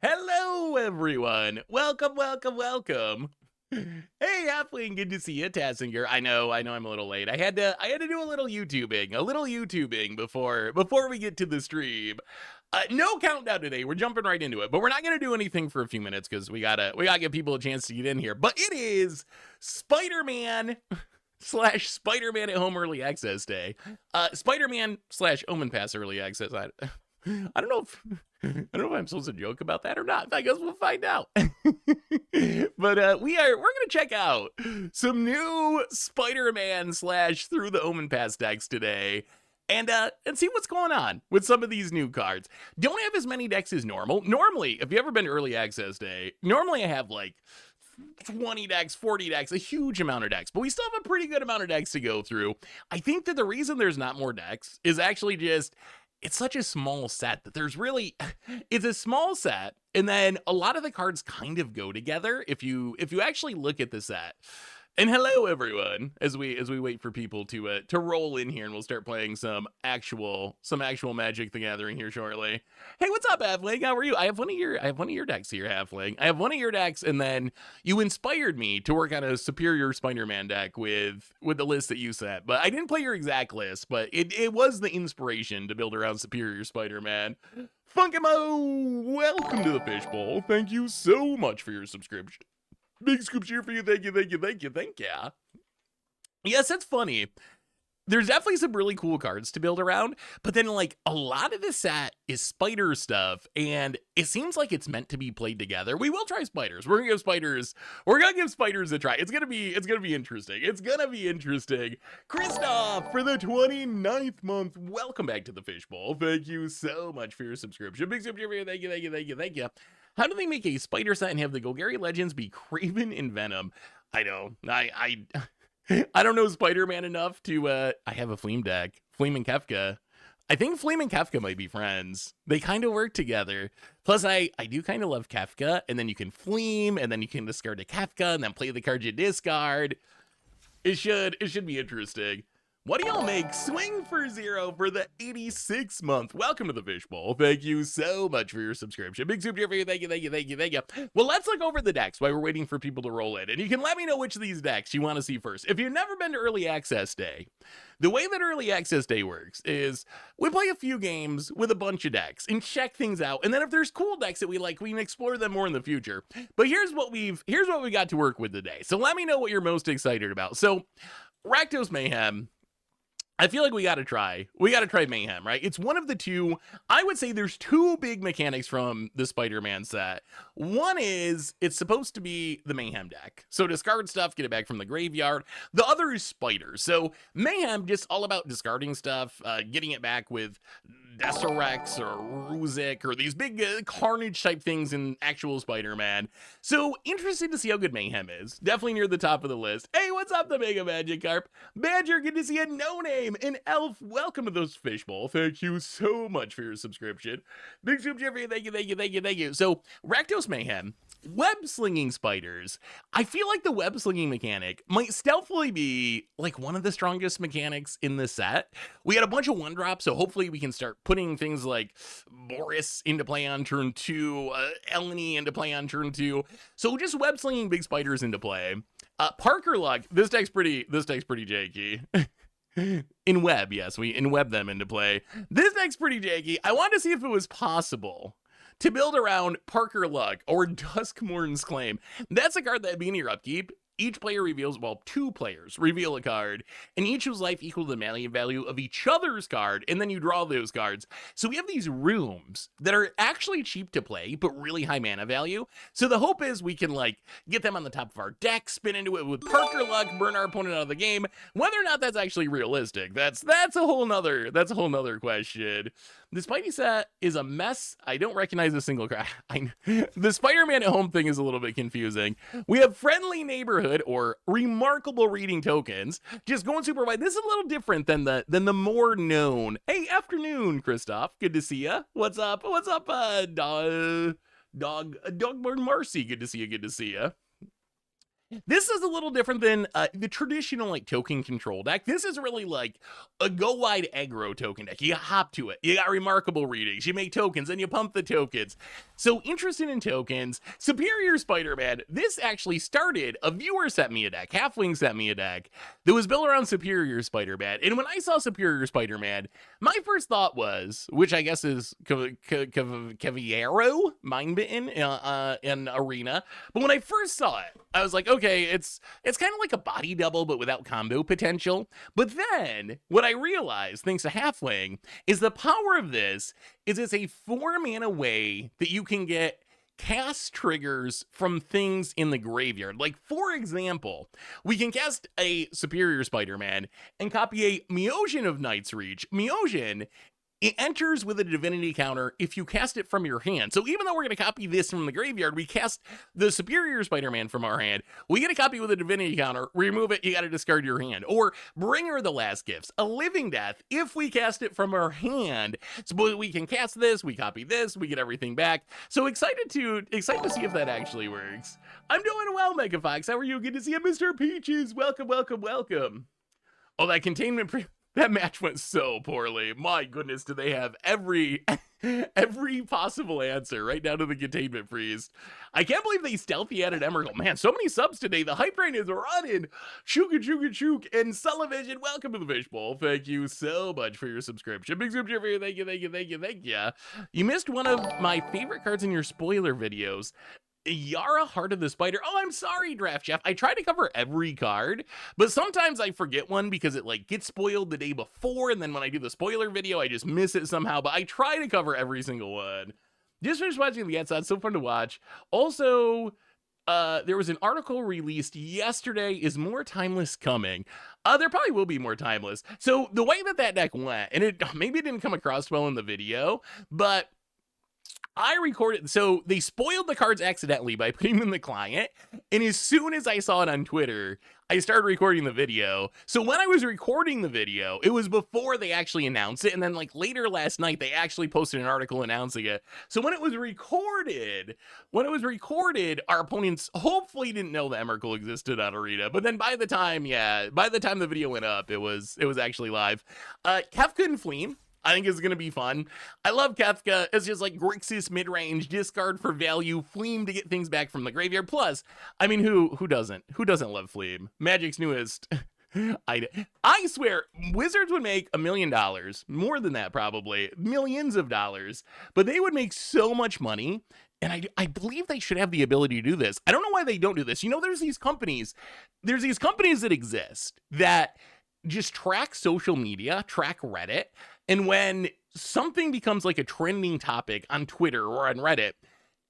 Hello, everyone. Welcome, welcome, welcome. Hey, Halfling, good to see you, Tassinger. I know, I'm a little late. I had to do a little YouTubing before we get to the stream. No countdown today. We're jumping right into it, but we're not gonna do anything for a few minutes because we gotta give people a chance to get in here. But it is Spider-Man slash Spider-Man at Home Early Access Day. Spider-Man slash Omenpath Early Access. I don't know if I'm supposed to joke about that or not. I guess we'll find out. But we're gonna check out some new Spider-Man slash Through the Omenpath decks today, and see what's going on with some of these new cards. Don't have as many decks as normal. Normally, if you ever been to Early Access Day, normally I have like 20 decks, 40 decks, a huge amount of decks, but we still have a pretty good amount of decks to go through. I think that the reason there's not more decks is actually just it's such a small set that there's really it's a small set, and then a lot of the cards kind of go together if you actually look at the set. And hello everyone, as we wait for people to roll in here, and we'll start playing some actual Magic the Gathering here shortly. Hey, what's up, Halfling? How are you? I have one of your decks here, Halfling. I have one of your decks, and then you inspired me to work on a superior Spider-Man deck with the list that you set. But I didn't play your exact list, but it was the inspiration to build around superior Spider-Man. Funkimo, welcome to the Fishbowl. Thank you so much for your subscription. Big scoop cheer for you. Thank you. Yes, that's funny. There's definitely some really cool cards to build around, but then like a lot of this set is spider stuff, and it seems like it's meant to be played together. We will try spiders. We're gonna give spiders a try. It's gonna be interesting. Christoph, for the 29th month, welcome back to the Fishbowl. Thank you so much for your subscription. Big scoop cheer for you. Thank you. How do they make a spider set and have the Golgari Legends be Kraven and Venom? I know. I don't know Spider-Man enough to, I have a Fleem deck. Fleem and Kefka. I think Fleem and Kefka might be friends. They kind of work together. Plus, I do kind of love Kefka, and then you can Fleem, and then you can discard a Kefka, and then play the card you discard. It should be interesting. What do y'all make? Swing for 0 for the 86th month. Welcome to the Fishbowl. Thank you so much for your subscription. Big soup here for you. Thank you. Well, let's look over the decks while we're waiting for people to roll in. And you can let me know which of these decks you want to see first. If you've never been to Early Access Day, the way that Early Access Day works is we play a few games with a bunch of decks and check things out. And then if there's cool decks that we like, we can explore them more in the future. But here's what we got to work with today. So let me know what you're most excited about. So Rakdos Mayhem, I feel like we gotta try Mayhem, right? It's one of the two. I would say there's two big mechanics from the Spider-Man set. One is it's supposed to be the Mayhem deck, so discard stuff, get it back from the graveyard. The other is spiders. So Mayhem, just all about discarding stuff, getting it back with Desorex or Ruzik or these big carnage type things in actual Spider-Man. So interested to see how good Mayhem is. Definitely near the top of the list. Hey, what's up, the Mega Magic Carp? Badger, good to see a no name. And Elf, welcome to those Fishbowl. Thank you so much for your subscription. Big soup Jeffrey, thank you. So Rakdos Mayhem, web slinging spiders. I feel like the web slinging mechanic might stealthily be like one of the strongest mechanics in the set. We had a bunch of one drops, so hopefully we can start putting things like Boris into play on turn 2, Eleni into play on turn 2. So just web slinging big spiders into play. Parker Luck, this deck's pretty janky. In web, yes, we in-web them into play. This deck's pretty janky. I wanted to see if it was possible to build around Parker Luck or Duskmourn's Claim. That's a card that being your upkeep, each player reveals, well, two players reveal a card, and each whose life equal to the mana value of each other's card, and then you draw those cards. So we have these rooms that are actually cheap to play, but really high mana value. So the hope is we can, like, get them on the top of our deck, spin into it with Parker Luck, burn our opponent out of the game. Whether or not that's actually realistic, that's a whole nother question. The Spidey set is a mess. I don't recognize a single card. The Spider-Man at Home thing is a little bit confusing. We have Friendly Neighborhood or Remarkable Reading tokens. Just going super wide. This is a little different than the more known. Hey, afternoon, Christoph. Good to see ya. What's up? Dogborn Marcy. Good to see ya. This is a little different than the traditional like token control deck. This is really like a go wide aggro token deck. You hop to it. You got remarkable readings. You make tokens and you pump the tokens. So interested in tokens, Superior Spider-Man. This actually started, a viewer sent me a deck. Halfwing sent me a deck that was built around Superior Spider-Man. And when I saw Superior Spider-Man, my first thought was, which I guess is Cavallero, Mindbitten in Arena. But when I first saw it, I was like, okay, it's kind of like a body double, but without combo potential. But then what I realized, thanks to Halfling, is the power of this is it's a 4-mana way that you can get cast triggers from things in the graveyard. Like, for example, we can cast a Superior Spider-Man and copy a Meosion of Night's Reach. Meosion, it enters with a divinity counter if you cast it from your hand. So even though we're going to copy this from the graveyard, we cast the Superior Spider-Man from our hand. We get a copy with a divinity counter, remove it, you got to discard your hand. Or Bringer of the Last Gifts, a living death, if we cast it from our hand. So we can cast this, we copy this, we get everything back. So excited to see if that actually works. I'm doing well, Mega Fox. How are you? Good to see you, Mr. Peaches. Welcome, welcome, welcome. Oh, that containment that match went so poorly. My goodness, do they have every possible answer right down to the containment freeze. I can't believe they stealthy added Emerald. Man, so many subs today. The hype train is running. Chook. And Sullivision, welcome to the Fishbowl. Thank you so much for your subscription. Big super for you. Thank you. You missed one of my favorite cards in your spoiler videos. Yara, Heart of the Spider. Oh, I'm sorry, Draft Chef. I try to cover every card, but sometimes I forget one because it like gets spoiled the day before, and then when I do the spoiler video, I just miss it somehow, but I try to cover every single one. Just finished watching the It's so fun to watch. Also, there was an article released yesterday, is more Timeless coming? There probably will be more Timeless. So the way that deck went, and maybe it didn't come across well in the video, but I recorded, so they spoiled the cards accidentally by putting them in the client, and as soon as I saw it on Twitter, I started recording the video. So when I was recording the video, it was before they actually announced it, and then like later last night, they actually posted an article announcing it. So when it was recorded, our opponents hopefully didn't know that Emrakul existed on Arena, but then by the time the video went up, it was actually live. Kefka and Fleem, I think it's going to be fun. I love Kefka. It's just like Grixis mid-range, discard for value, Fleem to get things back from the graveyard. Plus, I mean, who doesn't? Who doesn't love Fleem? Magic's newest. I swear, Wizards would make $1 million. More than that, probably. Millions of dollars. But they would make so much money. And I believe they should have the ability to do this. I don't know why they don't do this. You know, there's these companies that exist that just track social media, track Reddit, and when something becomes like a trending topic on Twitter or on Reddit,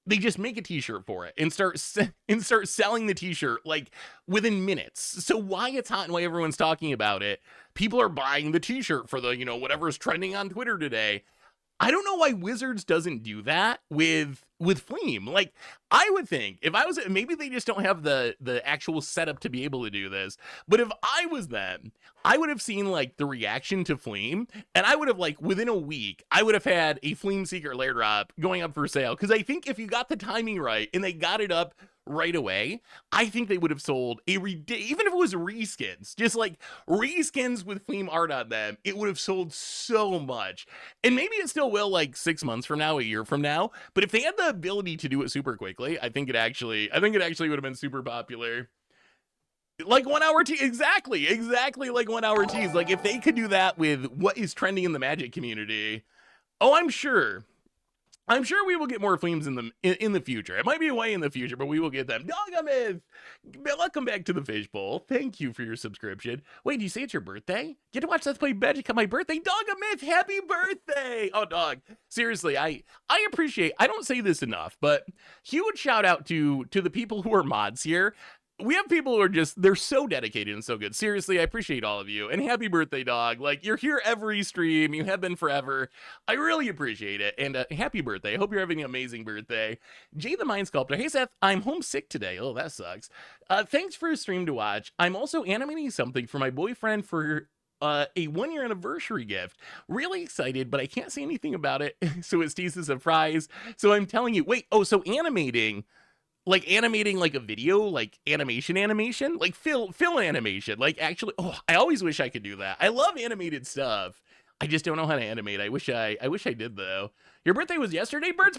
they just make a t-shirt for it and start selling the t-shirt like within minutes. So why it's hot and why everyone's talking about it, people are buying the t-shirt for the, whatever's trending on Twitter today. I don't know why Wizards doesn't do that with Fleem. Like, I would think if I was, maybe they just don't have the actual setup to be able to do this. But if I was them, I would have seen like the reaction to Fleem, and I would have like within a week, I would have had a Fleem Secret Lair drop going up for sale. Because I think if you got the timing right and they got it up right away, I think they would have sold even if it was reskins, just like reskins with Fleem art on them, it would have sold so much. And maybe it still will like 6 months from now, a year from now, but if they had the ability to do it super quickly, I think it actually would have been super popular. Like 1 hour tea, exactly like 1 hour teas. Like if they could do that with what is trending in the Magic community, oh, I'm sure we will get more Fleems in the future. It might be way in the future, but we will get them. Dogamith, welcome back to the Fishbowl. Thank you for your subscription. Wait, do you say it's your birthday? Get to watch Let's Play Magic on my birthday. Dogamith, happy birthday! Oh, dog. Seriously, I appreciate. I don't say this enough, but huge shout out to the people who are mods here. We have people who are they're so dedicated and so good. Seriously, I appreciate all of you. And happy birthday, dog. Like, you're here every stream. You have been forever. I really appreciate it. And happy birthday. I hope you're having an amazing birthday. Jay the Mind Sculptor. Hey, Seth, I'm homesick today. Oh, that sucks. Thanks for a stream to watch. I'm also animating something for my boyfriend for a 1-year anniversary gift. Really excited, but I can't say anything about it. So it's teased a surprise. So I'm telling you, wait, oh, so animating. like animating like a video, like animation, like fill animation. Like actually, oh, I always wish I could do that. I love animated stuff. I just don't know how to animate. I wish I did though. Your birthday was yesterday. Birds.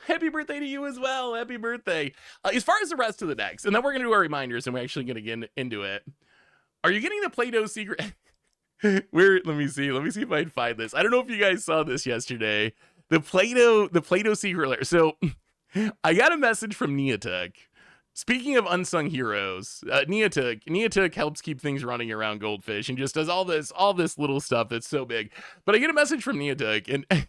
Happy birthday to you as well. Happy birthday. As far as the rest of the decks, and then we're gonna do our reminders, and we're actually gonna get into it. Are you getting the Play-Doh secret? Let me see if I can find this. I don't know if you guys saw this yesterday. The Play-Doh secret lair. So I got a message from Neatuk. Speaking of unsung heroes, Neatuk helps keep things running around Goldfish and just does all this little stuff that's so big. But I get a message from Neatuk, and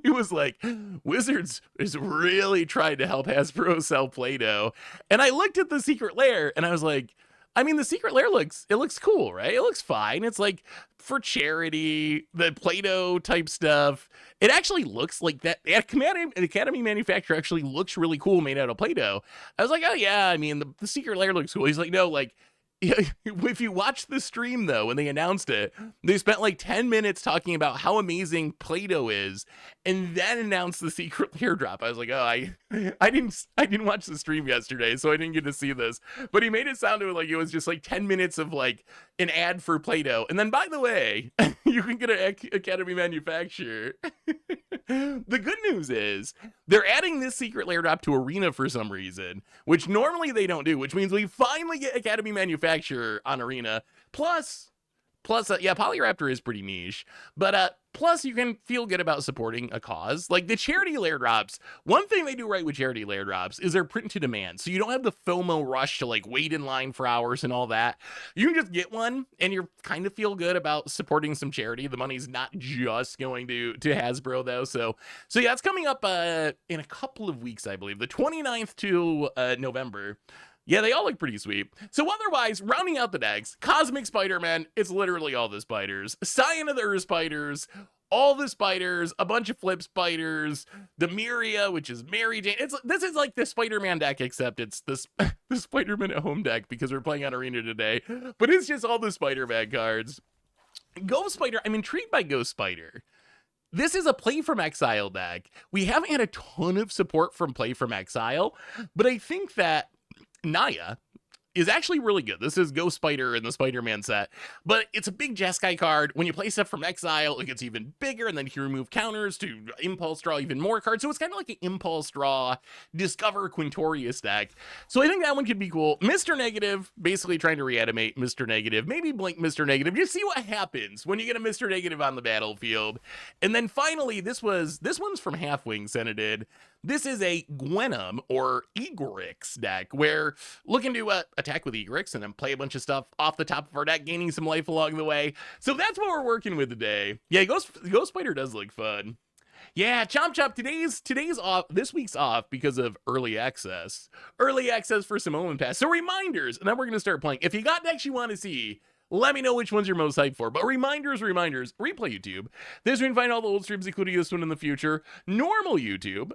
he was like, Wizards is really trying to help Hasbro sell Play-Doh. And I looked at the secret lair, and I was like, I mean, the secret lair looks cool, right? It looks fine. It's like for charity, the Play-Doh type stuff. It actually looks like that. The Academy manufacturer actually looks really cool made out of Play-Doh. I was like, oh yeah, I mean, the secret lair looks cool. He's like, no, like, if you watch the stream though, when they announced it, they spent like 10 minutes talking about how amazing Play-Doh is, and then announced the secret lair drop. I was like, oh, I didn't watch the stream yesterday, so I didn't get to see this. But he made it sound like it was just like 10 minutes of like an ad for Play-Doh, and then by the way, you can get an Academy manufacturer. The good news is they're adding this secret lair drop to Arena for some reason, which normally they don't do, which means we finally get Academy manufacturer on Arena. Plus, yeah, Polyraptor is pretty niche, but plus you can feel good about supporting a cause. Like the charity lair drops, one thing they do right with charity lair drops is they're print to demand, so you don't have the FOMO rush to like wait in line for hours and all that. You can just get one and you kind of feel good about supporting some charity. The money's not just going to Hasbro though, so yeah, it's coming up in a couple of weeks, I believe, the 29th to November. Yeah, they all look pretty sweet. So otherwise, rounding out the decks, Cosmic Spider-Man, it's literally all the spiders. Scion of the Earth spiders, all the spiders, a bunch of flip spiders, the Myria, which is Mary Jane. This is like the Spider-Man deck, except it's the Spider-Man at home deck because we're playing on Arena today. But it's just all the Spider-Man cards. Ghost Spider, I'm intrigued by Ghost Spider. This is a Play from Exile deck. We haven't had a ton of support from Play from Exile, but I think that Naya is actually really good. This is Ghost Spider in the Spider-Man set, but it's a big Jeskai card. When you play stuff from Exile, it gets even bigger, and then you can remove counters to impulse draw even more cards. So it's kind of like an impulse draw, discover Quintorius deck. So I think that one could be cool. Mr. Negative, basically trying to reanimate Mr. Negative, maybe blink Mr. Negative, just see what happens when you get a Mr. Negative on the battlefield. And then finally, this one's from Halfwing Senatid. This is a Gwenum or Grixis deck where looking to attack with Grixis and then play a bunch of stuff off the top of our deck, gaining some life along the way. So that's what we're working with today. Yeah, Ghost Spider does look fun. Yeah, Chomp, today's off. This week's off because of early access. Early access for some Omenpath. So reminders, and then we're gonna start playing. If you got decks you want to see, let me know which ones you're most hyped for. But reminders, replay YouTube. This is where you can find all the old streams, including this one in the future. Normal YouTube,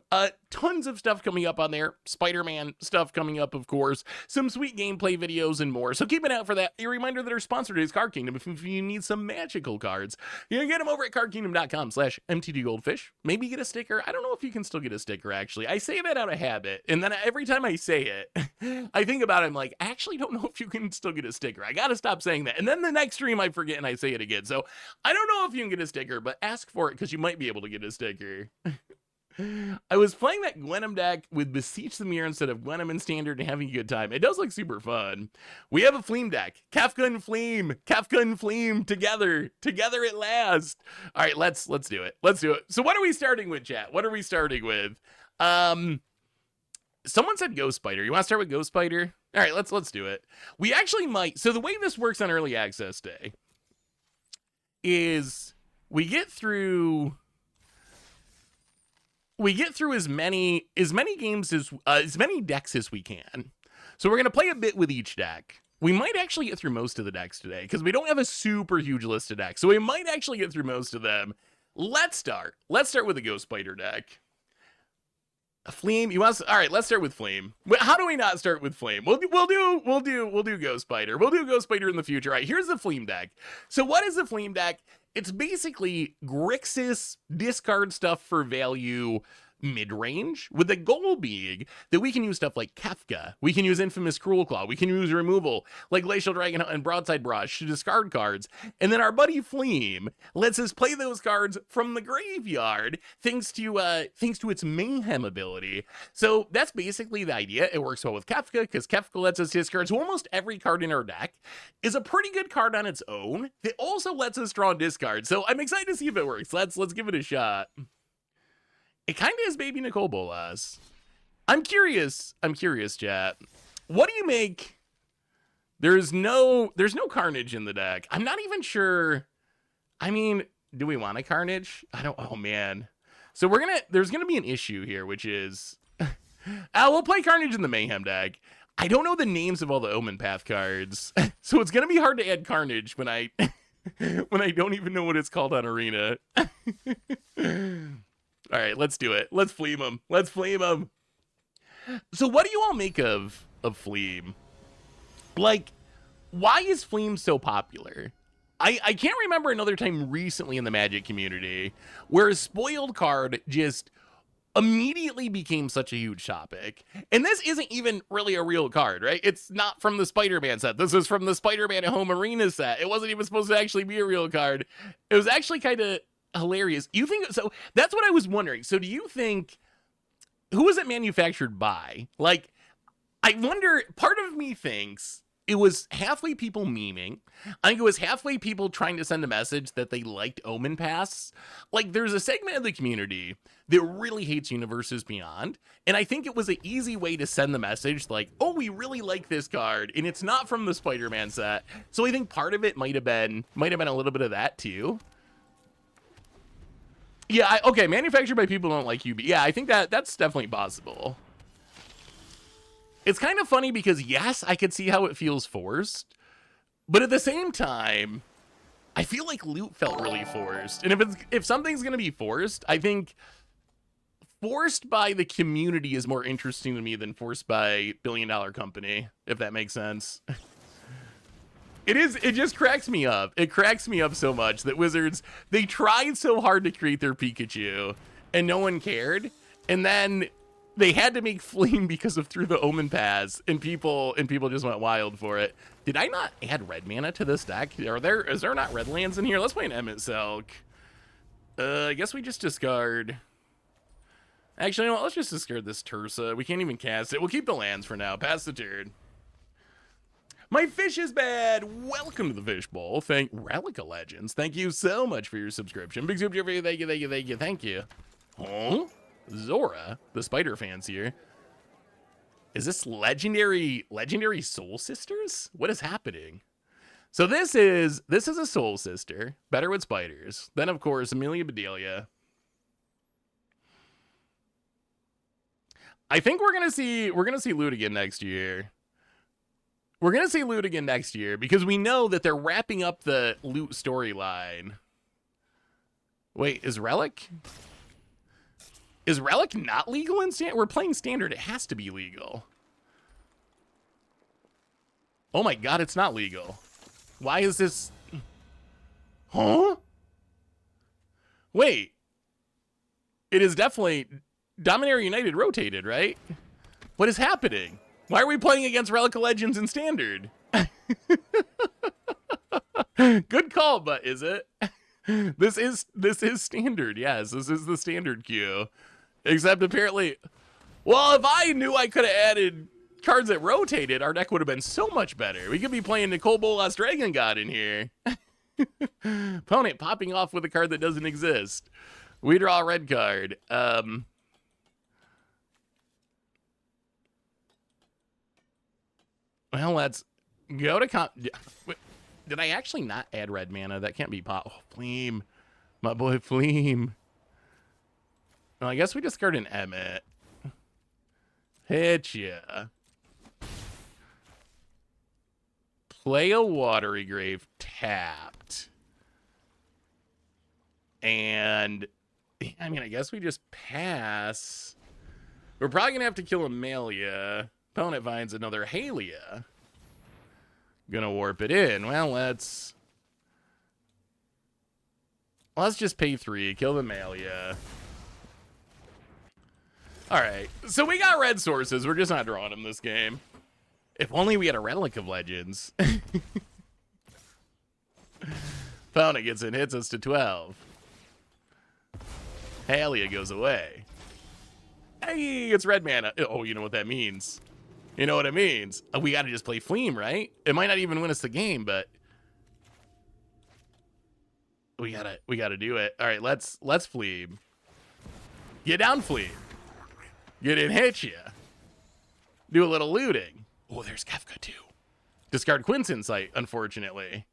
tons of stuff coming up on there. Spider-Man stuff coming up, of course. Some sweet gameplay videos and more. So keep an eye out for that. A reminder that our sponsor is Card Kingdom. If you need some magical cards, you can get them over at cardkingdom.com/mtdgoldfish. Maybe get a sticker. I don't know if you can still get a sticker, actually. I say that out of habit. And then every time I say it, I think about it. I'm like, I actually don't know if you can still get a sticker. I got to stop saying that. And then the next stream I forget and I say it again. So I don't know if you can get a sticker, but ask for it because you might be able to get a sticker. I was playing that Gwenum deck with Beseech the Mirror instead of Gwenum in Standard and having a good time. It does look super fun. We have a Fleem deck. Kefka and Fleem together at last. All right, let's do it. So what are we starting with, chat? What are we starting with? Someone said Ghost Spider. You want to start with Ghost Spider? All right, let's do it. We actually might. So the way this works on early access day is we get through as many games as many decks as we can. So we're gonna play a bit with each deck. We might actually get through most of the decks today because we don't have a super huge list of decks. So we might actually get through most of them. Let's start with the Ghost Spider deck. Fleem, all right, let's start with Fleem. How do we not start with Fleem? We'll do Ghost Spider. We'll do Ghost Spider in the future. All right, here's the Fleem deck. So what is the Fleem deck? It's basically Grixis, discard stuff for value, mid-range, with the goal being that we can use stuff like Kefka, we can use Infamous Cruel Claw, we can use removal like Glacial Dragon and Broadside Brush to discard cards, and then our buddy Fleem lets us play those cards from the graveyard thanks to its Mayhem ability. So that's basically the idea. It works well with Kefka because Kefka lets us discard, so almost every card in our deck is a pretty good card on its own that also lets us draw discard. So I'm excited to see if it works. Let's give it a shot. It kind of is Baby Nicole Bolas. I'm curious, chat. What do you make? There's no Carnage in the deck. I'm not even sure. I mean, do we want a Carnage? I don't, oh man. So there's gonna be an issue here, which is, we'll play Carnage in the Mayhem deck. I don't know the names of all the Omenpath cards. So it's gonna be hard to add Carnage when I don't even know what it's called on Arena. All right, let's do it. Let's Fleem him. Let's Fleem him. So what do you all make of Fleem? Like, why is Fleem so popular? I can't remember another time recently in the Magic community where a spoiled card just immediately became such a huge topic. And this isn't even really a real card, right? It's not from the Spider-Man set. This is from the Spider-Man at Home Arena set. It wasn't even supposed to actually be a real card. It was actually kind of hilarious. You think so? That's what I was wondering. So do you think, who was it manufactured by? Like, I wonder, part of me thinks it was halfway people memeing. I think it was halfway people trying to send a message that they liked Omenpaths. Like, there's a segment of the community that really hates Universes Beyond, and I think it was an easy way to send the message like, oh, we really like this card, and it's not from the Spider-Man set. So I think part of it might have been a little bit of that too. Yeah, okay, manufactured by people who don't like UB. Yeah, I think that's definitely possible. It's kind of funny because, yes, I could see how it feels forced, but at the same time, I feel like loot felt really forced. And if something's going to be forced, I think forced by the community is more interesting to me than forced by billion-dollar company, if that makes sense. It just cracks me up. It cracks me up so much that Wizards, they tried so hard to create their Pikachu and no one cared. And then they had to make Fleem because of Through the Omenpaths, and people just went wild for it. Did I not add red mana to this deck? Is there not red lands in here? Let's play an Emmett Selk. I guess we just discard. Actually, you know what? Let's just discard this Tursa. We can't even cast it. We'll keep the lands for now. Pass the turn. My fish is bad. Welcome to the Fishbowl. Thank Relica Legends. Thank you so much for your subscription. Big super for you. Thank you. Oh, Zora, the spider fancier. Is this legendary Soul Sisters? What is happening? So this is a Soul Sister, better with spiders. Then of course Amelia Bedelia. I think we're gonna see loot again next year. We're going to see loot again next year because we know that they're wrapping up the loot storyline. Wait, is Relic not legal in Standard? We're playing Standard. It has to be legal. Oh my god, it's not legal. Why is this? Huh? Wait. It is definitely Dominaria United rotated, right? What is happening? Why are we playing against Relic Legends in Standard? Good call, but is it? This is Standard. Yes, this is the Standard queue. Except apparently, well, if I knew I could have added cards that rotated, our deck would have been so much better. We could be playing Nicole Bolas Dragon God in here. Opponent popping off with a card that doesn't exist. We draw a red card. Well, let's go to Did I actually not add red mana? That can't be Oh, Fleem. My boy Fleem. Well, I guess we discard an Emmett. Hit ya. Play a Watery Grave tapped. And, I mean, I guess we just pass. We're probably going to have to kill Amelia. Opponent finds another Halia. Gonna warp it in. Well, let's just pay 3, kill the Amelia. All right, so we got red sources. We're just not drawing them this game. If only we had a Relic of Legends. Fauna gets in, hits us to 12. Halia goes away. Hey, it's red mana. Oh, you know what that means. You know what it means. We got to just play Fleem, right? It might not even win us the game, but we gotta do it. All right, let's Fleem. Get down, Fleem. Get in, hit ya. Do a little looting. Oh, there's Kefka too. Discard Quint's Insight, unfortunately.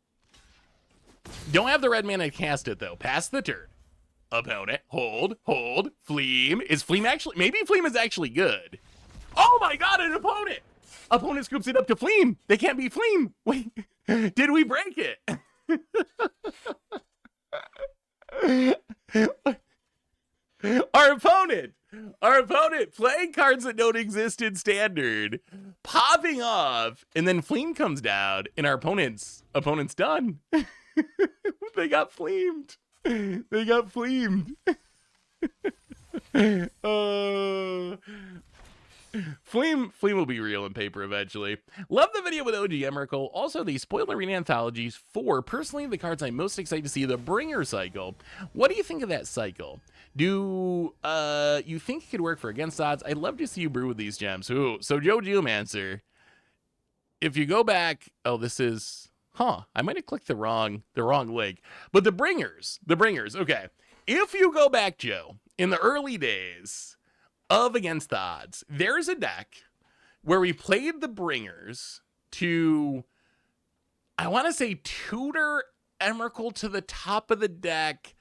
Don't have the red mana to cast it though. Pass the turn. Opponent, hold. Fleem. Is Fleem actually, maybe Fleem is actually good. Oh my god, an opponent! Opponent scoops it up to Fleem. They can't be Fleem. Wait, did we break it? Our opponent playing cards that don't exist in standard, popping off, and then Fleem comes down, and our opponent's done. They got fleamed. They got fleamed. Fleem will be real in paper eventually. Love the video with OG Emrakul. Also, they spoiled Arena Anthologies for, personally, the cards I'm most excited to see, the Bringer cycle. What do you think of that cycle? Do you think it could work for against odds? I'd love to see you brew with these gems. Ooh, so Joe Geomancer, if you go back, oh, this is, I might have clicked the wrong link. But the Bringers, okay. If you go back, Joe, in the early days of Against the Odds, there's a deck where we played the Bringers to, I want to say, tutor Emrakul to the top of the deck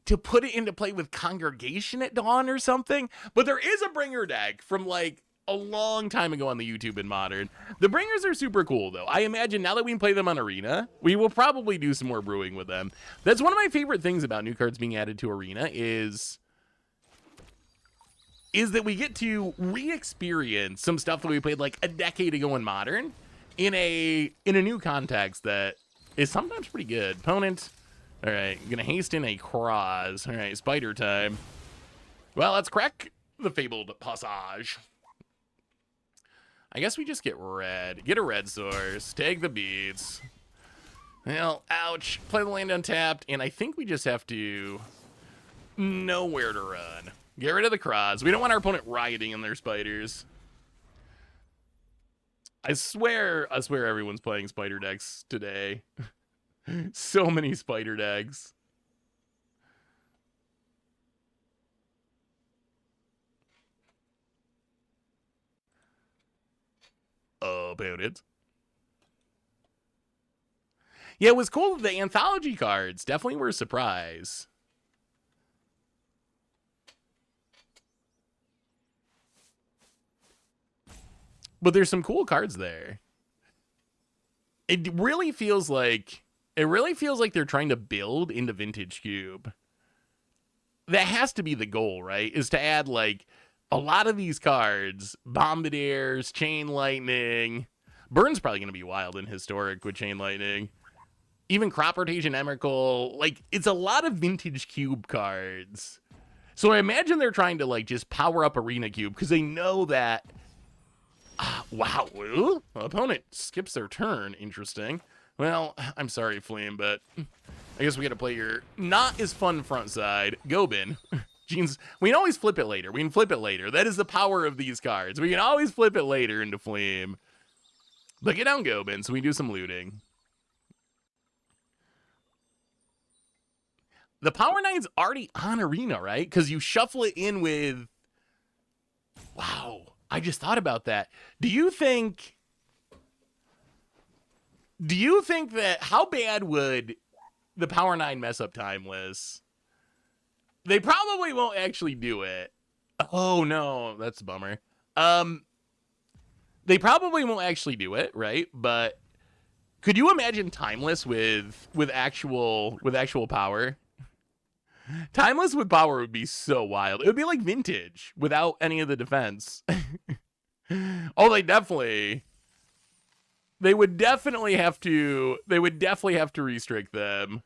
to put it into play with Congregation at Dawn or something. But there is a Bringer deck from like a long time ago on the YouTube in Modern. The Bringers are super cool though. I imagine now that we can play them on Arena, we will probably do some more brewing with them. That's one of my favorite things about new cards being added to Arena is that we get to re-experience some stuff that we played like a decade ago in Modern in a new context that is sometimes pretty good. Opponent, all right, gonna haste in a Cross. All right, spider time. Well, let's crack the Fabled Passage. I guess we just get red. Get a red source. Take the beads. Well, ouch. Play the land untapped, and I think we just have to know where to run. Get rid of the Cross. We don't want our opponent rioting in their spiders. I swear everyone's playing spider decks today. So many spider decks. About it. Yeah, it was cool. The anthology cards definitely were a surprise. But there's some cool cards there. It really feels like they're trying to build into Vintage Cube. That has to be the goal, right? Is to add like a lot of these cards, Bombardiers, Chain Lightning. Burn's probably going to be wild in Historic with Chain Lightning. Even Crop Rotation Emrakul. Like, it's a lot of Vintage Cube cards. So I imagine they're trying to like just power up Arena Cube because they know that. Wow. Ooh, opponent skips their turn. Interesting. Well, I'm sorry, Fleem, but I guess we got to play your not as fun front side. Gobin. Jeans, we can always flip it later. We can flip it later. That is the power of these cards. We can always flip it later into Fleem. But get down Gobin so we do some looting. The Power Nine's already on Arena, right? Because you shuffle it in with... Wow. I just thought about that. Do you think that... How bad would the Power 9 mess up Timeless? They probably won't actually do it. Oh, no. That's a bummer. They probably won't actually do it, right? But could you imagine Timeless with actual power? Timeless with power would be so wild. It would be like Vintage without any of the defense. Oh, they would definitely have to restrict them.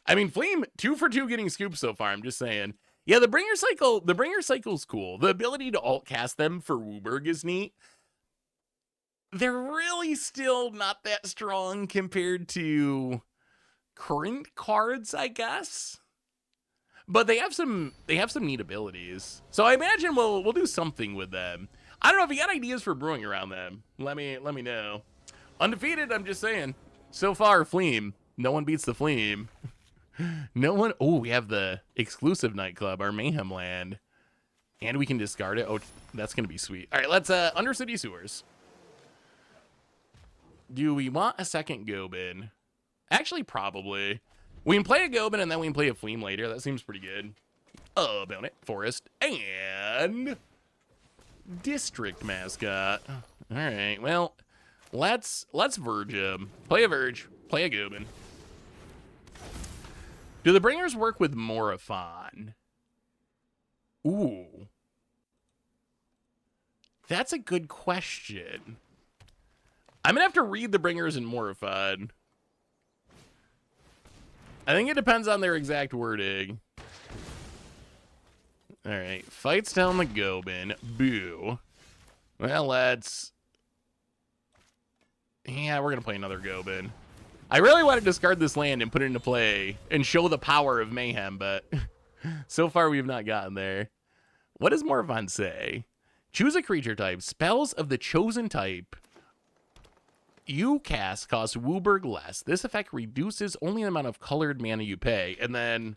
I mean, Fleem, 2 for 2 getting scoops so far, I'm just saying. Yeah, the bringer cycle's cool. The ability to alt cast them for Wooburg is neat. They're really still not that strong compared to current cards, I guess. But they have some neat abilities. So I imagine we'll do something with them. I don't know if you got ideas for brewing around them. Let me know. Undefeated, I'm just saying. So far, Fleem. No one beats the Fleem. No one. Oh, we have the exclusive nightclub, our Mayhem land. And we can discard it. Oh, that's going to be sweet. All right, let's Undercity Sewers. Do we want a second Gobin? Actually, probably. We can play a Gobin and then we can play a Fleem later. That seems pretty good. Oh, about it. Forest. And District Mascot. All right, well, let's Verge him. Play a Verge. Play a Gobin. Do the Bringers work with Morifon? Ooh. That's a good question. I'm going to have to read the Bringers in Morifon. I think it depends on their exact wording. All right. Fights down the Gobin. Boo. Well, let's... Yeah, we're going to play another Gobin. I really want to discard this land and put it into play and show the power of Mayhem, but so far we have not gotten there. What does Morifon say? Choose a creature type. Spells of the chosen type you cast cost Wooburg less. This effect reduces only the amount of colored mana you pay. And then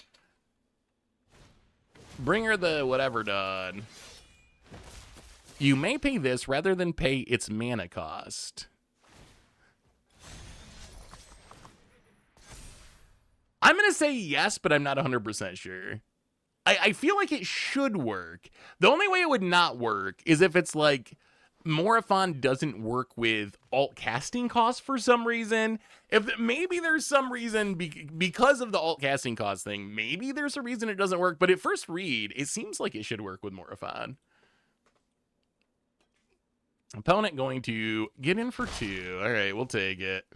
bring her the whatever done. You may pay this rather than pay its mana cost. I'm going to say yes, but I'm not 100% sure. I feel like it should work. The only way it would not work is if it's like Morifon doesn't work with alt casting costs for some reason. If maybe there's some reason because of the alt casting cost thing, maybe there's a reason it doesn't work. But at first read, it seems like it should work with Morifon. Opponent going to get in for 2. All right, we'll take it.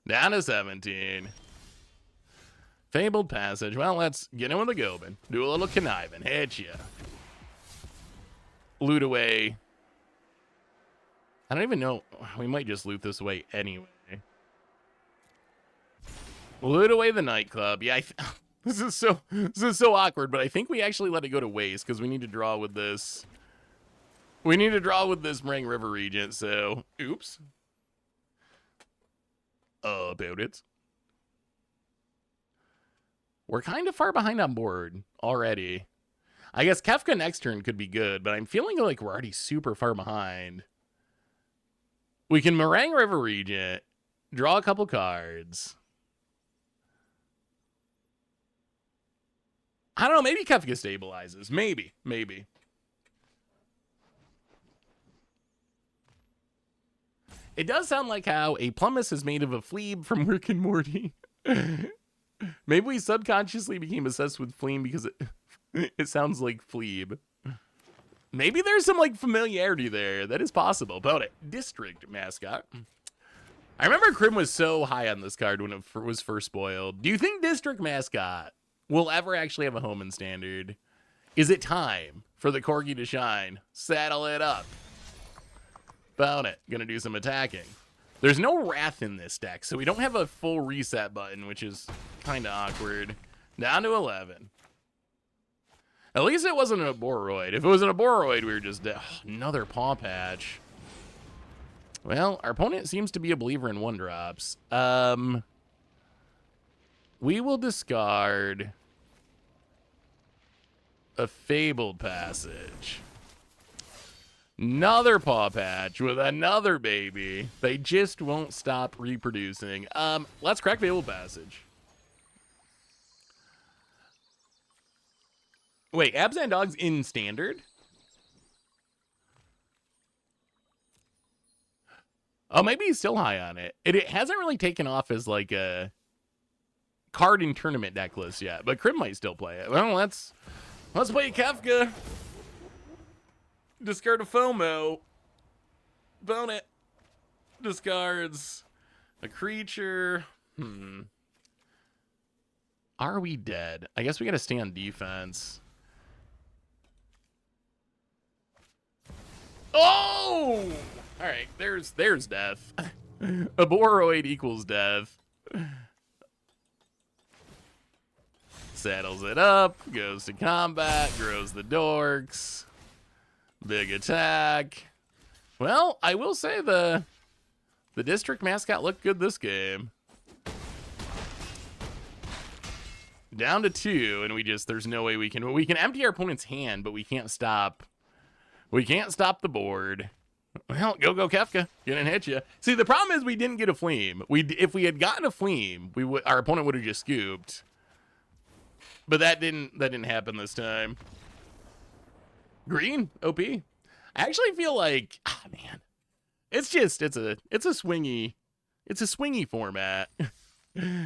Down to 17. Fabled Passage. Well, let's get in with a Gobin. Do a little conniving. Hit ya. Loot away. I don't even know. We might just loot this away anyway. Loot away the nightclub. Yeah, this is so awkward, but I think we actually let it go to waste because we need to draw with this. We need to draw with this Meringue River Regent, so oops. About it. We're kind of far behind on board already. I guess Kefka next turn could be good, but I'm feeling like we're already super far behind. We can Meringue River Regent, draw a couple cards. I don't know, maybe Kefka stabilizes. Maybe. It does sound like how a Plumbus is made of a Fleem from Rick and Morty. Maybe we subconsciously became obsessed with Fleem because it sounds like Fleem. Maybe there's some like familiarity there. That is possible. About it. District Mascot. I remember Krim was so high on this card when it was first spoiled. Do you think District Mascot will ever actually have a home in Standard? Is it time for the Corgi to shine? Saddle it up. About it. Gonna do some attacking. There's no Wrath in this deck, so we don't have a full reset button, which is kind of awkward. Down to 11. At least it wasn't an Aboroid. If it was an Aboroid, we were just dead. Oh, another Paw Patch. Well, our opponent seems to be a believer in 1-drops. We will discard a Fabled Passage. Another Paw Patch with another baby. They just won't stop reproducing. Let's crack Fabled Passage. Wait, Abzan Dog's in Standard? Oh, maybe he's still high on it. It hasn't really taken off as like a card in tournament deck list yet, but Krim might still play it. Well, let's play Kefka. Discard a FOMO. Opponent discards a creature. Are we dead? I guess we gotta stay on defense. Oh! All right, there's death. A Boroid equals death. Saddles it up, goes to combat, grows the dorks. Big attack. Well, I will say the district mascot looked good this game. Down to 2, and there's no way we can empty our opponent's hand, but we can't stop the board. Well, go Kefka, gonna hit you. See, the problem is we didn't get a Fleem. If we had gotten a Fleem, our opponent would have just scooped. But that didn't happen this time. Green, OP. I actually feel like, man, it's a swingy format.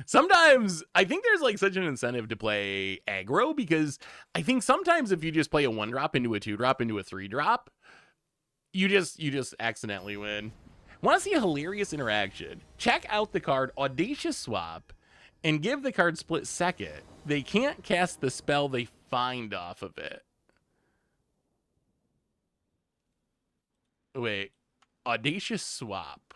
Sometimes I think there's like such an incentive to play aggro, because I think sometimes if you just play a 1-drop into a 2-drop into a 3-drop, you just accidentally win. Want to see a hilarious interaction? Check out the card Audacious Swap and give the card Split Second. They can't cast the spell they find off of it. Wait, Audacious Swap.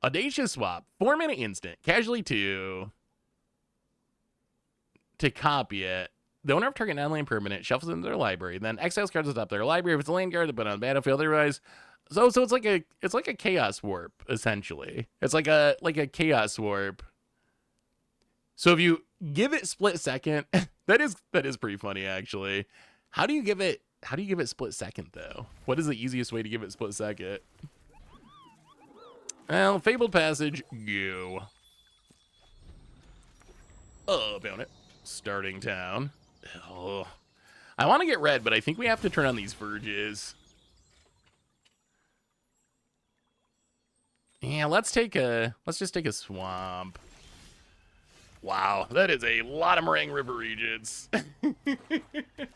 Audacious Swap, 4-mana instant, casually 2. To copy it, the owner of target non-land permanent shuffles into their library, then exiles cards at the top of their library. If it's a land card, they put on the battlefield. Otherwise, so it's like a chaos warp essentially. It's like a chaos warp. So if you give it Split Second, that is pretty funny actually. How do you give it Split Second though? What is the easiest way to give it Split Second? Well, Fabled Passage, go. Oh, found it. Starting town. Oh. I want to get red, but I think we have to turn on these Verges. Yeah, let's just take a swamp. Wow, that is a lot of Meringue River Regents.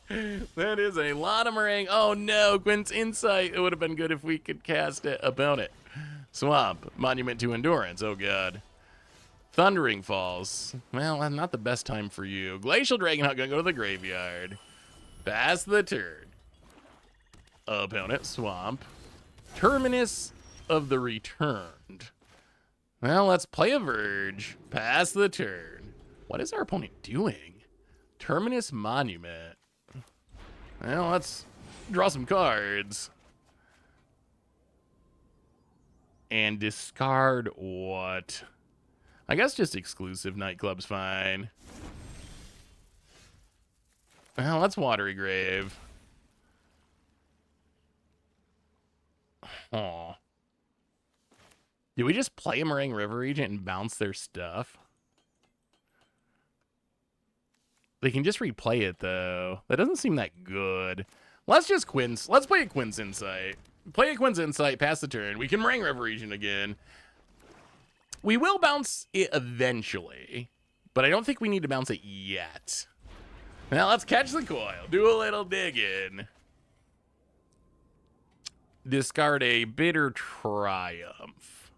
That is a lot of Meringue. Oh no, Gwyn's Insight. It would have been good if we could cast it. Opponent. Swamp. Monument to Endurance. Oh god. Thundering Falls. Well, not the best time for you. Glacial Dragonhawk gonna go to the graveyard. Pass the turn. Opponent. Swamp. Terminus of the Returned. Well, let's play a Verge. Pass the turn. What is our opponent doing? Terminus Monument. Well, let's draw some cards. And discard what? I guess just exclusive Nightclub's fine. Well, let's Watery Grave. Aw. Did we just play a Meringue River Regent and bounce their stuff? They can just replay it, though. That doesn't seem that good. Let's just let's play a Quinn's Insight. Play a Quinn's Insight, pass the turn. We can Meringue River Regent again. We will bounce it eventually, but I don't think we need to bounce it yet. Now let's catch the coil. Do a little digging. Discard a Bitter Triumph.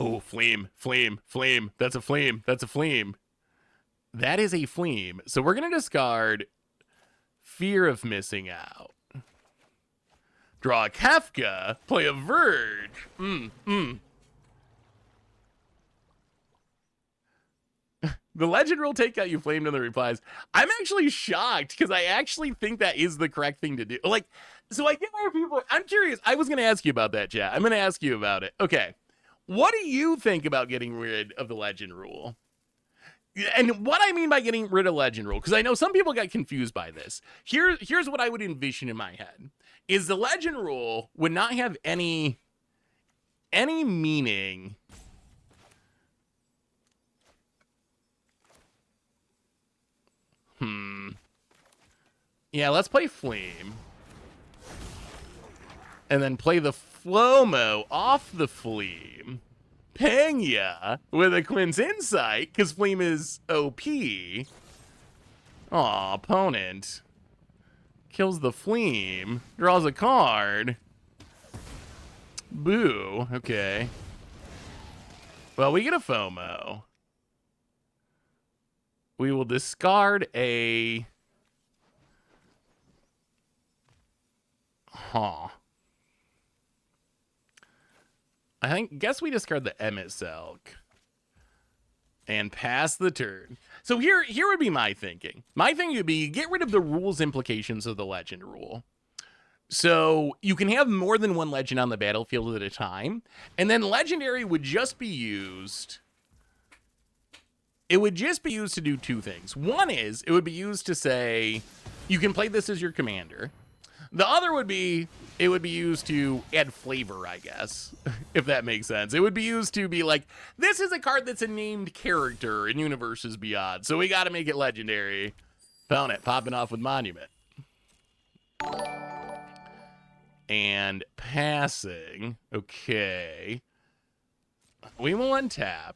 Oh, Fleem, Fleem, Fleem. That's a Fleem. That's a Fleem. That is a Fleem. So we're going to discard Fear of Missing Out. Draw a Kefka. Play a Verge. The legend rule takeout you flamed in the replies. I'm actually shocked because I actually think that is the correct thing to do. Like, so I get why people. I'm curious. I was going to ask you about that, chat. I'm going to ask you about it. Okay. What do you think about getting rid of the legend rule? And what I mean by getting rid of legend rule, because I know some people got confused by this. Here's what I would envision in my head. Is the legend rule would not have any meaning. Yeah, let's play Fleem. And then play the Flomo off the Fleem. Ping ya with a Quinn's Insight, because Fleem is OP. Aw, opponent. Kills the Fleem. Draws a card. Boo. Okay. Well, we get a FOMO. We will discard a... Huh. Guess we discard the Emmet Selk. And pass the turn. So here would be my thinking. My thinking would be get rid of the rules implications of the legend rule. So you can have more than one legend on the battlefield at a time. And then legendary would just be used... It would just be used to do two things. One is, it would be used to say, you can play this as your commander. The other would be, it would be used to add flavor, I guess, if that makes sense. It would be used to be like, this is a card that's a named character in Universes Beyond, so we got to make it legendary. Found it, popping off with Monument. And passing, okay. We will untap.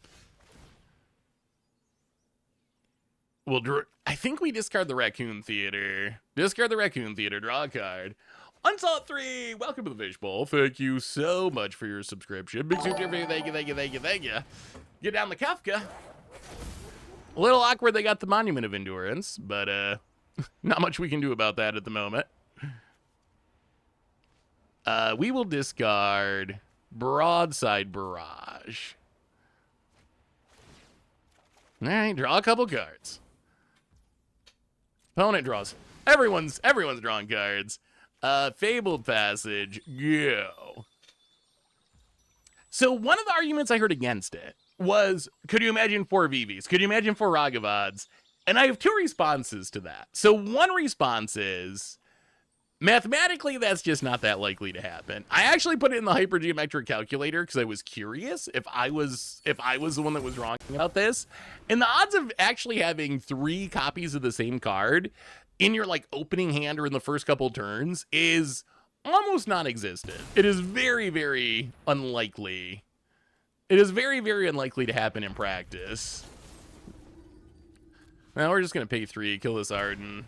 I think we discard the Raccoon Theater. Discard the Raccoon Theater, draw a card. Unsalt 3, welcome to the Fishbowl. Thank you so much for your subscription. Big super for you, thank you, thank you, thank you, thank you. Get down the Kafka. A little awkward they got the Monument of Endurance, but not much we can do about that at the moment. We will discard Broadside Barrage. All right, draw a couple cards. Opponent draws. Everyone's drawing cards. Fabled Passage, go. So one of the arguments I heard against it was, could you imagine 4 VVs? Could you imagine 4 Ragavads? And I have 2 responses to that. So one response is, mathematically, that's just not that likely to happen. I actually put it in the hypergeometric calculator because I was curious if I was the one that was wrong about this. And the odds of actually having 3 copies of the same card in your like opening hand or in the first couple turns is almost non-existent. It is very, very unlikely. It is very, very unlikely to happen in practice. Now we're just gonna pay 3, kill this Arden.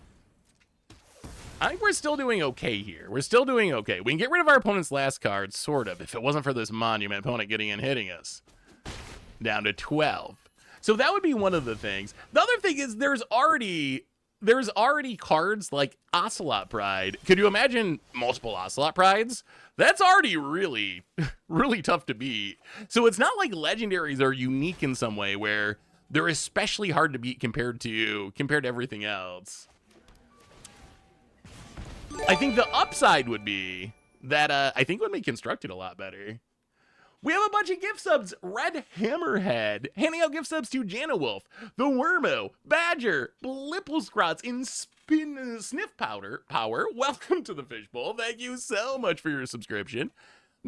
I think we're still doing okay here. We're still doing okay. We can get rid of our opponent's last card, sort of, if it wasn't for this Monument opponent getting in hitting us. Down to 12. So that would be one of the things. The other thing is there's already cards like Ocelot Pride. Could you imagine multiple Ocelot Prides? That's already really, really tough to beat. So it's not like legendaries are unique in some way where they're especially hard to beat compared to everything else. I think the upside would be that I think it would make Constructed a lot better. We have a bunch of gift subs. Red Hammerhead handing out gift subs to Jana Wolf, the Wormo, Badger, Blipplescrots, and Sniff Power. Welcome to the Fishbowl. Thank you so much for your subscription.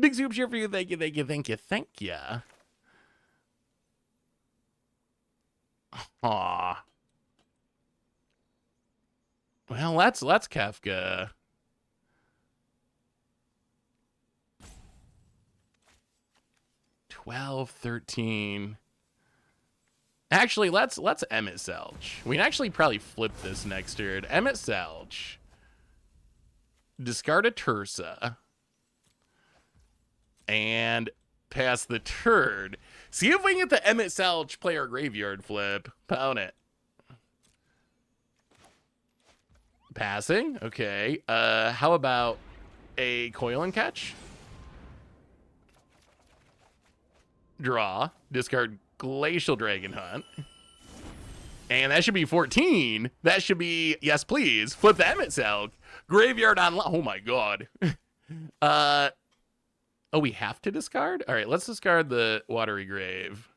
Big soup cheer for you. Thank you, thank you, thank you, thank you. Aw. Well, that's Kafka. $12, $13. Actually, let's Emmet Selch. We can actually probably flip this next turn. Emmet Selch. Discard a Tursa. And pass the turn. See if we can get the Emmet Selch player graveyard flip. Pound it. Passing? Okay. How about a Coil and Catch? Draw. Discard Glacial Dragon Hunt. And that should be 14. That should be, yes please, flip the Emmet Selk. Graveyard on, oh my god. Oh, we have to discard? All right, let's discard the Watery Grave.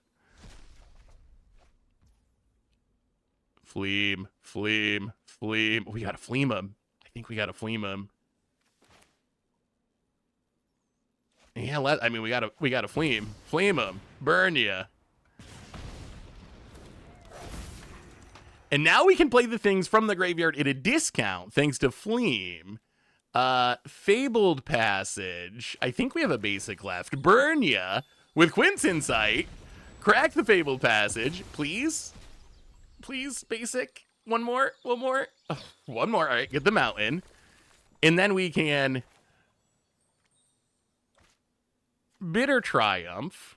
Fleem. We gotta Fleem him. I think we gotta Fleem him. Yeah, we gotta Fleem him. Burn ya. And now we can play the things from the graveyard at a discount thanks to Fleem. Fabled Passage. I think we have a basic left. Burn ya with Quint's Insight. Crack the Fabled Passage, please. Please, basic. One more. Oh, one more. All right, get the Mountain. And then we can Bitter Triumph.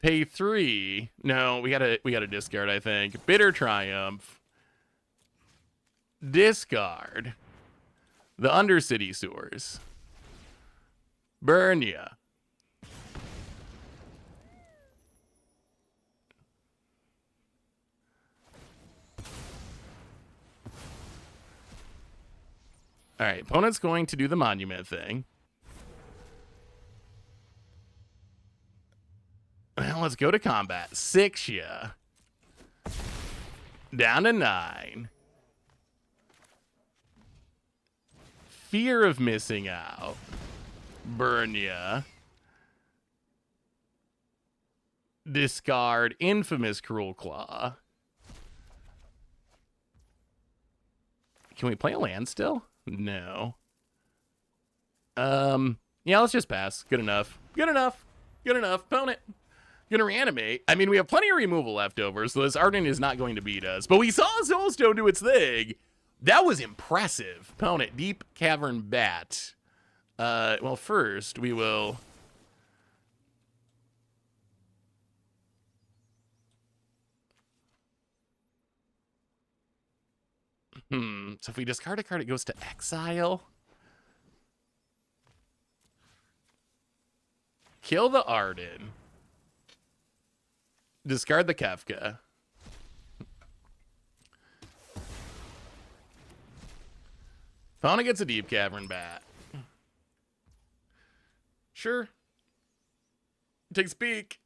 Pay 3. No, we gotta discard, I think. Bitter Triumph. Discard. The Undercity Sewers. Burn ya. All right, opponent's going to do the monument thing. Well, let's go to combat. 6 ya. Down to 9. Fear of missing out. Burn ya. Discard Infamous Cruel Claw. Can we play a land still? No. Yeah, let's just pass. Good enough. Good enough. Good enough. Opponent. Gonna reanimate. I mean, we have plenty of removal left over, so this Ardent is not going to beat us. But we saw Soulstone do its thing. That was impressive. Opponent, Deep Cavern Bat. Well, first, we will... So if we discard a card, it goes to exile. Kill the Arden. Discard the Kefka. Fauna gets a Deep Cavern Bat. Sure. Takes a peek.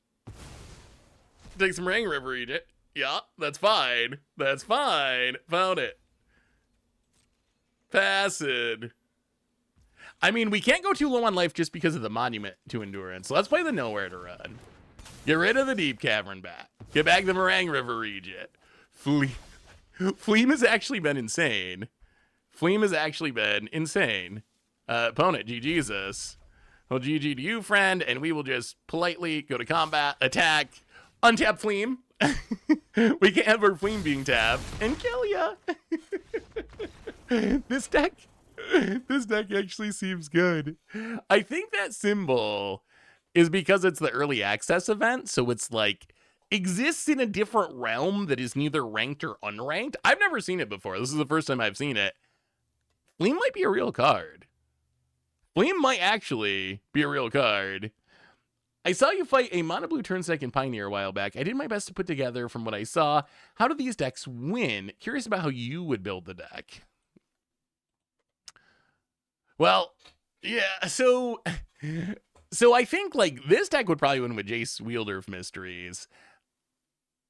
Take some Rain River, eat it. Yeah, that's fine. That's fine. Found it. Passed. I mean, we can't go too low on life just because of the monument to endurance. So let's play the Nowhere to Run. Get rid of the Deep Cavern Bat. Get back the Meringue River Regent. Fleem has actually been insane. Fleem has actually been insane. Opponent, GG's us. Well, GG to you, friend, and we will just politely go to combat, attack, untap Fleem. We can't have our Fleem being tapped and kill ya. This deck actually seems good. I think that symbol is because it's the early access event, so it's like exists in a different realm that is neither ranked or unranked. I've never seen it before. This is the first time I've seen it. Fleem might be a real card. Fleem might actually be a real card. I saw you fight a mono blue turn second Pioneer a while back. I did my best to put together from what I saw. How do these decks win? Curious about how you would build the deck. Well, yeah, so I think like this deck would probably win with Jace, Wielder of Mysteries.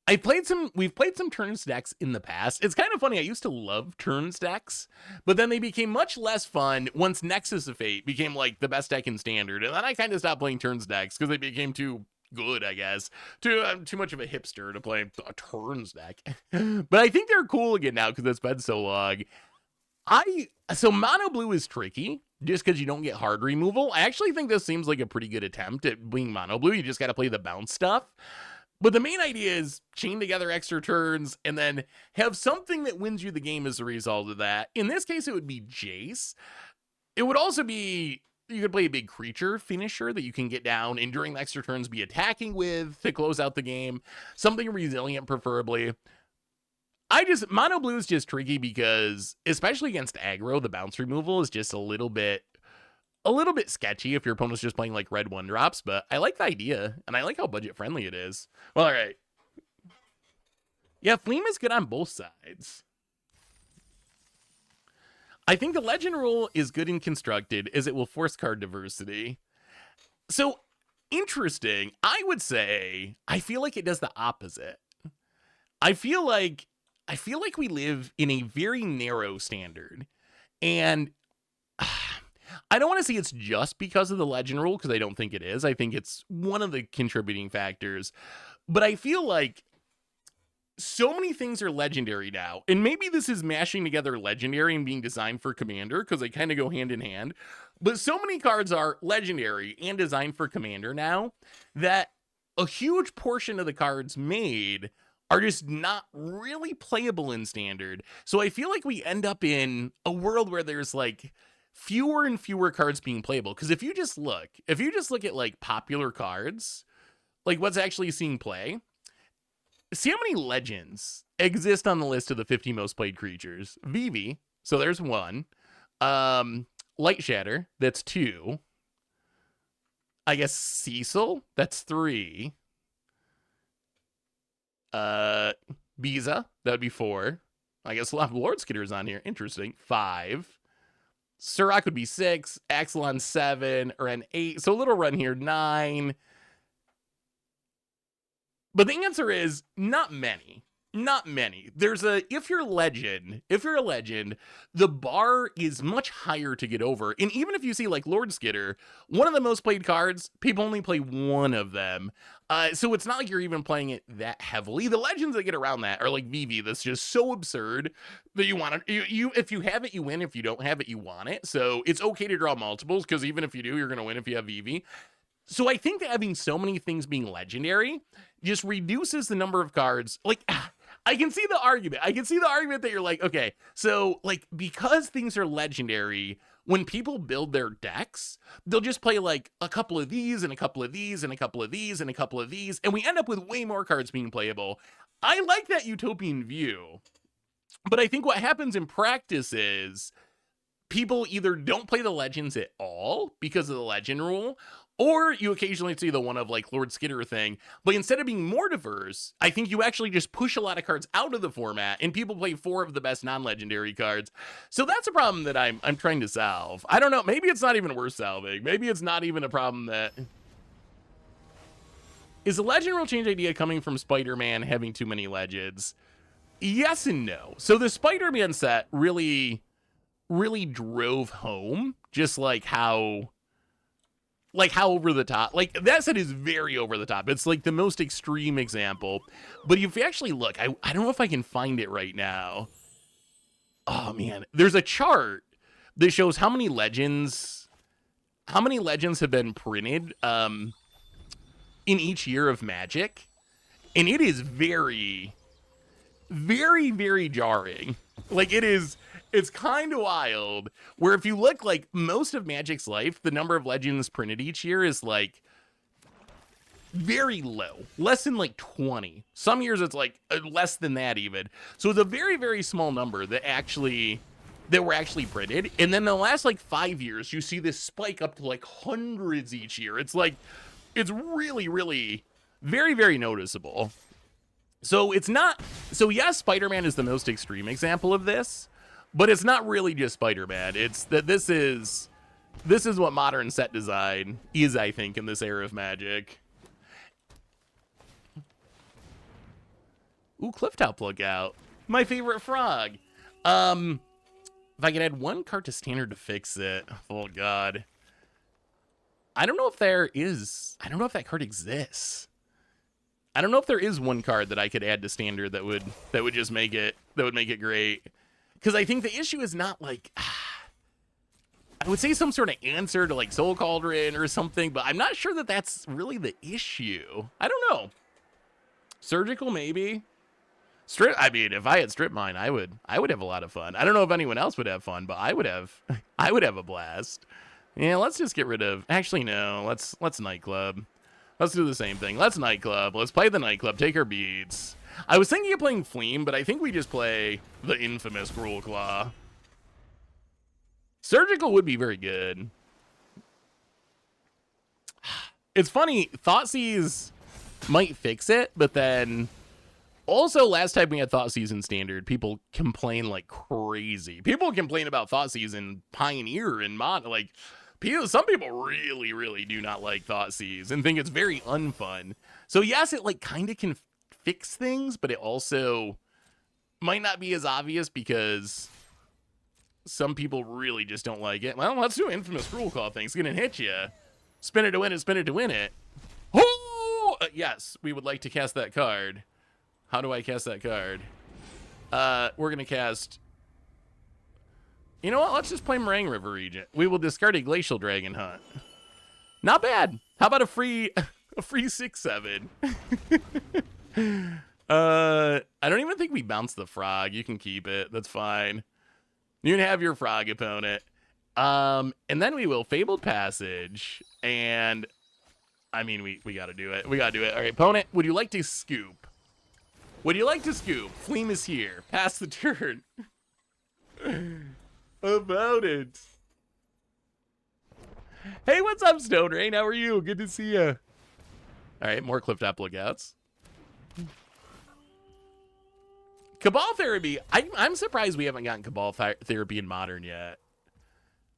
We've played some turns decks in the past. It's kind of funny. I used to love turns decks, but then they became much less fun once Nexus of Fate became like the best deck in standard. And then I kind of stopped playing turns decks because they became too good, I guess. Too much of a hipster to play a turns deck. But I think they're cool again now because it's been so long. So mono blue is tricky just because you don't get hard removal. I actually think this seems like a pretty good attempt at being mono blue. You just got to play the bounce stuff. But the main idea is chain together extra turns and then have something that wins you the game as a result of that. In this case, it would be Jace. It would also be, you could play a big creature finisher that you can get down and during the extra turns be attacking with to close out the game. Something resilient, preferably. Mono blue is just tricky because, especially against aggro, the bounce removal is just a little bit sketchy if your opponent's just playing like red 1-drops, but I like the idea, and I like how budget friendly it is. Well, all right. Yeah, Fleem is good on both sides. I think the legend rule is good and constructed as it will force card diversity. So, interesting. I would say, I feel like it does the opposite. I feel like we live in a very narrow standard, and I don't want to say it's just because of the legend rule, because I don't think it is. I think it's one of the contributing factors. But I feel like so many things are legendary now. And maybe this is mashing together legendary and being designed for commander, because they kind of go hand in hand. But so many cards are legendary and designed for commander now that a huge portion of the cards made are just not really playable in standard. So I feel like we end up in a world where there's like fewer and fewer cards being playable. Because if you just look at like popular cards, like what's actually seeing play. See how many legends exist on the list of the 50 most played creatures. Vivi, so there's 1. Light Shatter, that's 2. I guess Cecil, that's 3. Biza, that would be 4. I guess a lot of Lord Skitters on here. Interesting. 5. Surrak would be 6. Axelon 7. Or an 8. So a little run here. 9. But the answer is not many. Not many. If you're a legend, the bar is much higher to get over. And even if you see like Lord Skitter, one of the most played cards, people only play one of them. So it's not like you're even playing it that heavily. The legends that get around that are like Vivi, that's just so absurd that you want to, if you have it, you win. If you don't have it, you want it. So it's okay to draw multiples, because even if you do, you're going to win if you have Vivi. So I think that having so many things being legendary just reduces the number of cards. Like, I can see the argument. That you're like, okay, so like, because things are legendary, when people build their decks, they'll just play like a couple of these and a couple of these and a couple of these and a couple of these, and we end up with way more cards being playable. I like that utopian view, but I think what happens in practice is people either don't play the legends at all because of the legend rule, or you occasionally see the one of like Lord Skitter thing, but instead of being more diverse, I think you actually just push a lot of cards out of the format and people play 4 of the best non-legendary cards. So that's a problem that I'm trying to solve. I don't know, maybe it's not even worth solving. Maybe it's not even a problem that... Is the legend rule change idea coming from Spider-Man having too many legends? Yes and no. So the Spider-Man set really drove home just like how over the top, like that set is very over the top. It's like the most extreme example. But if you actually look, I don't know if I can find it right now. Oh man, there's a chart that shows how many legends have been printed in each year of Magic. And it is very, very, very jarring. Like it's kind of wild, where if you look, like most of Magic's life, the number of legends printed each year is like very low, less than like 20. Some years it's like less than that even. So it's a very, very small number that were actually printed. And then the last like 5 years, you see this spike up to like hundreds each year. It's like, it's really, really very, very noticeable. So yes, Spider-Man is the most extreme example of this. But it's not really just Spider-Man. It's that this is what modern set design is, I think, in this era of Magic. Ooh, Clifftop Lookout. My favorite frog. If I could add one card to standard to fix it. Oh, God. I don't know if that card exists. I don't know if there is one card that I could add to standard that would just make it great. Because I think the issue is not like, I would say some sort of answer to like Soul Cauldron or something, but I'm not sure that that's really the issue. I don't know. Surgical, maybe. Strip. I mean, if I had Strip Mine, I would have a lot of fun. I don't know if anyone else would have fun, but I would have a blast. Yeah, let's just get rid of. Actually, no. Let's Nightclub. Let's do the same thing. Let's Nightclub. Let's play the Nightclub. Take our beads. I was thinking of playing Fleem, but I think we just play the infamous Gruul Claw. Surgical would be very good. It's funny, Thoughtseize might fix it, but then also last time we had Thoughtseize in Standard, people complain like crazy. People complain about Thoughtseize in Pioneer and Mod. Like, some people really, really do not like Thoughtseize and think it's very unfun. So yes, it like kind of can fix things, but it also might not be as obvious because some people really just don't like it. Well, let's do infamous Gruul Claw thing. It's gonna hit you. Spin it to win it, spin it to win it. Oh! Yes, we would like to cast that card. How do I cast that card? We're gonna cast... You know what? Let's just play Meringue River Regent. We will discard a Glacial Dragon Hunt. Not bad. How about a free 6/7? I don't even think we bounced the frog. You can keep it. That's fine. You can have your frog opponent. And then we will Fabled Passage. And I mean, we got to do it. We got to do it. All right, opponent, would you like to scoop? Would you like to scoop? Fleem is here. Pass the turn. About it. Hey, what's up, Stone Rain? How are you? Good to see you. All right, more cliff top lookouts. Cabal Therapy. I'm surprised we haven't gotten Cabal Therapy in Modern yet.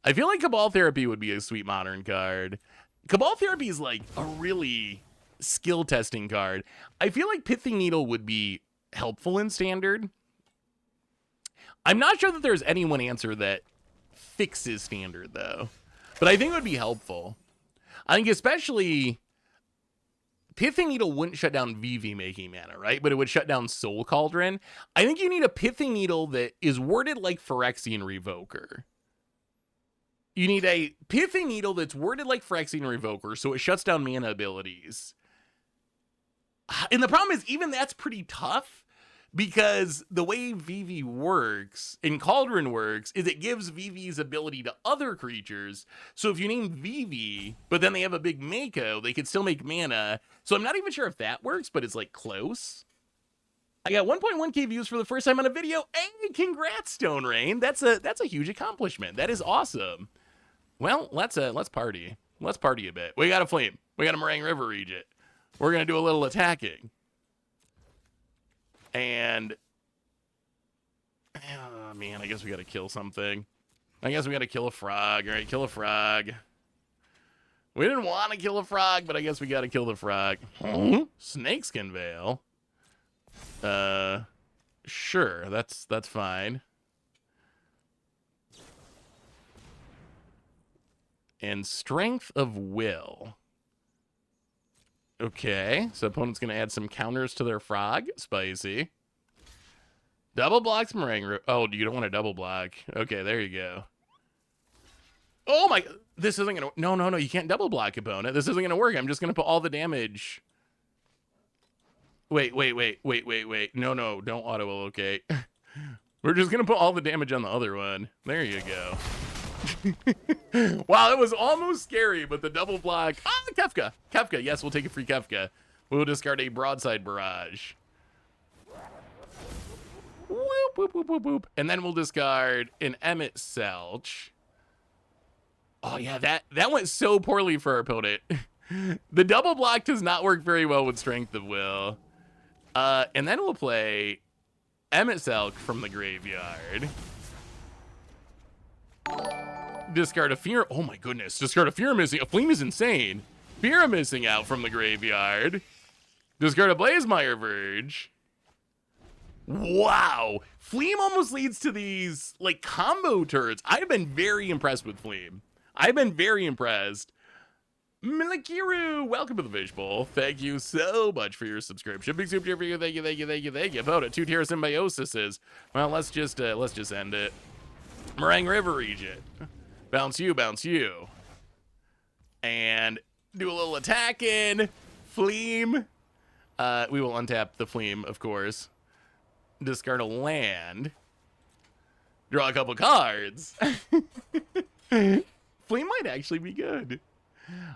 I feel like Cabal Therapy would be a sweet Modern card. Cabal Therapy is like a really skill testing card. I feel like Pithing Needle would be helpful in Standard. I'm not sure that there's any one answer that fixes Standard, though. But I think it would be helpful. I think especially Pithing Needle wouldn't shut down VV making mana, right? But it would shut down Soul Cauldron. I think you need a Pithing Needle that is worded like Phyrexian Revoker. You need a Pithing Needle that's worded like Phyrexian Revoker, so it shuts down mana abilities. And the problem is, even that's pretty tough, because the way VV works, and Cauldron works, is it gives VV's ability to other creatures. So if you name VV, but then they have a big Mako, they could still make mana. So I'm not even sure if that works, but it's like close. I got 1.1k views for the first time on a video. Hey, congrats, Stone Rain. That's a huge accomplishment. That is awesome. Well, let's party. Let's party a bit. We got a Fleem. We got a Meringue River Regent. We're gonna do a little attacking. And oh man, I guess we gotta kill something. I guess we gotta kill a frog. All right, kill a frog. We didn't want to kill a frog, but I guess we gotta kill the frog. Snakeskin Veil. Sure, that's fine. And Strength of Will. Okay, so opponent's gonna add some counters to their frog. Spicy. Double blocks Meringue. Oh, you don't want to double block. Okay, there you go. Oh my, this isn't gonna, no, you can't double block, opponent. This isn't gonna work. I'm just gonna put all the damage. Wait. No, don't auto-allocate. We're just gonna put all the damage on the other one. There you go. Wow, it was almost scary, but the double block. Ah, Kefka. Yes, we'll take a free Kefka. We'll discard a Broadside Barrage. Whoop. And then we'll discard an Emmett Selch. Oh yeah, that went so poorly for our opponent. The double block does not work very well with Strength of Will. And then we'll play Emmett Selch from the graveyard. Discard a Fear. Oh my goodness. Discard a Fear missing. A Fleem is insane. Fear missing out from the graveyard. Discard a Blazemire Verge. Wow. Fleem almost leads to these like combo turns. I've been very impressed with Fleem. I've been very impressed. Milikiru, welcome to the Fishbowl. Thank you so much for your subscription. Big super for you. Thank you. Vote it. 2 tier symbiosises. Well, let's just end it. Meringue River Regent. Bounce you. And do a little attacking. Fleem. We will untap the Fleem, of course. Discard a land. Draw a couple cards. Fleem might actually be good.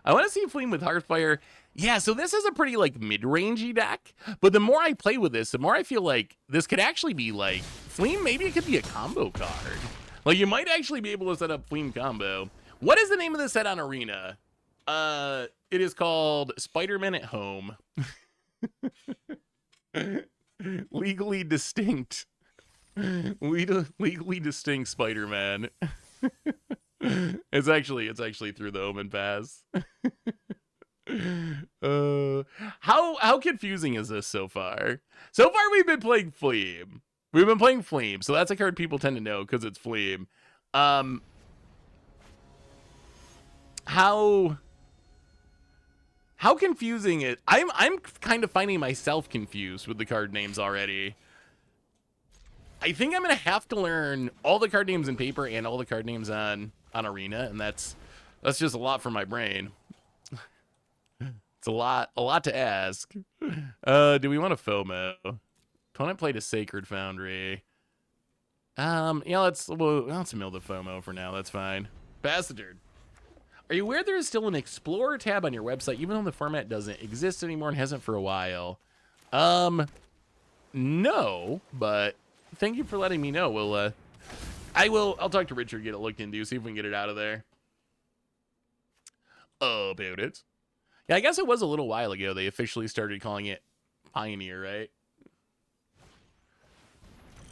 I want to see Fleem with Hearthfire. Yeah, so this is a pretty, like, mid-rangey deck. But the more I play with this, the more I feel like this could actually be, like, Fleem, maybe it could be a combo card. Like, you might actually be able to set up Fleem combo. What is the name of the set on Arena? It is called Spider-Man at Home. Legally distinct. Legally distinct Spider-Man. It's actually through the Omenpath. How confusing is this so far? So far we've been playing Fleem. So that's a card people tend to know because it's Fleem. How confusing it? I'm kind of finding myself confused with the card names already. I think I'm gonna have to learn all the card names in paper and all the card names on Arena, and that's just a lot for my brain. It's a lot to ask. Do we want a FOMO? Opponent played a Sacred Foundry. Yeah, let's mill the FOMO for now. That's fine. Pass the turn. Are you aware there is still an Explorer tab on your website, even though the format doesn't exist anymore and hasn't for a while? No, but thank you for letting me know. I'll talk to Richard, get it looked into, see if we can get it out of there. About it. Yeah, I guess it was a little while ago they officially started calling it Pioneer, right?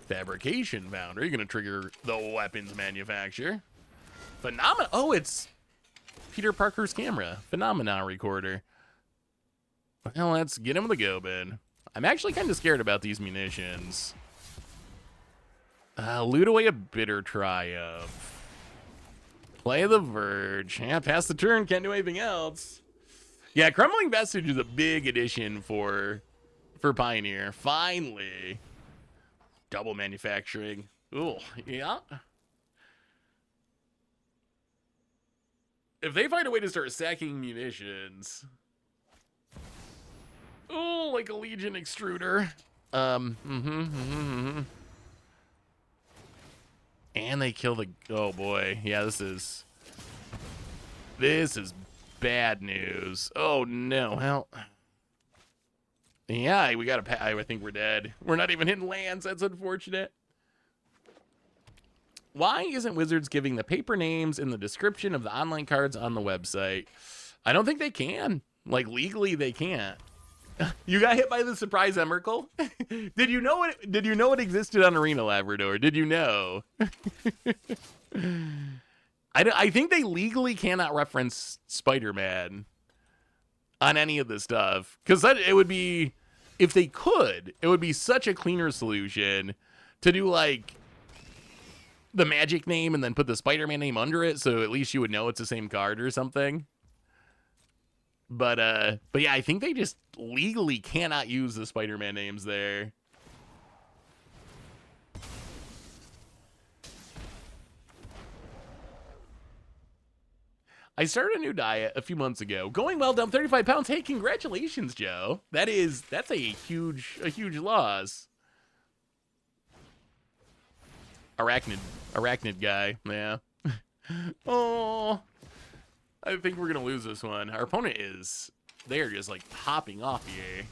Fabrication Foundry, going to trigger the weapons manufacturer. Phenomena. Oh, it's Peter Parker's camera. Phenomena recorder. Well, let's get him the go bin. I'm actually kind of scared about these munitions. Loot away a bitter triumph. Play the Verge. Yeah, pass the turn, can't do anything else. Yeah, Crumbling Vestige is a big addition for Pioneer. Finally. Double manufacturing. Ooh, yeah. If they find a way to start sacking munitions. Ooh, like a Legion extruder. And they kill the... Oh, boy. Yeah, this is bad news. Oh, no. Well... Yeah, we got to... I think we're dead. We're not even hitting lands. That's unfortunate. Why isn't Wizards giving the paper names in the description of the online cards on the website? I don't think they can. Like, legally, they can't. You got hit by the surprise Emrakul? Did you know it existed on Arena Labrador? Did you know? I think they legally cannot reference Spider-Man on any of this stuff. Because it would be, if they could, it would be such a cleaner solution to do like the Magic name and then put the Spider-Man name under it, so at least you would know it's the same card or something. But yeah, I think they just legally cannot use the Spider-Man names there. I started a new diet a few months ago. Going well, down 35 pounds. Hey, congratulations, Joe. That's a huge loss. Arachnid guy, yeah. Oh, I think we're gonna lose this one. Our opponent they're just like popping off here.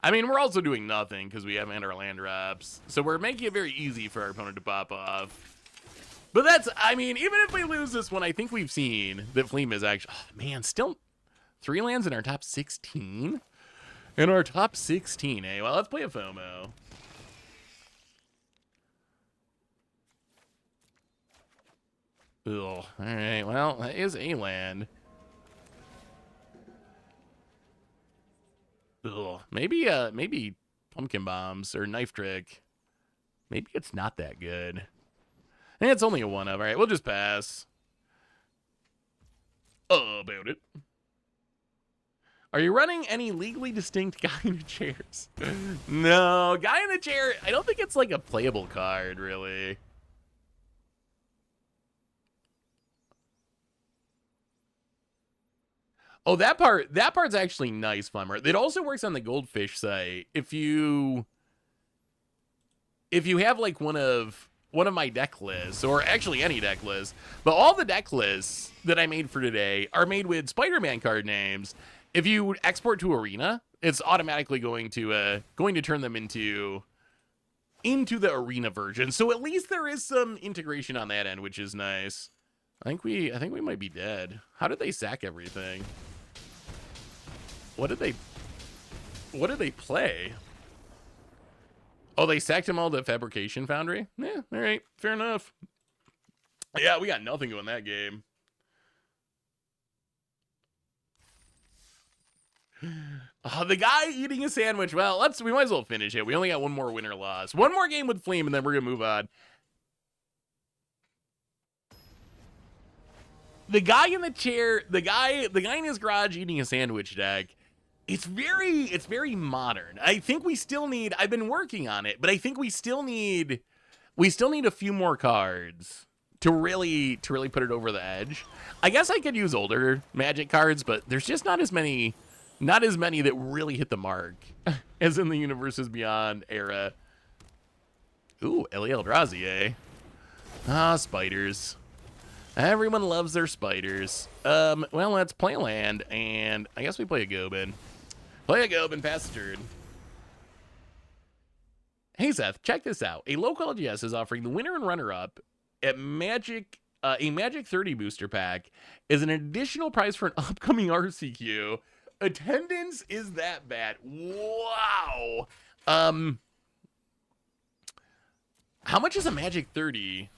I mean, we're also doing nothing because we haven't had our land drops. So we're making it very easy for our opponent to pop off. But I mean, even if we lose this one, I think we've seen that Fleem is actually, oh, man, still 3 lands in our top 16? In our top 16, eh? Well, let's play a FOMO. Ugh, all right, well, that is a land. Ugh, maybe Pumpkin Bombs or Knife Trick. Maybe it's not that good. And it's only a 1-of. All right, we'll just pass. About it. Are you running any legally distinct Guy in the Chairs? No, Guy in the Chair, I don't think it's like a playable card, really. Oh, that part's actually nice, Flemmer. It also works on the Goldfish site. If you have like one of my deck lists, or actually any deck list, but all the deck lists that I made for today are made with Spider-Man card names. If you export to Arena, it's automatically going to turn them into the Arena version. So at least there is some integration on that end, which is nice. I think we might be dead. How did they sack everything? What did they play? Oh, they sacked him all to Fabrication Foundry? Yeah, all right, fair enough. Yeah, we got nothing going that game. The guy eating a sandwich. Well, we might as well finish it. We only got one more win or loss. One more game with Fleem, and then we're gonna move on. The guy in the chair, the guy in his garage eating a sandwich deck. It's very modern. I think we still need, I've been working on it, but I think we still need a few more cards to really put it over the edge. I guess I could use older Magic cards, but there's just not as many that really hit the mark as in the Universes Beyond era. Ooh, Ellie Eldrazi, eh? Ah, spiders. Everyone loves their spiders. Well, let's play a land, and I guess we play a Gobin. Play a Gobin, pass the turn. Hey, Seth, check this out. A local LGS is offering the winner and runner-up at Magic, a Magic 30 booster pack is an additional prize for an upcoming RCQ. Attendance is that bad. Wow. How much is a Magic 30?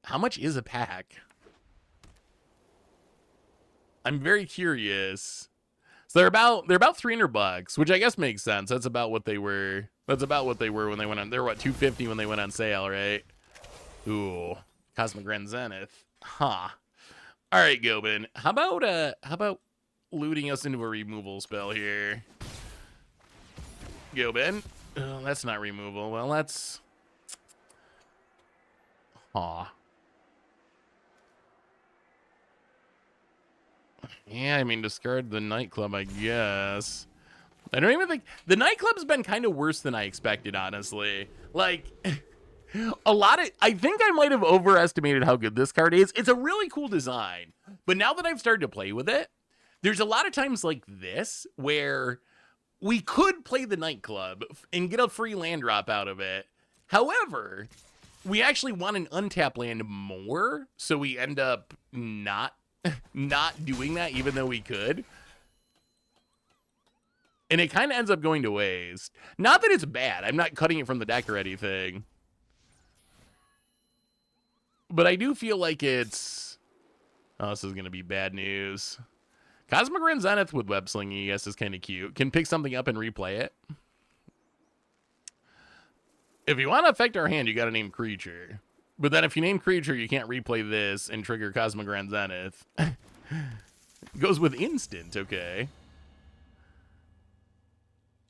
How much is a pack? I'm very curious. So they're about $300, which I guess makes sense. That's about what they were. That's about what they were when they went on. They were what, $250 when they went on sale, right? Ooh, Cosmic Grand Zenith. Huh. All right, Gobin. How about looting us into a removal spell here? Gobin. Oh, that's not removal. Well, that's. Huh. Yeah, I mean, discard the nightclub, I guess. I don't even think the nightclub's been kind of worse than I expected, honestly. Like, I think I might have overestimated how good this card is. It's a really cool design, but now that I've started to play with it, there's a lot of times like this where we could play the nightclub and get a free land drop out of it. However, we actually want an untapped land more, so we end up not doing that, even though we could. And it kind of ends up going to waste. Not that it's bad. I'm not cutting it from the deck or anything. But I do feel like it's... Oh, this is going to be bad news. Cosmic Grand Zenith with Web Slinging, I guess, is kind of cute. Can pick something up and replay it. If you want to affect our hand, you got to name creature. But then if you name creature, you can't replay this and trigger Cosmic Grand Zenith. Goes with instant, okay.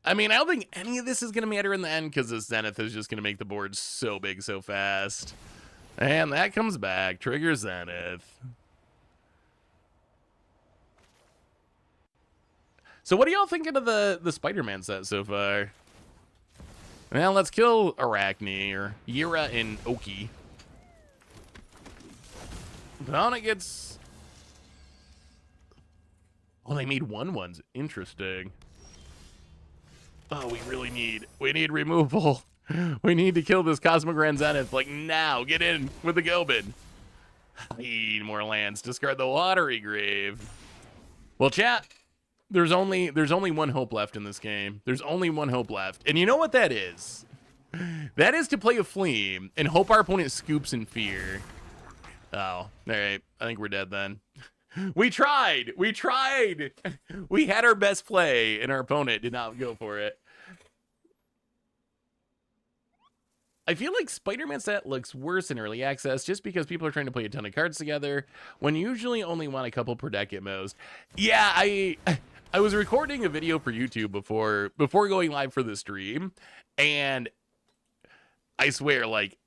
I mean, I don't think any of this is going to matter in the end because this Zenith is just going to make the board so big so fast. And that comes back. Trigger Zenith. So what are y'all thinking of the Spider-Man set so far? Well, let's kill Arachne or Yira and Oki. Donna gets... Oh, they made 1/1s. Interesting. Oh, we need removal. We need to kill this Cosmic Grand Zenith, like, now. Get in with the Gobin. Need more lands. Discard the Watery Grave. Well, chat, there's only one hope left in this game. There's only one hope left. And you know what that is? That is to play a Fleem and hope our opponent scoops in fear. Oh, all right. I think we're dead then. We tried. We tried. We had our best play, and our opponent did not go for it. I feel like Spider-Man set looks worse in early access just because people are trying to play a ton of cards together when you usually only want a couple per deck at most. Yeah, I was recording a video for YouTube before going live for the stream, and I swear, like,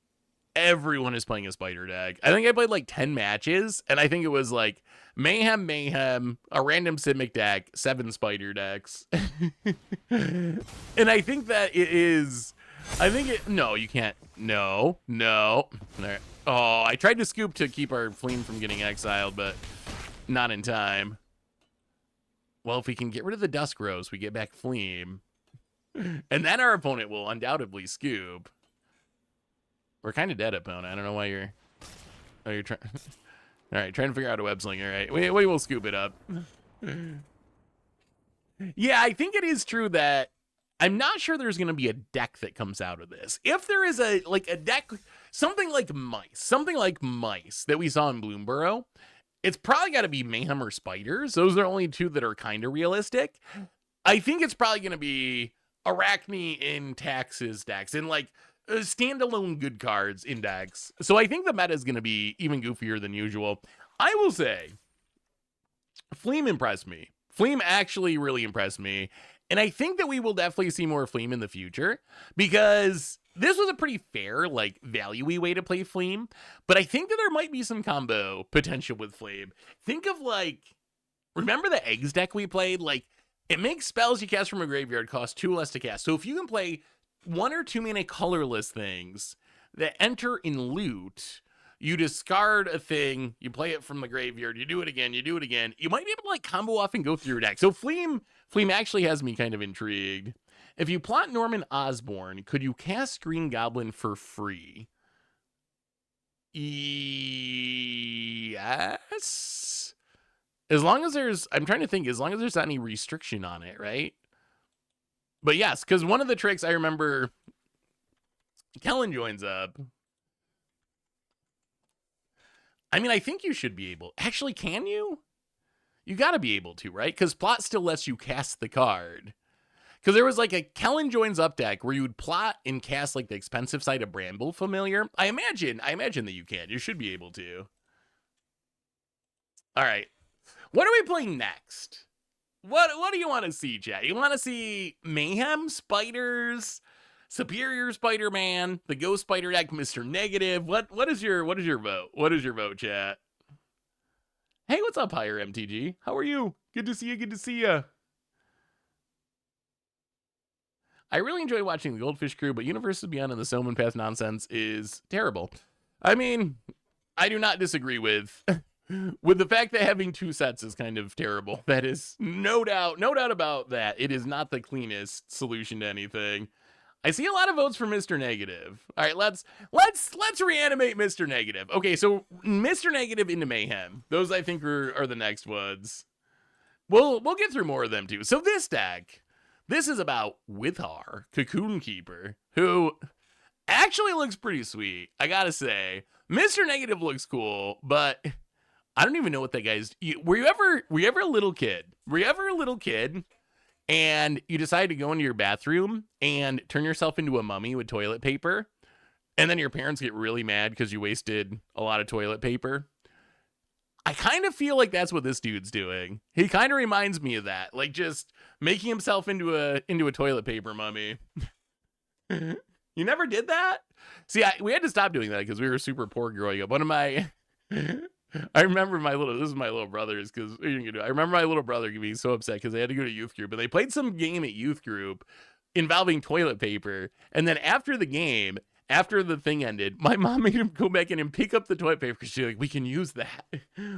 everyone is playing a spider deck. I think I played like 10 matches, and I think it was like Mayhem, a random Simic deck, 7 spider decks. And I think that it is... No, you can't. No. Right. Oh, I tried to scoop to keep our Fleem from getting exiled, but not in time. Well, if we can get rid of the Dusk Rose, we get back Fleem. And then our opponent will undoubtedly scoop. We're kind of dead, opponent. I don't know why you're... Oh, you're trying... All right, trying to figure out a web sling. All right, we will scoop it up. Yeah, I think it is true that I'm not sure there's going to be a deck that comes out of this. If there is a deck, something like mice that we saw in Bloomborough, it's probably got to be Mayhem or Spiders. Those are the only two that are kind of realistic. I think it's probably going to be Arachne in Tax's decks and like standalone good cards in decks. So I think the meta is going to be even goofier than usual. I will say, Fleem impressed me. Fleem actually really impressed me. And I think that we will definitely see more Fleem in the future because this was a pretty fair, like, value-y way to play Fleem. But I think that there might be some combo potential with Fleem. Think of, like, remember the Eggs deck we played? Like, it makes spells you cast from a graveyard cost 2 less to cast. So if you can play 1 or 2 mana colorless things that enter in loot. You discard a thing, you play it from the graveyard, you do it again, you do it again. You might be able to like combo off and go through your deck. So Fleem actually has me kind of intrigued. If you plot Norman Osborn, could you cast Green Goblin for free? Yes. As long as there's, I'm trying to think, as long as there's not any restriction on it, right? But yes, because one of the tricks I remember, Kellen joins up. I mean, I think you should be able. Actually, can you? You got to be able to, right? Because plot still lets you cast the card. Because there was like a Kellen joins up deck where you would plot and cast like the expensive side of Bramble Familiar. I imagine that you can. You should be able to. All right. What are we playing next? What do you want to see, chat? You want to see Mayhem, Spiders, Superior Spider-Man, the Ghost Spider deck, Mr. Negative? What is your vote? What is your vote, chat? Hey, what's up, Higher MTG? How are you? Good to see you. Good to see you. I really enjoy watching the Goldfish Crew, but Universes Beyond and the Omenpath nonsense is terrible. I mean, I do not disagree with the fact that having 2 sets is kind of terrible. That is no doubt about that. It is not the cleanest solution to anything. I see a lot of votes for Mr. Negative. All right, let's reanimate Mr. Negative. Okay, so Mr. Negative into Mayhem. Those I think are the next ones. We'll get through more of them too. So this deck, this is about Withar, Cocoon Keeper, who actually looks pretty sweet. I gotta say, Mr. Negative looks cool, but I don't even know what that guy's. Were you ever a little kid? Were you ever a little kid? And you decide to go into your bathroom and turn yourself into a mummy with toilet paper. And then your parents get really mad because you wasted a lot of toilet paper. I kind of feel like that's what this dude's doing. He kind of reminds me of that. Like just making himself into a toilet paper mummy. You never did that? See, we had to stop doing that because we were super poor growing up. One of my... I remember this is my little brother's because I remember my little brother being so upset because they had to go to youth group, and they played some game at youth group involving toilet paper. And then after the game, after the thing ended, my mom made him go back in and pick up the toilet paper because she's like, we can use that.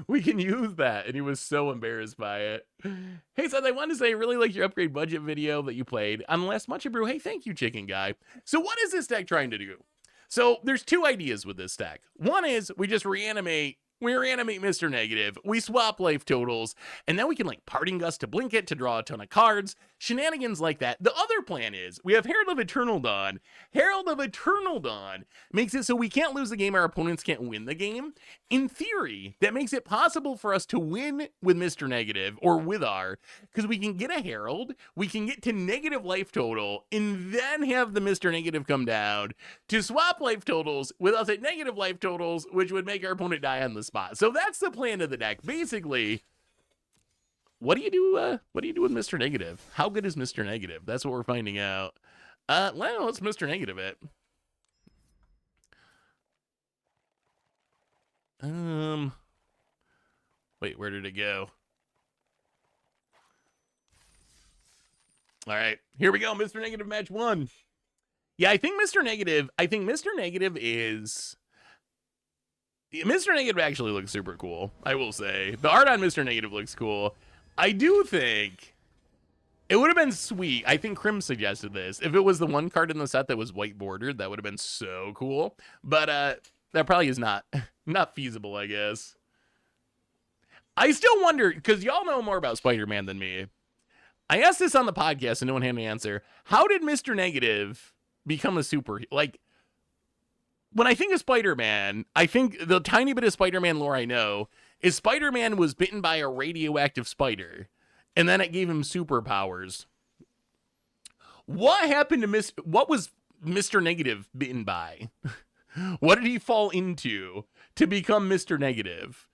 We can use that. And he was so embarrassed by it. Hey, Seth, I wanted to say I really like your upgrade budget video that you played on Last Mucha Brew. Hey, thank you, Chicken Guy. So what is this deck trying to do? So there's 2 ideas with this deck. One is we just reanimate Mr. Negative, we swap life totals, and then we can like Parting Gust to blink it to draw a ton of cards, shenanigans like that. The other plan is we have Herald of Eternal Dawn. Herald of Eternal Dawn makes it so we can't lose the game, our opponents can't win the game. In theory, that makes it possible for us to win with Mr. Negative or with our, because we can get a Herald, we can get to negative life total, and then have the Mr. Negative come down to swap life totals with us at negative life totals, which would make our opponent die on the spot. So that's the plan of the deck. Basically, what do you do with Mr. Negative? How good is Mr. Negative? That's what we're finding out. Well, let's Mr. Negative it. Wait, where did it go? All right, here we go. Mr. Negative match 1. Yeah, I think Mr. Negative is... Mr. Negative actually looks super cool, I will say. The art on Mr. Negative looks cool. I do think it would have been sweet. I think Krim suggested this. If it was the one card in the set that was white bordered, that would have been so cool. But that probably is not feasible, I guess. I still wonder, because y'all know more about Spider-Man than me. I asked this on the podcast and no one had an answer. How did Mr. Negative become a superhero? Like, when I think of Spider-Man, I think the tiny bit of Spider-Man lore I know is Spider-Man was bitten by a radioactive spider, and then it gave him superpowers. What happened to what was Mr. Negative bitten by? What did he fall into to become Mr. Negative?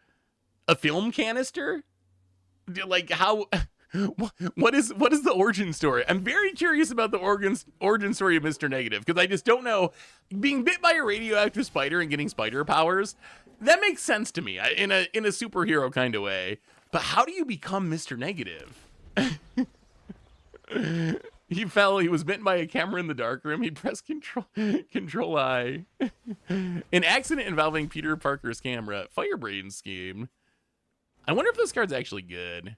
A film canister? Like, how... What is the origin story? I'm very curious about the origin story of Mr. Negative, because I just don't know. Being bit by a radioactive spider and getting spider powers, that makes sense to me in a superhero kind of way. But how do you become Mr. Negative? He fell. He was bitten by a camera in the darkroom. He pressed control I. An accident involving Peter Parker's camera. Firebrain scheme. I wonder if this card's actually good.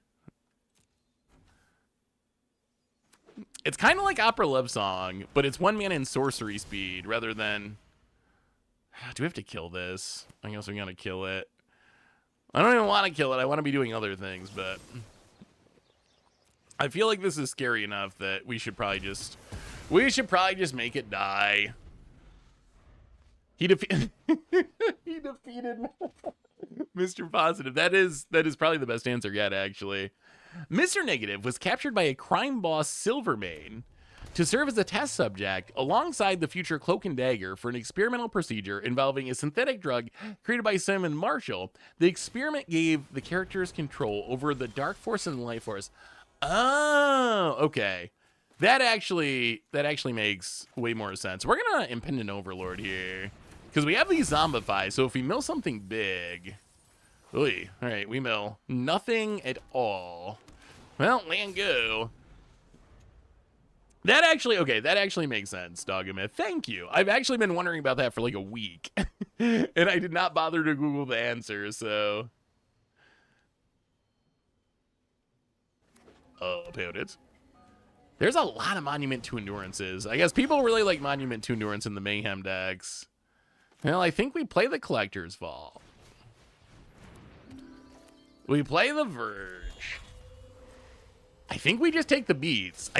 It's kind of like Opera Love Song, but it's 1 mana and sorcery speed rather than... Do we have to kill this? I guess we're going to kill it. I don't even want to kill it. I want to be doing other things, but... I feel like this is scary enough that we should probably just make it die. He defeated Mr. Positive. That is probably the best answer yet, actually. Mr. Negative was captured by a crime boss, Silvermane, to serve as a test subject alongside the future Cloak and Dagger for an experimental procedure involving a synthetic drug created by Simon Marshall. The experiment gave the characters control over the Dark Force and the Life Force. Oh, okay. That actually makes way more sense. We're gonna Impending Overlord here because we have these Zombify. So if we mill something big, all right, we mill nothing at all. Well, land go. That actually makes sense, Dogomith. Thank you. I've actually been wondering about that for like a week, and I did not bother to Google the answer. So, opponents. There's a lot of Monument to Endurances. I guess people really like Monument to Endurance in the Mayhem decks. Well, I think we play the Collector's Vault. We play the Verge. I think we just take the beats.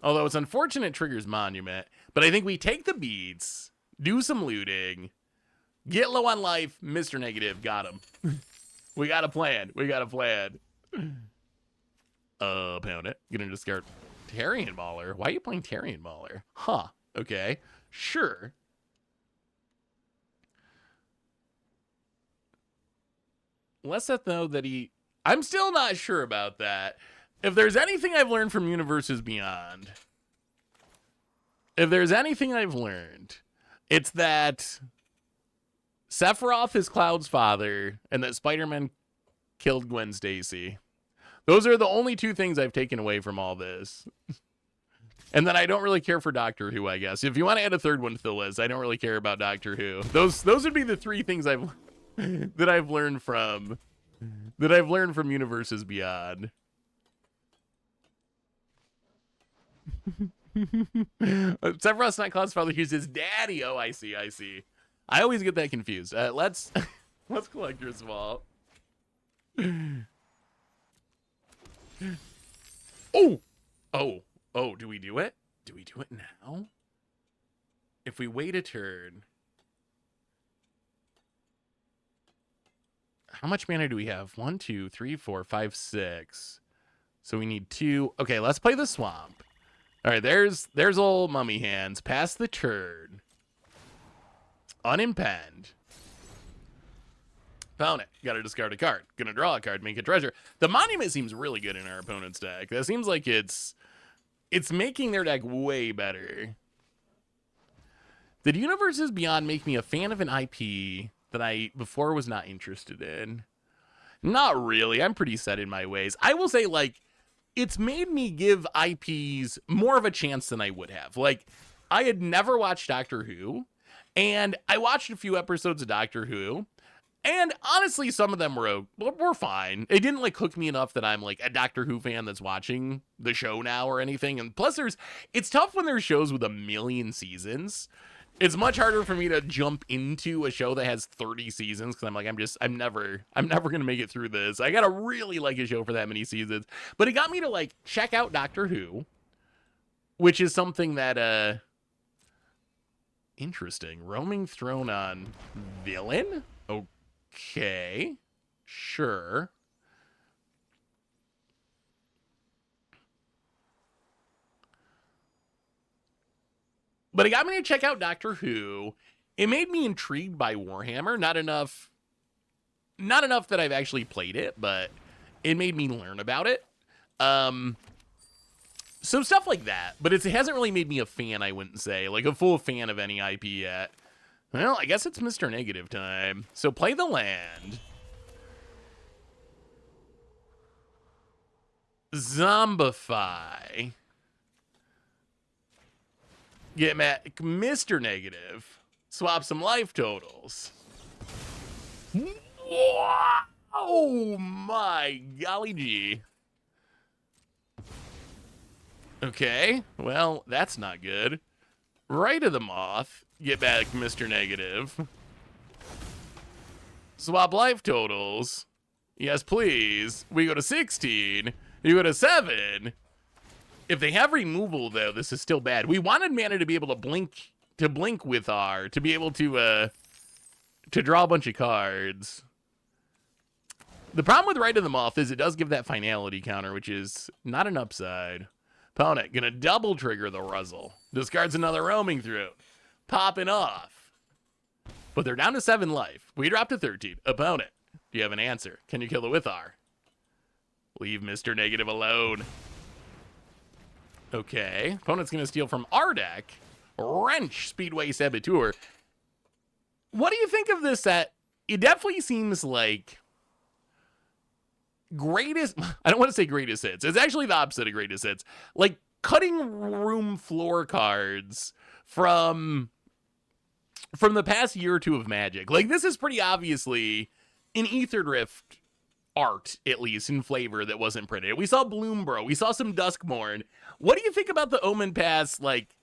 Although it's unfortunate it triggers Monument. But I think we take the beats, do some looting, get low on life, Mr. Negative, got him. We got a plan. Pound it. Gonna discard Tarian Mauler. Why are you playing Tarian Mauler? Huh. Okay. Sure. Let's know that he... I'm still not sure about that. If there's anything I've learned from Universes Beyond, it's that Sephiroth is Cloud's father and that Spider-Man killed Gwen Stacy. Those are the only two things I've taken away from all this. And then I don't really care for Doctor Who, I guess. If you want to add a third one to the list, I don't really care about Doctor Who. Those would be the three things that I've learned from Universes Beyond. Sephiroth's not Cloud's father, he's his daddy. Oh, I see. I always get that confused. Let's Collector's Vault. Oh, do we do it? Do we do it now? If we wait a turn. How much mana do we have? 1, 2, 3, 4, 5, 6. So we need 2. Okay, let's play the Swamp. All right, there's old Mummy Hands. Pass the turn. Unimpend. Found it. Gotta discard a card. Gonna draw a card, make a treasure. The Monument seems really good in our opponent's deck. That seems like it's making their deck way better. Did Universes Beyond make me a fan of an IP that I before was not interested in? Not really. I'm pretty set in my ways. I will say, like, it's made me give IPs more of a chance than I would have. Like, I had never watched Doctor Who, and I watched a few episodes of Doctor Who, and honestly, some of them were fine. It didn't like hook me enough that I'm like a Doctor Who fan that's watching the show now or anything. And plus, it's tough when there's shows with 1 million seasons. It's much harder for me to jump into a show that has 30 seasons because I'm like, I'm never gonna make it through this. I gotta really like a show for that many seasons. But it got me to like check out Doctor Who, which is something that interesting. Roaming Throne on Villain. Okay, sure. But it got me to check out Doctor Who. It made me intrigued by Warhammer. Not enough that I've actually played it, but it made me learn about it. So stuff like that. But it hasn't really made me a fan, I wouldn't say. Like a full fan of any IP yet. Well, I guess it's Mr. Negative time. So play the land. Zombify. Get back Mr. Negative. Swap some life totals. Oh my golly gee. Okay, well, that's not good. Right of the Moth. Get back Mr. Negative. Swap life totals. Yes, please. We go to 16. You go to 7. If they have removal, though, this is still bad. We wanted mana to be able to blink with R, to be able to draw a bunch of cards. The problem with Right of the Moth is it does give that finality counter, which is not an upside. Opponent gonna double trigger the Ruzzle. Discards another roaming through. Popping off. But they're down to 7 life. We drop to 13. Opponent, do you have an answer? Can you kill the Withar? Leave Mr. Negative alone. Okay. Opponent's gonna steal from our deck. Wrench, Speedway Saboteur. What do you think of this set? It definitely seems like greatest, I don't want to say greatest hits. It's actually the opposite of greatest hits. Like cutting room floor cards from the past year or two of Magic. Like this is pretty obviously an Ether Drift art, at least in flavor, that wasn't printed. We saw Bloombro. We saw some Duskmourn. What do you think about the Omenpath, like,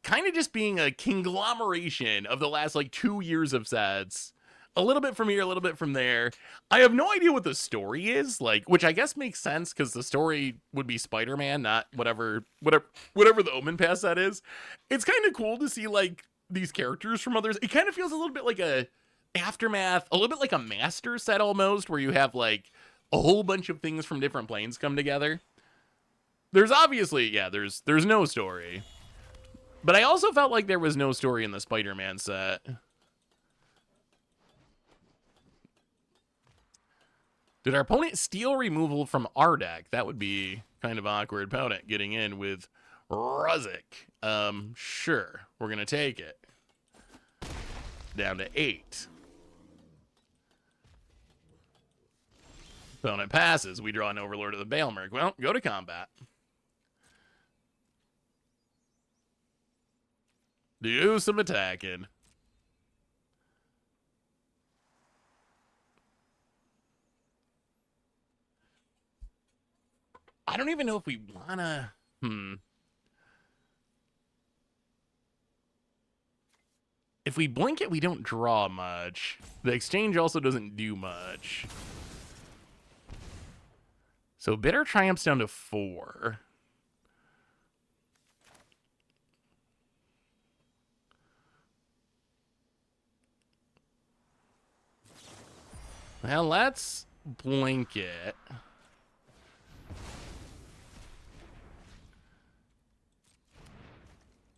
kind of just being a conglomeration of the last, like, 2 years of sets? A little bit from here, a little bit from there. I have no idea what the story is, like, which I guess makes sense, because the story would be Spider-Man, not whatever the Omenpath set is. It's kind of cool to see, like, these characters from others. It kind of feels a little bit like a Aftermath, a little bit like a Master set almost, where you have like a whole bunch of things from different planes come together. There's obviously, yeah, there's no story. But I also felt like there was no story in the Spider-Man set. Did our opponent steal removal from our deck? That would be kind of awkward. Opponent getting in with Ruzik. Sure, we're gonna take it. Down to 8. Opponent passes. We draw an Overlord of the Baelmerk. Well, go to combat. Do some attacking. I don't even know if we wanna... If we blink it, we don't draw much. The exchange also doesn't do much. So Bitter Triumph's down to 4. Well, let's blink it.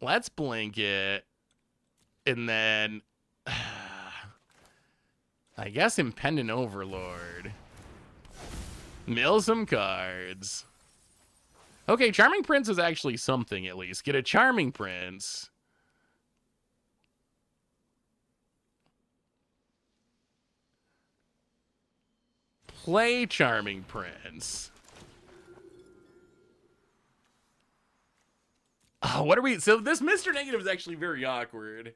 Let's blink it. And then... I guess Impending Overlord. Mill some cards. Okay, Charming Prince is actually something, at least. Get a Charming Prince. Play Charming Prince. Oh, what are we... So this Mr. Negative is actually very awkward.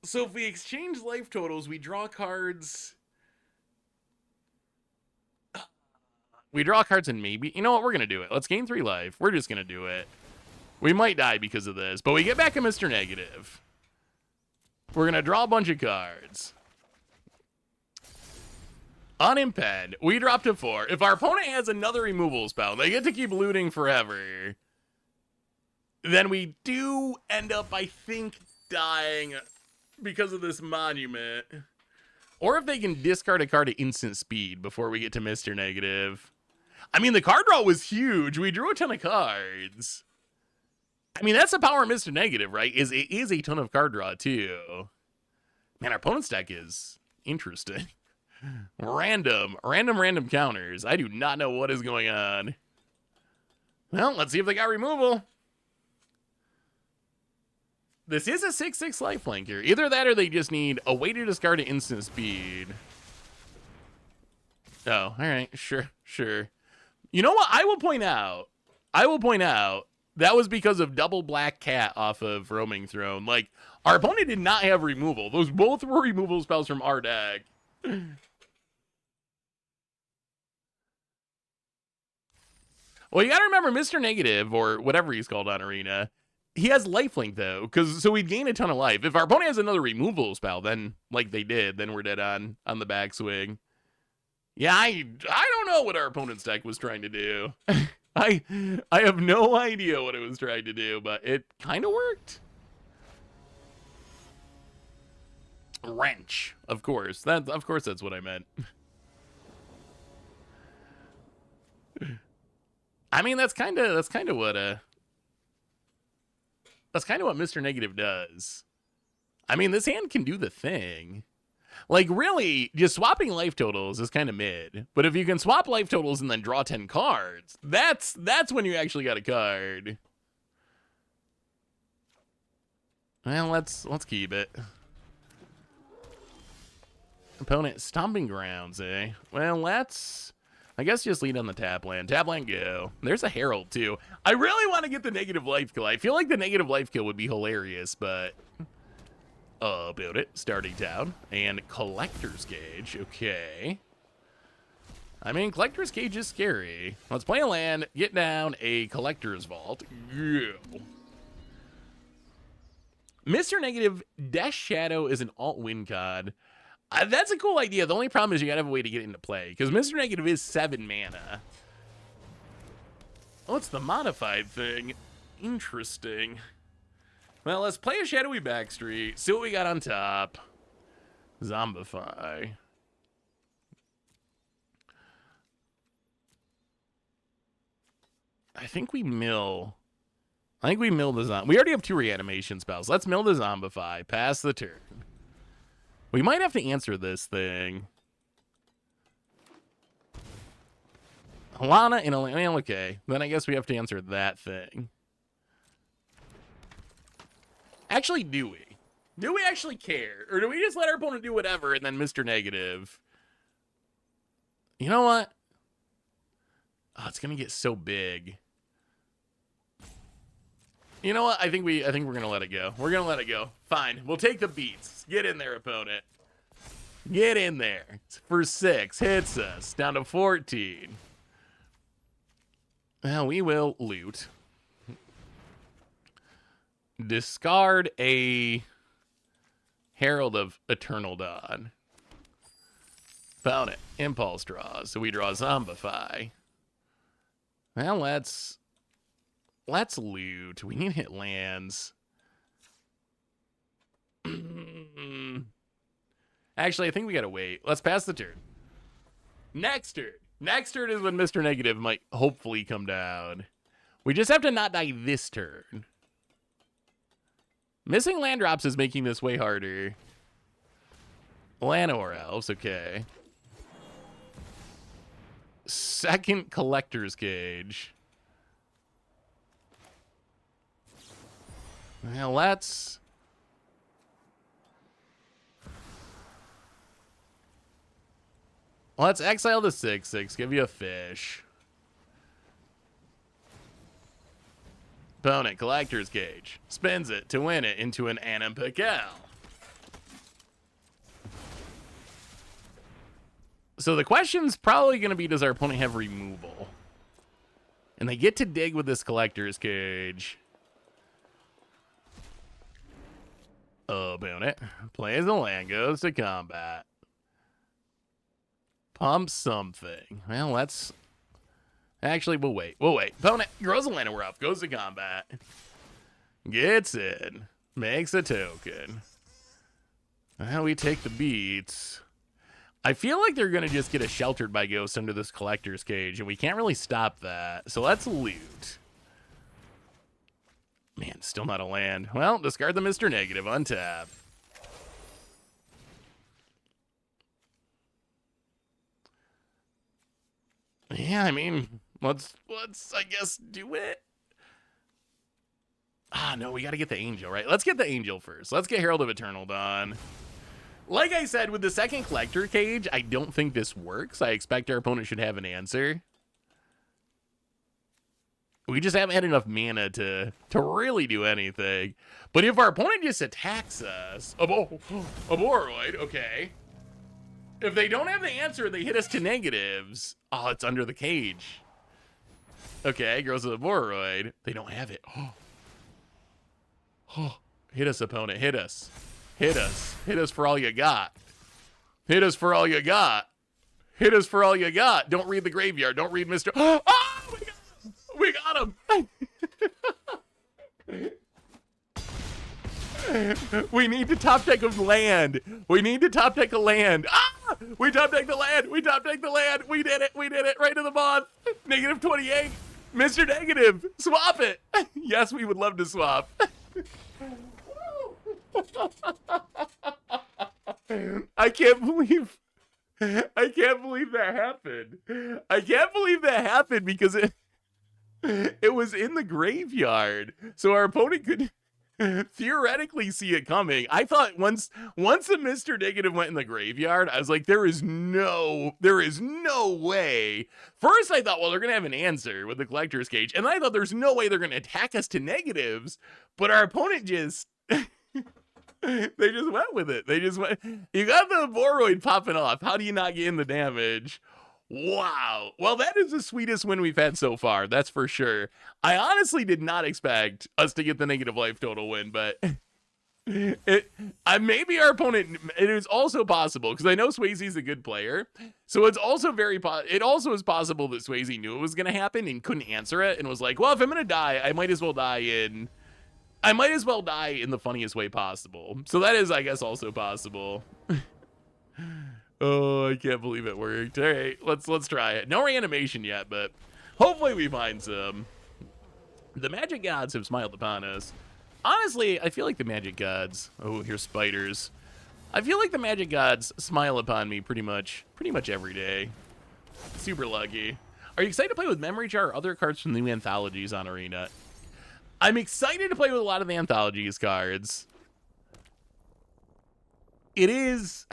So if we exchange life totals, we draw cards... We draw cards and maybe... You know what? We're going to do it. Let's gain 3 life. We're just going to do it. We might die because of this, but we get back a Mr. Negative. We're going to draw a bunch of cards. Unimped. We drop to 4. If our opponent has another removal spell, they get to keep looting forever. Then we do end up, I think, dying because of this monument. Or if they can discard a card at instant speed before we get to Mr. Negative. I mean, the card draw was huge. We drew a ton of cards. I mean, that's the power of Mr. Negative, right? It is a ton of card draw, too. Man, our opponent's deck is interesting. Random counters. I do not know what is going on. Well, let's see if they got removal. This is a 6/6 lifelink here. Either that or they just need a way to discard at instant speed. Oh, all right. Sure. You know what? I will point out, that was because of double black cat off of Roaming Throne. Like, our opponent did not have removal. Those both were removal spells from our deck. Well, you gotta remember Mr. Negative, or whatever he's called on Arena, he has lifelink, though, so he'd gain a ton of life. If our opponent has another removal spell, then, like they did, then we're dead on the backswing. Yeah, I don't know what our opponent's deck was trying to do. I have no idea what it was trying to do, but it kind of worked. Wrench, of course. That's what I meant. I mean, that's kind of what Mr. Negative does. I mean, this hand can do the thing. Like, really, just swapping life totals is kind of mid. But if you can swap life totals and then draw 10 cards, that's when you actually got a card. Well, let's keep it. Opponent Stomping Grounds, eh? Well, let's, I guess, just lead on the tap land. Tap land, go. There's a Herald, too. I really want to get the negative life kill. I feel like the negative life kill would be hilarious, but... about it. Starting down. And Collector's Cage. Okay. I mean, Collector's Cage is scary. Let's play a land, get down a Collector's Vault. Go. Mr. Negative, Death Shadow is an alt-win card. That's a cool idea. The only problem is you gotta have a way to get it into play, because Mr. Negative is 7 mana. Oh, it's the modified thing. Interesting. Well, let's play a Shadowy Backstreet, see what we got on top. Zombify. I think we mill the zombie. We already have 2 reanimation spells. Let's mill the Zombify. Pass the turn. We might have to answer this thing. Alana and Alana. Okay, then I guess we have to answer that thing. Actually, do we? Do we actually care? Or do we just let our opponent do whatever and then Mr. Negative? You know what? Oh, it's gonna get so big. You know what? I think we're gonna let it go. We're gonna let it go. Fine. We'll take the beats. Get in there, opponent. Get in there. For 6. Hits us. Down to 14. Well, we will loot. Discard a Herald of Eternal Dawn. Found it. Impulse draws. So we draw Zombify. Well, let's loot. We need to hit lands. Actually, I think we gotta wait. Let's pass the turn. Next turn. Next turn is when Mr. Negative might hopefully come down. We just have to not die this turn. Missing land drops is making this way harder. Llanowar Elves, okay. Second Collector's Cage. Well, let's exile the 6/6, give you a fish. Opponent, Collector's Cage. Spins it to win it into an Unending. So the question's probably going to be, does our opponent have removal? And they get to dig with this Collector's Cage. Opponent plays the land, goes to combat. Pump something. Well, let's... Actually, we'll wait. Opponent grows a Llanowar Elf, goes to combat. Gets in. Makes a token. Well, we take the beats. I feel like they're going to just get a Sheltered by Ghost under this Collector's Cage, and we can't really stop that. So let's loot. Man, still not a land. Well, discard the Mr. Negative, untap. Yeah, I mean, let's I guess do it. Ah, no, we got to get the Angel, right? Let's get the Angel first. Let's get Herald of Eternal Dawn. Like I said, with the second Collector Cage, I don't think this works. I expect our opponent should have an answer. We just haven't had enough mana to really do anything. But if our opponent just attacks us, Aboroid, okay. If they don't have the answer, they hit us to negatives. Oh, it's under the cage. Okay, goes to the Aboroid. They don't have it. Oh, hit us, opponent. Hit us. Hit us. Hit us for all you got. Hit us for all you got. Hit us for all you got. Don't read the graveyard. Don't read Mr. Oh, we got him. We need to top deck of land. We need to top deck a land. Ah! We top deck the land. We top deck the land. We did it. We did it. Right to the moth. Negative 28. Mr. Negative. Swap it. Yes, we would love to swap. I can't believe that happened. I can't believe that happened because it was in the graveyard. So our opponent could theoretically see it coming. I thought once the Mr. Negative went in the graveyard, I was like, there is no way. First I thought, well, they're gonna have an answer with the Collector's Cage, and then I thought there's no way they're gonna attack us to negatives, but our opponent just they just went with it. They just went. You got the Aboroid popping off. How do you not get in the damage? Wow. Well, that is the sweetest win we've had so far. That's for sure. I honestly did not expect us to get the negative life total win, but maybe our opponent. It is also possible because I know Swayze's a good player, so it's also it also is possible that Swayze knew it was going to happen and couldn't answer it and was like, "Well, if I'm going to die, I might as well die in the funniest way possible." So that is, I guess, also possible. Oh, I can't believe it worked. All right, let's try it. No reanimation yet, but hopefully we find some. The magic gods have smiled upon us. Honestly, I feel like the magic gods. Oh, here's spiders. I feel like the magic gods smile upon me pretty much every day. Super lucky. Are you excited to play with Memory Jar or other cards from the new anthologies on Arena? I'm excited to play with a lot of the anthologies cards. It is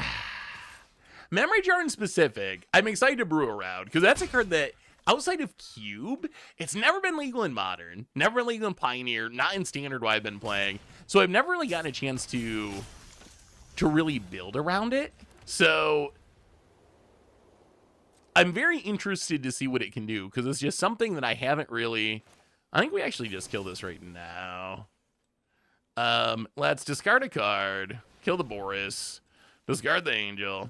Memory Jar in specific. I'm excited to brew around because that's a card that outside of Cube, it's never been legal in Modern, never been legal in Pioneer, not in Standard where I've been playing. So I've never really gotten a chance to really build around it. So I'm very interested to see what it can do because it's just something that I haven't really. I think we actually just kill this right now. Let's discard a card, kill the Boris, discard the Angel.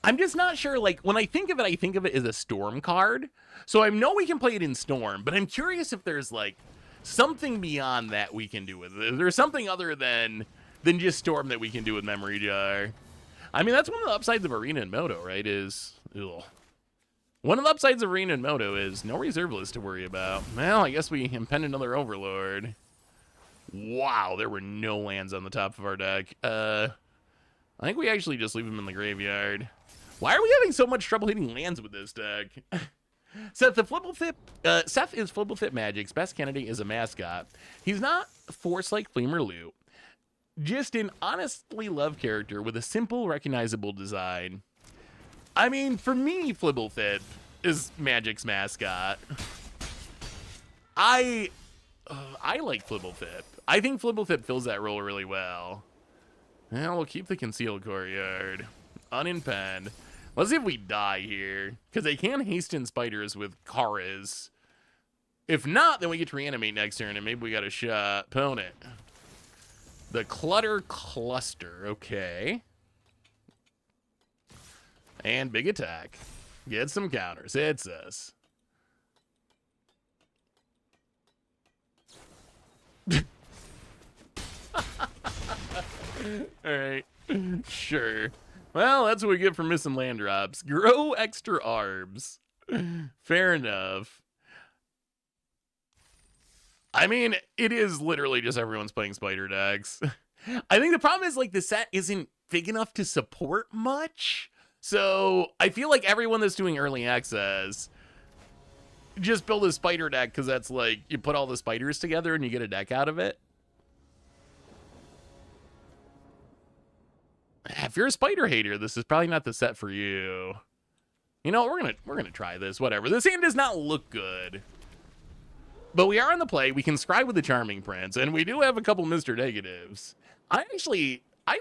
I'm just not sure, like, when I think of it as a Storm card. So I know we can play it in Storm, but I'm curious if there's, like, something beyond that we can do with it. Is there something other than just Storm that we can do with Memory Jar? I mean, that's one of the upsides of Arena and Moto, right, one of the upsides of Arena and Moto is no reserve list to worry about. Well, I guess we impend another Overlord. Wow, there were no lands on the top of our deck. I think we actually just leave them in the graveyard. Why are we having so much trouble hitting lands with this deck? Seth is Flibblethip Magic's best candidate as a mascot. He's not force like Fleem or Loot. Just an honestly loved character with a simple, recognizable design. I mean, for me, Flibblethip is Magic's mascot. I like Flibblethip. I think Flibblethip fills that role really well. Well, we'll keep the Concealed Courtyard. Unimpend. Let's see if we die here. Because they can hasten spiders with Karas. If not, then we get to reanimate next turn, and maybe we got a shot. Opponent. The Clutter Cluster. Okay. And big attack. Get some counters. Hits us. Alright. Sure. Well, that's what we get for missing land drops. Grow extra arbs. Fair enough. I mean, it is literally just everyone's playing spider decks. I think the problem is, like, the set isn't big enough to support much. So I feel like everyone that's doing early access just build a spider deck because that's like you put all the spiders together and you get a deck out of it. If you're a spider hater, this is probably not the set for you. You know, we're gonna try this. Whatever. This hand does not look good, but we are on the play. We can scry with the Charming Prince, and we do have a couple Mr. Negatives. I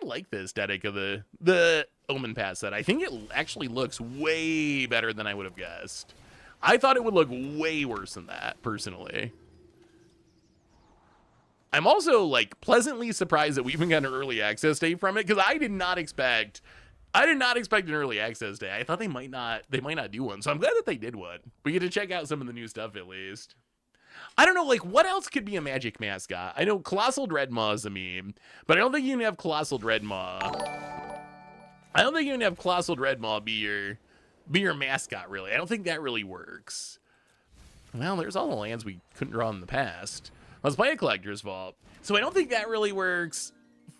like the aesthetic of the Omenpath set. I think it actually looks way better than I would have guessed. I thought it would look way worse than that, personally. I'm also, like, pleasantly surprised that we even got an early access day from it, because I did not expect an early access day. I thought they might not do one, so I'm glad that they did one. We get to check out some of the new stuff, at least. I don't know, like, what else could be a Magic mascot? I know Colossal Dreadmaw is a meme, but I don't think you can have Colossal Dreadmaw. I don't think you can have Colossal Dreadmaw be your mascot, really. I don't think that really works. Well, there's all the lands we couldn't draw in the past. Let's play a Collector's Vault. So I don't think that really works.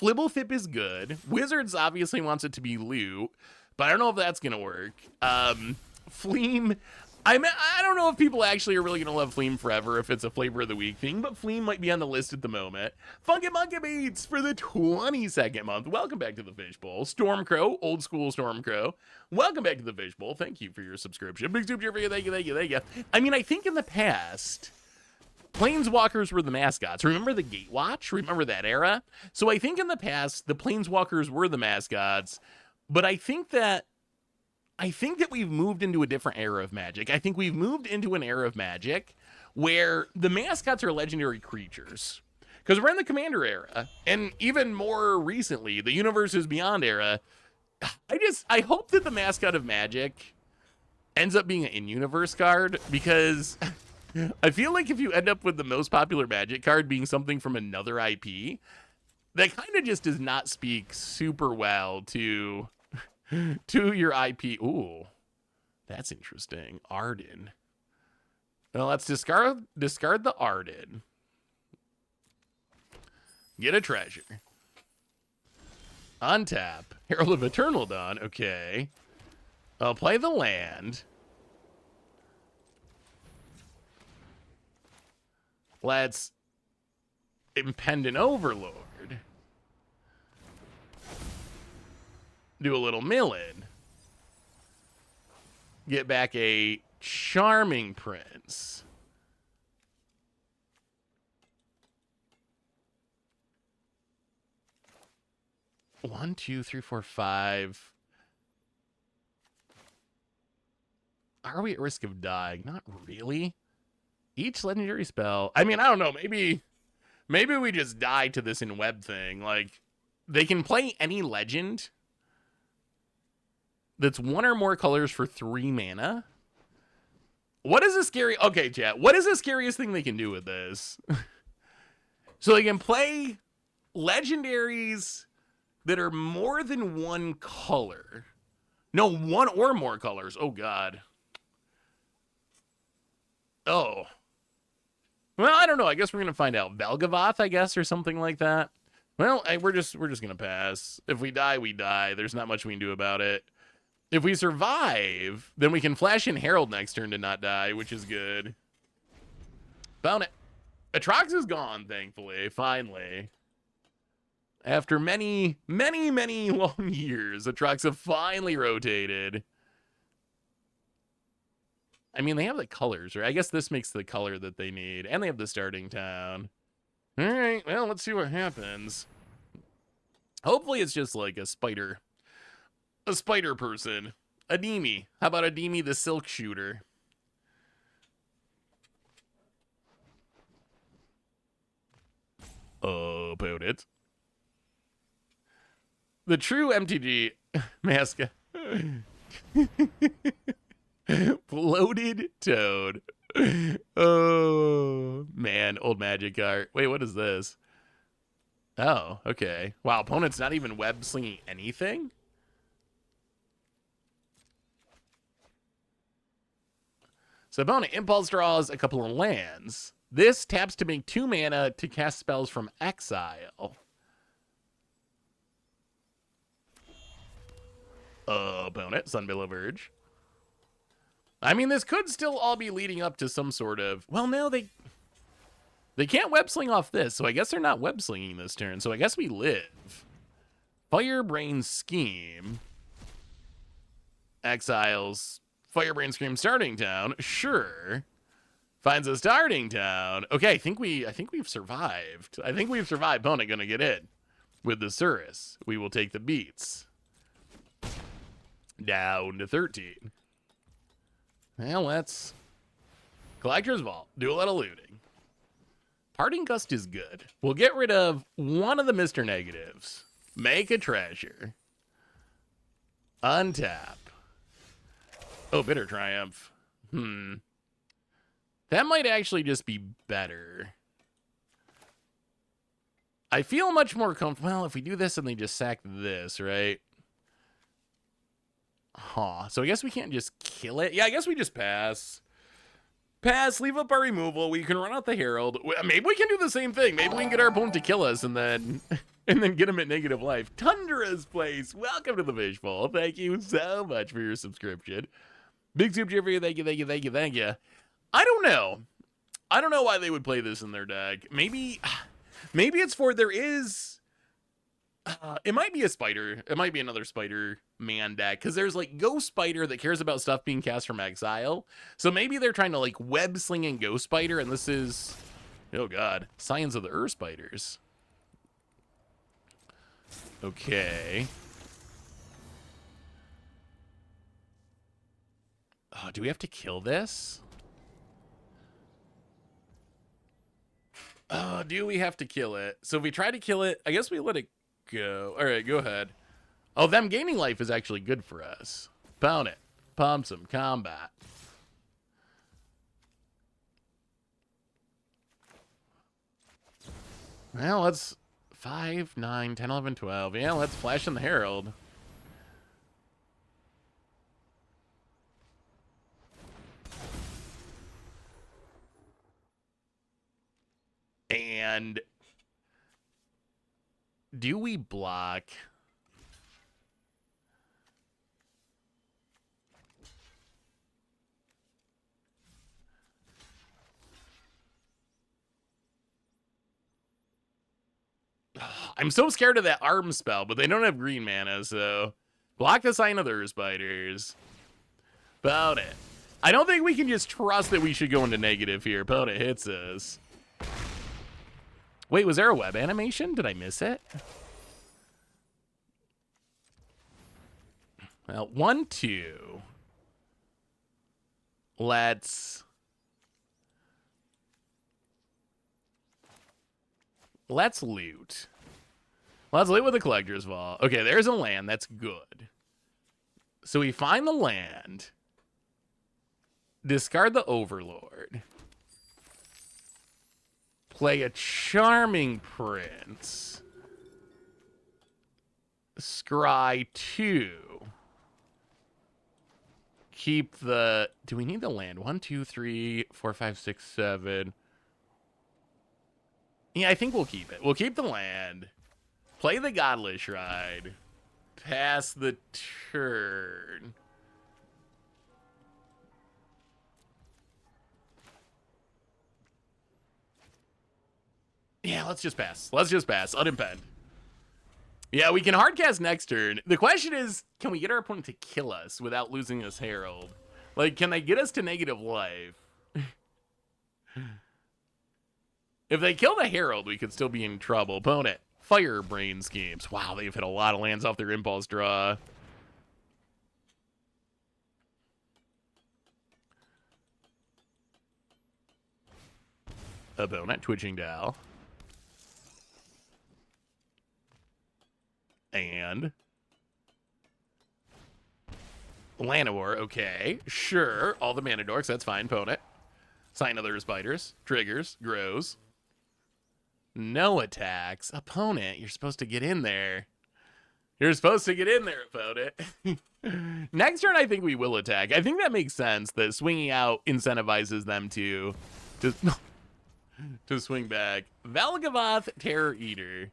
Flibblefip is good. Wizards obviously wants it to be loot, but I don't know if that's going to work. Fleem, I don't know if people actually are really going to love Fleem forever if it's a flavor of the week thing, but Fleem might be on the list at the moment. Funky Monkey Beats for the 22nd month. Welcome back to the Fishbowl. Stormcrow, old school Stormcrow. Welcome back to the Fishbowl. Thank you for your subscription. Big super for you. Thank you. I mean, I think in the past, Planeswalkers were the mascots. Remember the Gatewatch? Remember that era? So I think in the past, the Planeswalkers were the mascots, but I think that we've moved into a different era of Magic. I think we've moved into an era of Magic where the mascots are legendary creatures. Because we're in the Commander era, and even more recently, the Universes Beyond era. I hope that the mascot of Magic ends up being an in-universe card, because I feel like if you end up with the most popular Magic card being something from another IP, that kind of just does not speak super well to your IP. Ooh, that's interesting. Arden. Well, let's discard the Arden. Get a treasure. Untap. Herald of Eternal Dawn. Okay. I'll play the land. Let's Impendent Overlord. Do a little milling. Get back a Charming Prince. One, two, three, four, five. Are we at risk of dying? Not really. Each legendary spell. I mean, I don't know. Maybe we just die to this in web thing. Like, they can play any legend that's one or more colors for 3 mana. What is the scary? Okay, chat. What is the scariest thing they can do with this? So they can play legendaries that are more than one color. No, one or more colors. Oh, God. Oh. Well, I don't know. I guess we're going to find out. Velgavoth, I guess, or something like that. Well, we're just going to pass. If we die, we die. There's not much we can do about it. If we survive, then we can flash in Herald next turn to not die, which is good. Found it. Atrox is gone, thankfully. Finally. After many, many, many long years, Atrox have finally rotated. I mean, they have the colors, right? I guess this makes the color that they need. And they have the starting town. All right, well, let's see what happens. Hopefully it's just like a spider. A spider person. Ademi. How about Ademi the Silk Shooter? About it. The true MTG mascot. Floated Toad. Oh, man. Old Magic art. Wait, what is this? Oh, okay. Wow, opponent's not even web slinging anything? So opponent impulse draws a couple of lands. This taps to make 2 mana to cast spells from exile. Opponent, Sunbillow Verge. I mean, this could still all be leading up to some sort of... Well, no, they can't web sling off this, so I guess they're not web slinging this turn. So I guess we live. Firebrain Scheme. Exiles Firebrand Scream starting town. Sure. Finds a starting town. Okay, I think we've survived. I think we've survived. Opponent gonna get in. With the Surus, we will take the beats. Down to 13. Well, let's... Collector's Vault. Do a little looting. Parting Gust is good. We'll get rid of one of the Mr. Negatives. Make a treasure. Untap. Oh, Bitter Triumph. That might actually just be better. I feel much more comfortable. Well, if we do this and they just sack this, right? Huh. So I guess we can't just kill it. Yeah, I guess we just pass. Pass, leave up our removal. We can run out the Herald. Maybe we can do the same thing. Maybe we can get our opponent to kill us and then get him at negative life. Tundra's Place. Welcome to the Fishbowl. Thank you so much for your subscription. Big super for you. Thank you, thank you, thank you, thank you. I don't know. I don't know why they would play this in their deck. Maybe it's for there is... it might be a spider. It might be another Spider-Man deck. Because there's like Ghost Spider that cares about stuff being cast from exile. So maybe they're trying to like web sling in Ghost Spider. And this is... Oh god. Scions of the Ur Spiders. Okay. Oh, do we have to kill this? Oh, do we have to kill it? So if we try to kill it, I guess we let it go. All right, go ahead. Oh, them gaining life is actually good for us. Pound it. Pump some combat. Well, let's 5, 9, 10, 11, 12. Yeah, let's flash in the Herald. And do we block? I'm so scared of that arm spell, but they don't have green mana, so block the Sign of the Ur Spiders. About it. I don't think we can just trust that we should go into negative here. Opponent hits us. Wait, was there a web animation? Did I miss it? Well, 1, 2. Let's loot. Let's loot with the Collector's Vault. Okay, there's a land. That's good. So we find the land. Discard the Overlord. Play a Charming Prince. Scry 2. Keep the... Do we need the land? 1, 2, 3, 4, 5, 6, 7. Yeah, I think we'll keep it. We'll keep the land. Play the Godless Ride. Pass the turn. Yeah, let's just pass. Let's just pass. Unimpend. Yeah, we can hardcast next turn. The question is, can we get our opponent to kill us without losing this Herald? Like, can they get us to negative life? If they kill the Herald, we could still be in trouble. Opponent, Fire Brain Schemes. Wow, they've hit a lot of lands off their impulse draw. Opponent, Twitching Dow. And Llanowar, okay. Sure, all the mana dorks, that's fine, opponent. Sign of the Ur Spiders, triggers, grows. No attacks. Opponent, you're supposed to get in there. You're supposed to get in there, opponent. Next turn, I think we will attack. I think that makes sense, that swinging out incentivizes them to swing back. Valgavoth, Terror Eater.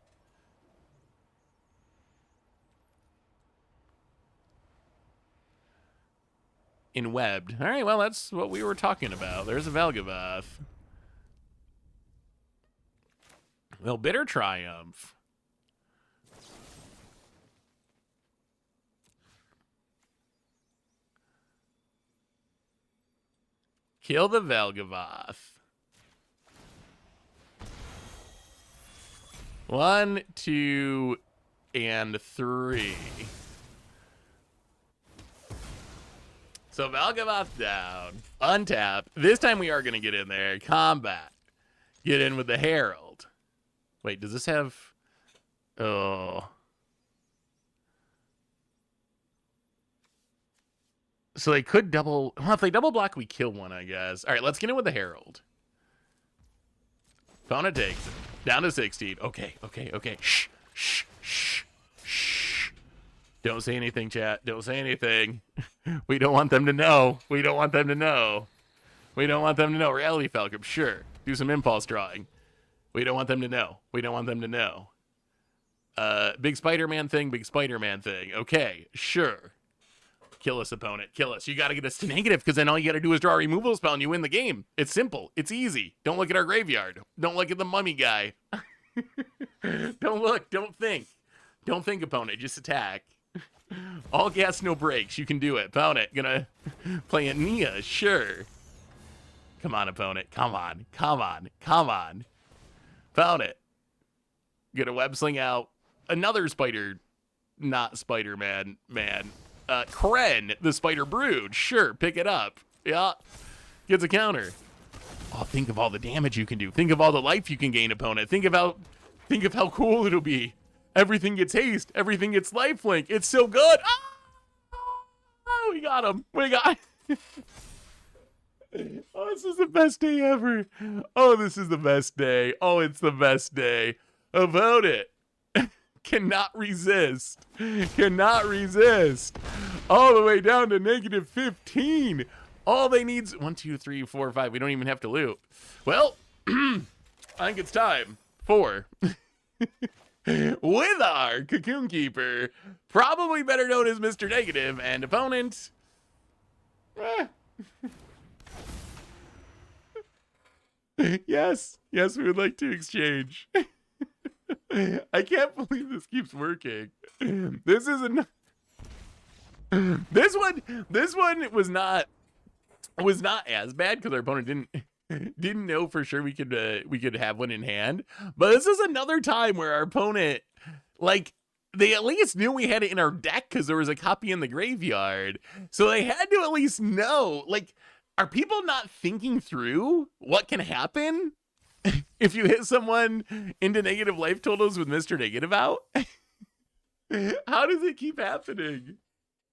In webbed. All right, well, that's what we were talking about. There's a Valgavoth. Well, Bitter Triumph. Kill the Velgavoth. 1, 2, and 3. So Velgavoth down. Untap. This time we are going to get in there. Combat. Get in with the Herald. Wait, does this have... Oh. So they could double... Well, if they double block, we kill one, I guess. All right, let's get in with the Herald. Opponent takes it. Down to 16. Okay. Shh. Don't say anything, chat. Don't say anything. We don't want them to know. Reality Falcon, sure. Do some impulse drawing. We don't want them to know. Big Spider-Man thing. Okay, sure. Kill us, opponent. Kill us. You got to get us to negative, because then all you got to do is draw a removal spell and you win the game. It's simple. It's easy. Don't look at our graveyard. Don't look at the mummy guy. Don't look. Don't think. Don't think, opponent. Just attack. All gas, no brakes. You can do it. Opponent, gonna play a Nia. Sure. Come on, opponent. Come on. Opponent. Gonna web sling out another spider. Not Spider-Man, man. Kren, the Spider Brood. Sure, pick it up. Yeah. Gets a counter. Oh, think of all the damage you can do. Think of all the life you can gain, opponent. Think of how cool it'll be. Everything gets haste. Everything gets lifelink. It's so good. Oh, we got him. Oh, this is the best day ever. Oh, this is the best day. Oh, it's the best day. About it. Cannot resist. All the way down to negative 15. All they need is 1, 2, 3, 4, 5. We don't even have to loot. Well, I think it's time for with our Cocoon Keeper, probably better known as Mr. Negative, and opponent. Yes, we would like to exchange. I can't believe this keeps working. This one was not as bad because our opponent didn't know for sure we could have one in hand. But this is another time where our opponent, like, they at least knew we had it in our deck because there was a copy in the graveyard. So they had to at least know. Like, are people not thinking through what can happen if you hit someone into negative life totals with Mr. Negative out? How does it keep happening?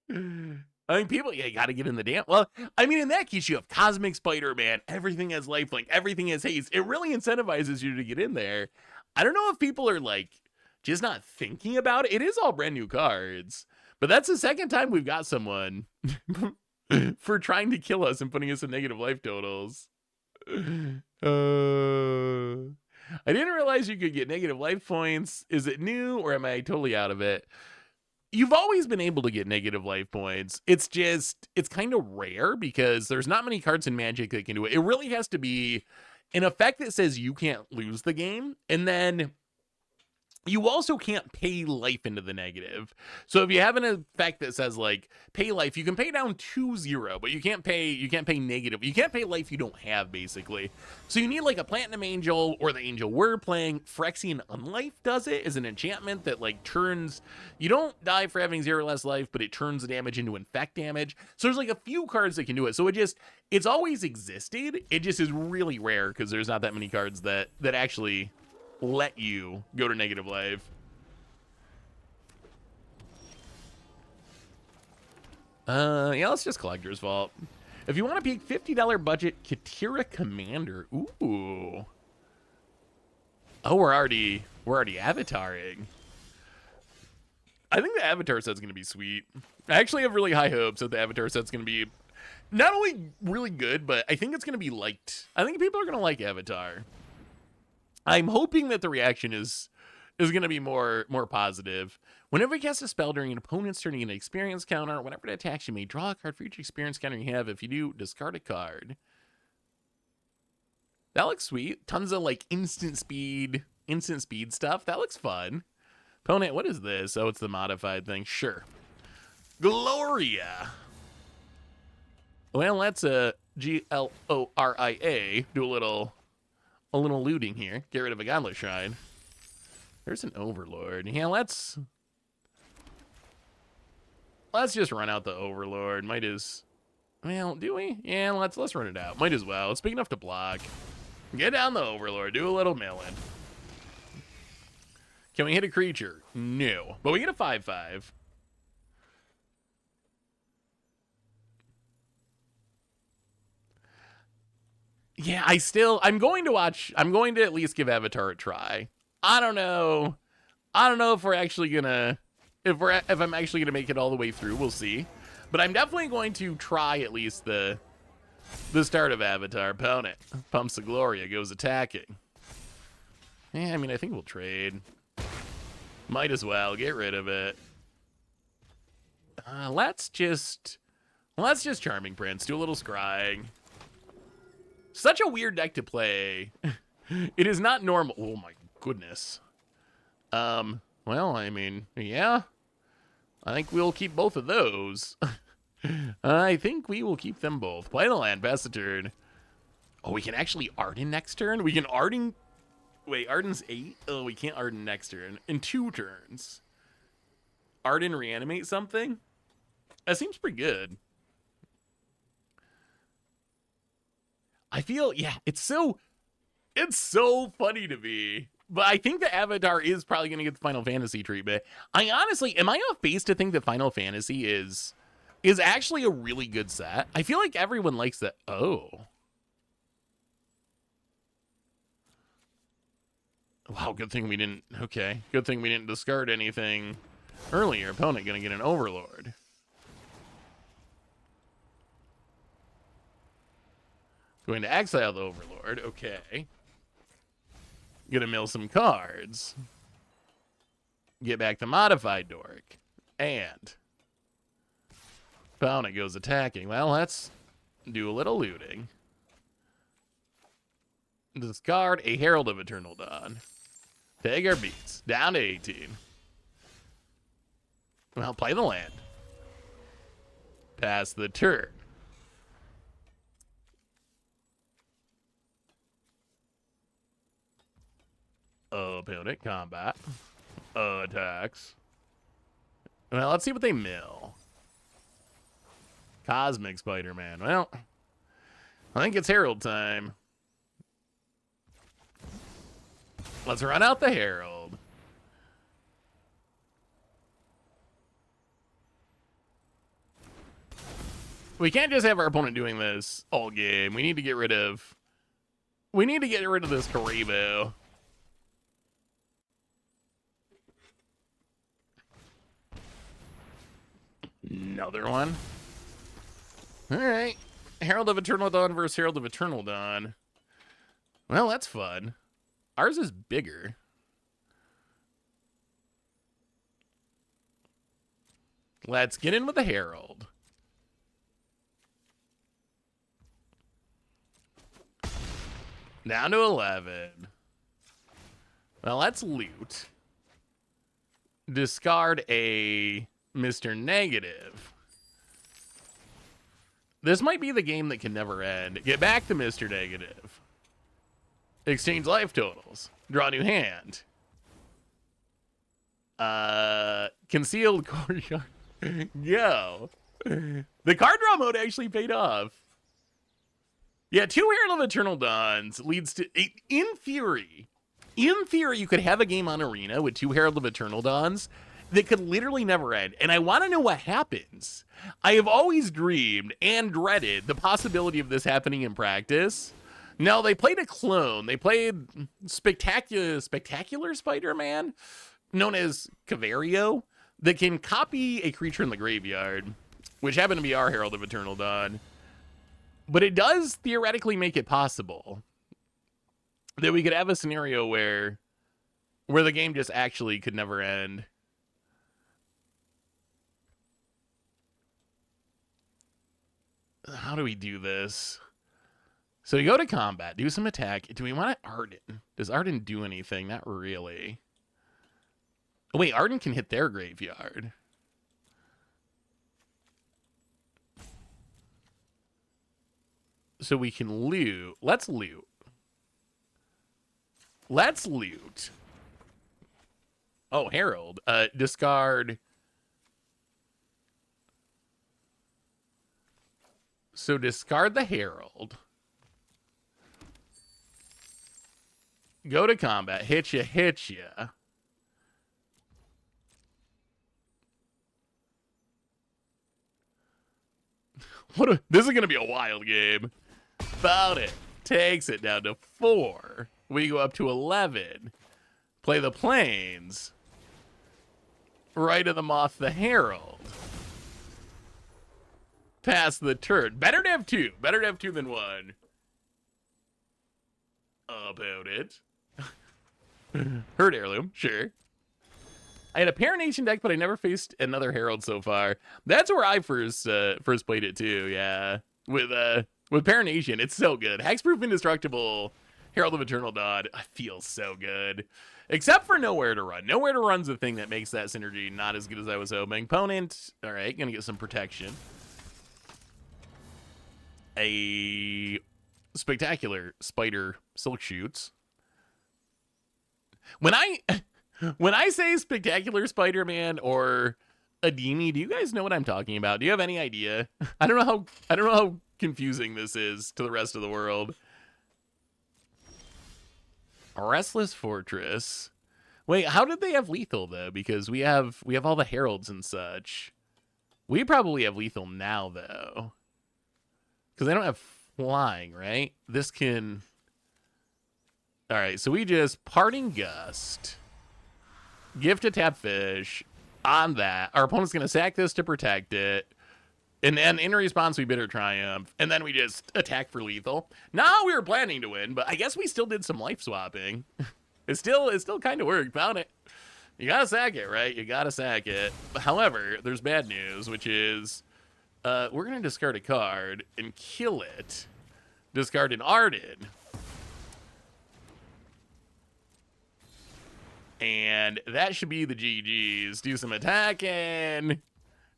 I mean, people, you got to get in the damn. Well, I mean, in that case, you have Cosmic Spider-Man. Everything has lifelink. Everything has haste. It really incentivizes you to get in there. I don't know if people are, like, just not thinking about it. It is all brand new cards. But that's the second time we've got someone for trying to kill us and putting us in negative life totals. I didn't realize you could get negative life points. Is it new or am I totally out of it? You've always been able to get negative life points. It's kind of rare because there's not many cards in Magic that can do it. It really has to be an effect that says you can't lose the game. And then you also can't pay life into the negative. So if you have an effect that says, like, pay life, you can pay down 2-0, but you can't pay negative. You can't pay life you don't have, basically. So you need, like, a Platinum Angel or the Angel we're playing. Phyrexian Unlife does it as an enchantment that, like, turns... You don't die for having 0 or less life, but it turns the damage into infect damage. So there's, like, a few cards that can do it. So it's always existed. It just is really rare because there's not that many cards that actually let you go to negative life. Yeah, let's just Collector's Vault. If you want to peek, $50 budget Katira Commander. Ooh. Oh, we're already avataring. I think the avatar set's gonna be sweet. I actually have really high hopes that the avatar set's gonna be not only really good, but I think it's gonna be liked. I think people are gonna like Avatar. I'm hoping that the reaction is going to be more positive. Whenever you cast a spell during an opponent's turn, you get an experience counter. Whenever it attacks, you may draw a card for each experience counter you have. If you do, discard a card. That looks sweet. Tons of, like, instant speed stuff. That looks fun. Opponent, what is this? Oh, it's the modified thing. Sure. Gloria. Well, that's Gloria. Do a little looting here. Get rid of a Godless Shrine. There's an Overlord. Yeah, let's just run out the Overlord. Well, do we? Yeah, let's run it out. Might as well. It's big enough to block. Get down the Overlord. Do a little milling. Can we hit a creature? No. But we get a 5/5. Yeah, I'm going to at least give Avatar a try. I don't know if we're actually gonna, if I'm actually gonna make it all the way through. We'll see. But I'm definitely going to try at least the start of Avatar. Opponent pumps the Gloria, goes attacking. Yeah, I mean, I think we'll trade. Might as well get rid of it. Let's just Charming Prince. Do a little scrying. Such a weird deck to play. It is not normal. Oh my goodness. Well, I mean, yeah. I think we'll keep both of those. I think we will keep them both. Play the land, pass the turn. Oh, we can actually Arden next turn? We can Arden... Wait, Arden's 8? Oh, we can't Arden next turn. In 2 turns. Arden reanimate something? That seems pretty good. I feel, yeah, it's so funny to me. But I think the Avatar is probably going to get the Final Fantasy treatment. I honestly, am I off base to think that Final Fantasy is actually a really good set? I feel like everyone likes that. Oh. Wow, good thing we didn't, okay. Good thing we didn't discard anything earlier. Opponent going to get an Overlord. Going to exile the Overlord. Okay. Gonna mill some cards. Get back the modified Dork. And opponent goes attacking. Well, let's do a little looting. Discard a Herald of Eternal Dawn. Take our beats. Down to 18. Well, play the land. Pass the turn. Opponent combat. Attacks. Well, let's see what they mill. Cosmic Spider-Man. Well, I think it's Herald time. Let's run out the Herald. We can't just have our opponent doing this all game. We need to get rid of this Karibo. Another one. All right. Herald of Eternal Dawn versus Herald of Eternal Dawn. Well, that's fun. Ours is bigger. Let's get in with the Herald. Down to 11. Well, let's loot. Discard a Mr. Negative. This might be the game that can never end. Get back to Mr. Negative. Exchange life totals. Draw a new hand. Concealed courtyard. Go. The card draw mode actually paid off. Yeah, 2 Herald of Eternal Dawns leads to, in theory, you could have a game on Arena with 2 Herald of Eternal Dawns that could literally never end. And I want to know what happens. I have always dreamed and dreaded the possibility of this happening in practice. No, they played a clone. They played Spectacular Spider-Man, known as Cavario, that can copy a creature in the graveyard, which happened to be our Herald of Eternal Dawn. But it does theoretically make it possible that we could have a scenario where the game just actually could never end. How do we do this? So we go to combat, do some attack. Do we want to Arden? Does Arden do anything? Not really. Oh, wait, Arden can hit their graveyard. so we can loot. Let's loot. Let's loot. Oh, Herald. Discard. So discard the Herald. Go to combat. Hit ya, hit ya. This is going to be a wild game. Found it. Takes it down to 4. We go up to 11. Play the Plains. Right of the Moth, the Herald. Pass the turn. Better to have 2. Better to have 2 than 1. About it. Herd Heirloom, sure. I had a Paranation deck, but I never faced another Herald so far. That's where I first played it too, yeah. With Paranation, it's so good. Hexproof, Indestructible, Herald of Eternal Dawn. I feel so good. Except for Nowhere to Run. Nowhere to Run's the thing that makes that synergy not as good as I was hoping. Opponent, all right, gonna get some protection. A spectacular Spider Silk Shoots. When I say Spectacular Spider-Man or Ademi, do you guys know what I'm talking about? Do you have any idea? I don't know how confusing this is to the rest of the world. A Restless Fortress. Wait, how did they have lethal though? Because we have all the heralds and such. We probably have lethal now though. Because they don't have flying, right? This can. All right, so we just Parting Gust. Gift a tap fish on that. Our opponent's going to sack this to protect it. And then in response, we Bitter Triumph. And then we just attack for lethal. Now we were planning to win, but I guess we still did some life swapping. It still kind of worked. Found it. You got to sack it, right? You got to sack it. However, there's bad news, which is we're going to discard a card and kill it. Discard an Arden. And that should be the GGs. Do some attacking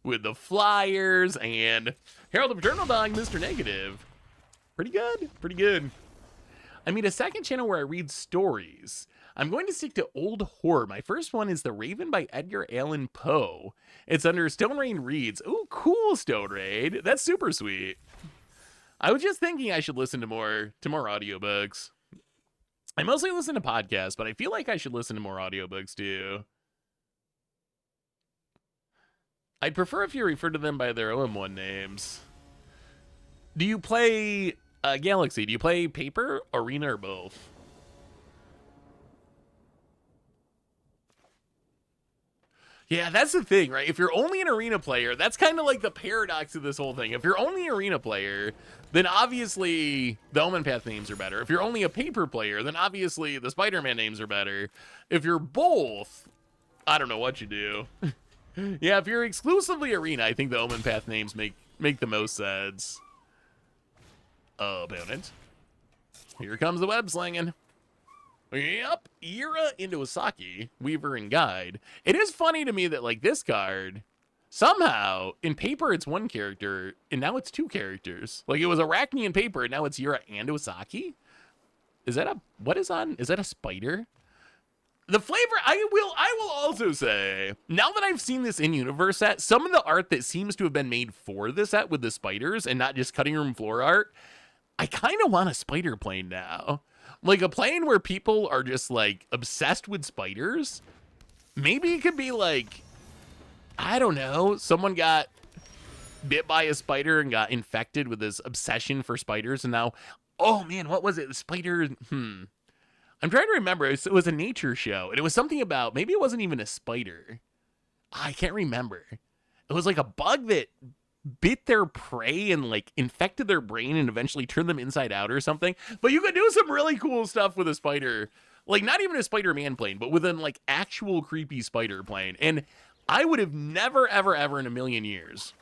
with the Flyers and Herald of Eternal Dawn, Mr. Negative. Pretty good. Pretty good. I made a second channel where I read stories. I'm going to stick to old horror. My first one is The Raven by Edgar Allan Poe. It's under Stone Rain Reads. Ooh, cool, Stone Rain. That's super sweet. I was just thinking I should listen to more audiobooks. I mostly listen to podcasts, but I feel like I should listen to more audiobooks too. I'd prefer if you refer to them by their OM1 names. Do you play Galaxy? Do you play Paper, Arena, or both? Yeah, that's the thing, right? If you're only an Arena player, that's kind of like the paradox of this whole thing. If you're only an Arena player, then obviously the Omenpath names are better. If you're only a Paper player, then obviously the Spider-Man names are better. If you're both, I don't know what you do. Yeah, if you're exclusively Arena, I think the Omenpath names make the most sense. Opponent. Here comes the web slinging. Yep, Ira into Osaki, Weaver, and Guide. It is funny to me that, like, this card, somehow, in Paper, it's one character, and now it's 2 characters. Like, it was Arachne in Paper, and now it's Ira and Osaki? Is that a spider? The flavor, I will also say, now that I've seen this in-universe set, some of the art that seems to have been made for the set with the spiders, and not just cutting room floor art, I kind of want a spider plane now. Like a plane where people are just like obsessed with spiders. Maybe it could be like, I don't know, someone got bit by a spider and got infected with this obsession for spiders. And now, oh man, what was it? The spider, I'm trying to remember. It was a nature show. And it was something about, maybe it wasn't even a spider. I can't remember. It was like a bug that bit their prey and like infected their brain and eventually turned them inside out or something. But you could do some really cool stuff with a spider, like not even a Spider-Man plane, but with an like actual creepy spider plane. And I would have never, ever, ever in a million years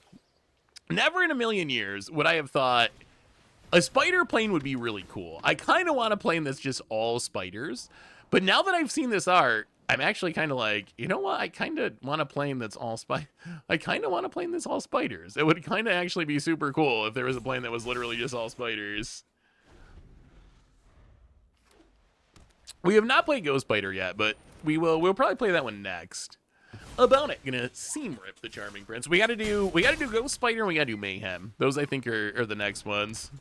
would I have thought a spider plane would be really cool. I kind of want a plane that's just all spiders. But now that I've seen this art, I'm actually kind of like, you know what? I kind of want a plane that's all I kind of want a plane that's all spiders. It would kind of actually be super cool if there was a plane that was literally just all spiders. We have not played Ghost Spider yet, but we'll probably play that one next. About it, gonna seam rip the Charming Prince. We gotta do Ghost Spider and we gotta do Mayhem. Those I think are the next ones.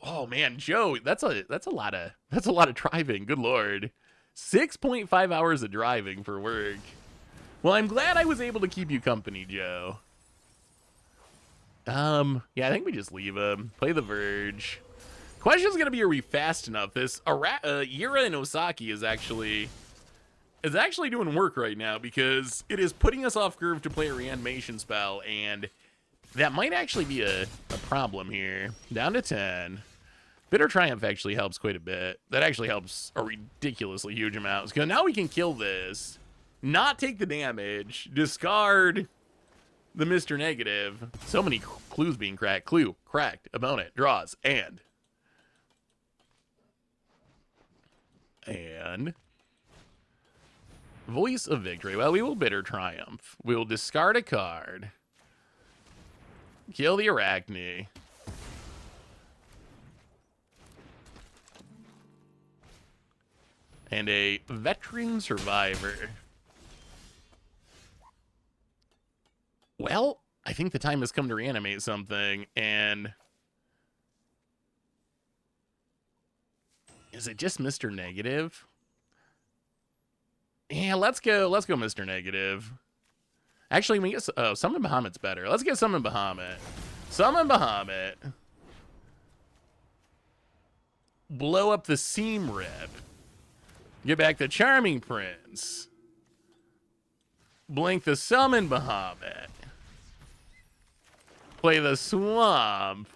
Oh man, Joe, that's a lot of driving. Good lord, 6.5 hours of driving for work. Well, I'm glad I was able to keep you company, Joe. Yeah, I think we just leave him. Play the Verge. Question's gonna be, are we fast enough? This Yura and Osaki is actually doing work right now because it is putting us off curve to play a reanimation spell, and that might actually be a problem here. Down to 10. Bitter Triumph actually helps quite a bit. That actually helps a ridiculously huge amount. Because now we can kill this, not take the damage, discard the Mr. Negative. So many clues being cracked. Clue, cracked, opponent, draws, and Voice of Victory. Well, we will Bitter Triumph. We will discard a card. Kill the Arachne. And a Veteran Survivor. Well, I think the time has come to reanimate something, and is it just Mr. Negative? Yeah, let's go Mr. Negative. Actually, we get Summon Bahamut's better. Let's get Summon Bahamut. Summon Bahamut. Blow up the Seam Rip. Get back the Charming Prince. Blink the Summon Bahamut. Play the Swamp.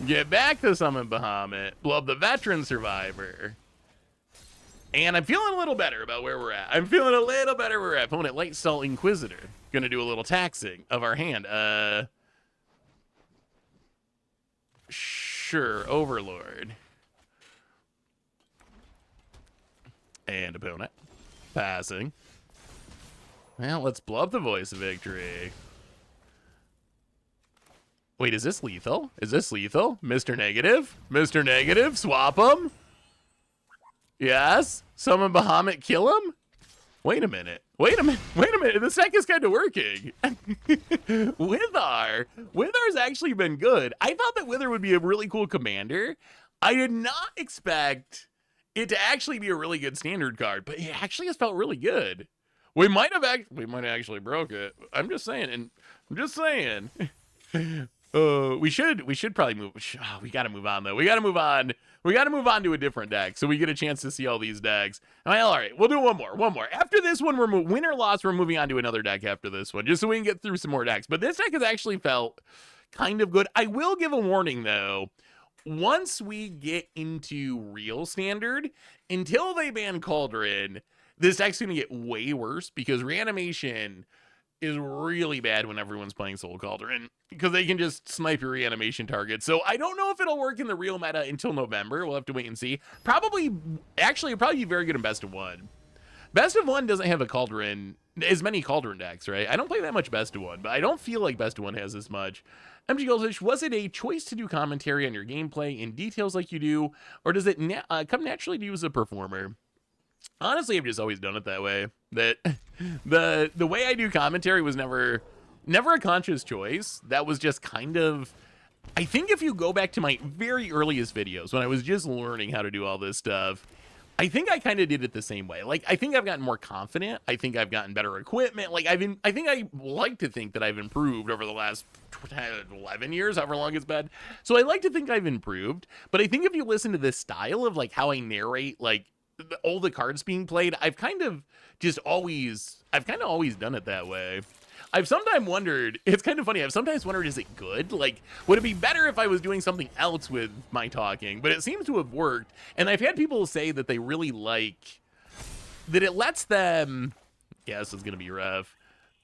Get back the Summon Bahamut. Blow up the Veteran Survivor. And I'm feeling a little better about where we're at. I'm feeling a little better where we're at. Opponent Light Salt Inquisitor. Gonna do a little taxing of our hand. Sure, Overlord. And opponent. Passing. Well, let's blow up the Voice of Victory. Wait, is this lethal? Is this lethal? Mr. Negative? Mr. Negative? Swap him? Yes? Summon Bahamut, kill him? Wait a minute. Wait a minute. Wait a minute. This deck is kind of working. Wither's actually been good. I thought that Wither would be a really cool commander. I did not expect it to actually be a really good standard card, but it actually has felt really good. We might have actually broke it. I'm just saying. We should probably move. Oh, we got to move on though. We got to move on. We got to move on to a different deck so we get a chance to see all these decks. Well, all right, we'll do one more. After this one, we're win or loss. We're moving on to another deck after this one, just so we can get through some more decks. But this deck has actually felt kind of good. I will give a warning though. Once we get into real standard, until they ban Cauldron, this deck's going to get way worse because reanimation is really bad when everyone's playing Soul Cauldron because they can just snipe your reanimation target. So I don't know if it'll work in the real meta until November. We'll have to wait and see. It'll probably be very good in Best of One. Best of One doesn't have as many Cauldron decks, right? I don't play that much Best of One, but I don't feel like Best of One has as much. MG Goldfish, was it a choice to do commentary on your gameplay in details like you do, or does it come naturally to you as a performer? Honestly, I've just always done it that way. That the way I do commentary was never a conscious choice. That was just kind of, I think if you go back to my very earliest videos when I was just learning how to do all this stuff, I think I kind of did it the same way. Like, I think I've gotten more confident. I think I've gotten better equipment. Like, I like to think that I've improved over the last 11 years, however long it's been. So I like to think I've improved. But I think if you listen to this style of, like, how I narrate, like, all the cards being played, I've kind of always done it that way. I've sometimes wondered, it's kind of funny, I've sometimes wondered, is it good? Like, would it be better if I was doing something else with my talking? But it seems to have worked. And I've had people say that they really like, that it lets them, yeah, this is going to be rough.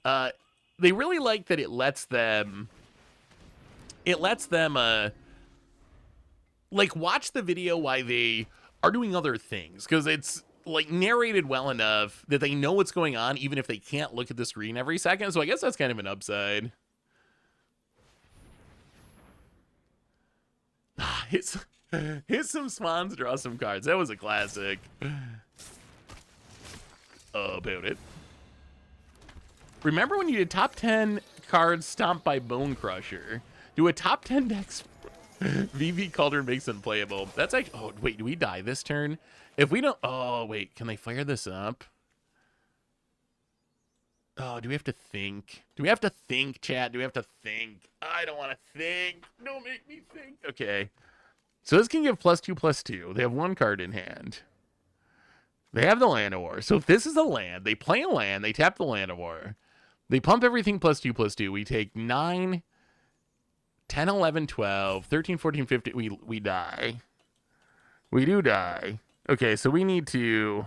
They really like that it lets them like, watch the video while they are doing other things, because it's, like, narrated well enough that they know what's going on, even if they can't look at the screen every second. So I guess that's kind of an upside. Hit some spawns, draw some cards. That was a classic. About it. Remember when you did top 10 cards stomped by Bone Crusher? Do a top 10 decks VV Cauldron makes unplayable. That's actually... Oh, wait, do we die this turn? If we don't... Oh, wait, can they fire this up? Oh, do we have to think? Do we have to think, chat? Do we have to think? I don't want to think. Don't make me think. Okay. So this can give +2/+2. They have one card in hand. They have the Land of War. So if this is a land, they play a land, they tap the Land of War. They pump everything +2/+2. We take 9, 10, 11, 12, 13, 14, 15. We die. We do die. Okay, so we need to...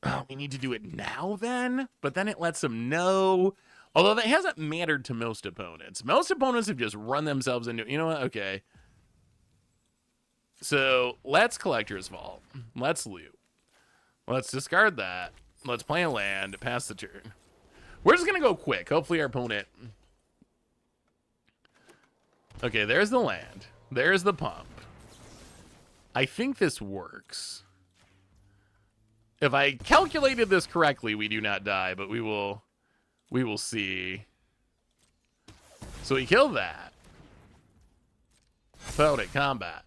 Oh, we need to do it now then? But then it lets them know... Although that hasn't mattered to most opponents. Most opponents have just run themselves into... You know what? Okay. So, let's Collector's Vault. Let's loot. Let's discard that. Let's play a land. Pass the turn. We're just going to go quick. Hopefully our opponent... Okay, there's the land. There's the pump. I think this works. If I calculated this correctly, we do not die, but we will see. So we kill that. Opponent combat.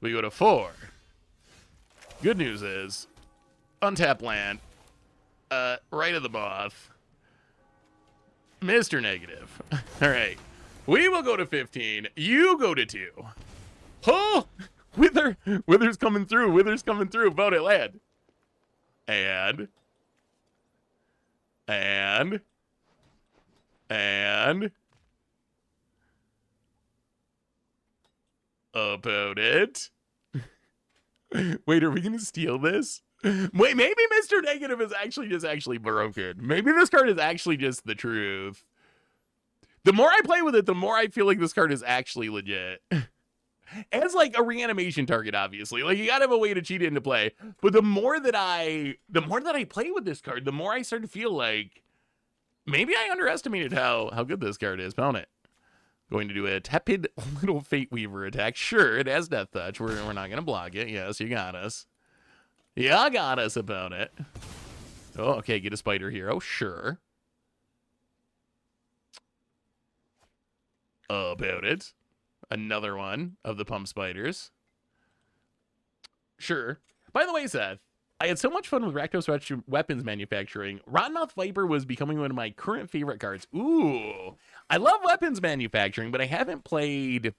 We go to 4. Good news is, untap land, right of the moth, Mr. Negative. All right, we will go to 15. You go to 2. Oh, Wither's coming through. Wither's coming through. Vote it, land. And about it. Wait, are we gonna steal this? Wait, maybe Mr. Negative is actually broken. Maybe this card is actually just the truth. The more I play with it, the more I feel like this card is actually legit. As like a reanimation target, obviously. Like, you gotta have a way to cheat it into play. But the more that I play with this card, the more I start to feel like maybe I underestimated how good this card is. Opponent. Going to do a tepid little Fate Weaver attack. Sure, it has Death Touch. We're not gonna block it. Yes, you got us. Yeah, got us, opponent. Oh, okay, get a Spider Hero. Sure. About it. Another one of the pump spiders. Sure. By the way, Seth, I had so much fun with Rakdos weapons manufacturing. Rottenmouth Viper was becoming one of my current favorite cards. Ooh. I love weapons manufacturing, but I haven't played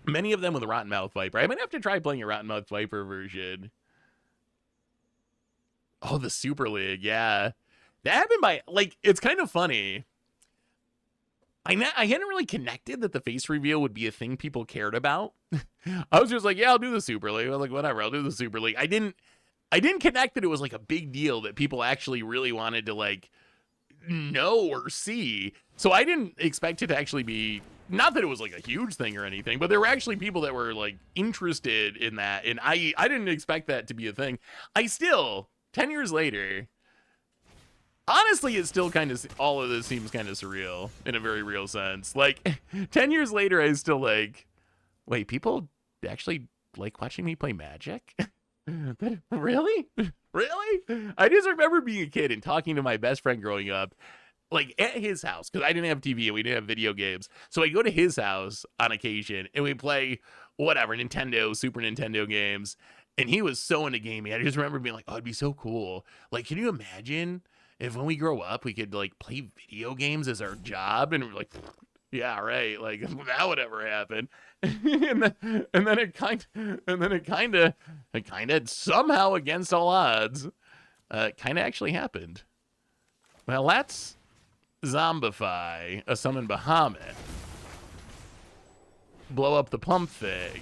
many of them with Rottenmouth Viper. I might have to try playing a Rottenmouth Viper version. Oh, the Super League. Yeah. That happened by, like, it's kind of funny. I hadn't really connected that the face reveal would be a thing people cared about. I was just like, yeah, I'll do the Super League. I was like, whatever, I'll do the Super League. I didn't connect that it was like a big deal that people actually really wanted to like know or see. So I didn't expect it to actually be, not that it was like a huge thing or anything, but there were actually people that were like interested in that. And I didn't expect that to be a thing. I still, 10 years later, honestly, it's still kind of, all of this seems kind of surreal in a very real sense. Like, 10 years later, I still like, wait, people actually like watching me play Magic? Really? Really? I just remember being a kid and talking to my best friend growing up, like at his house, because I didn't have TV and we didn't have video games. So I go to his house on occasion and we play whatever, Nintendo, Super Nintendo games. And he was so into gaming. I just remember being like, oh, it'd be so cool. Like, can you imagine if when we grow up, we could like play video games as our job? And we're like, yeah, right. Like, that would ever happen. and then it kind of somehow against all odds, kind of actually happened. Well, let's zombify a summon Bahamut. Blow up the pump thing.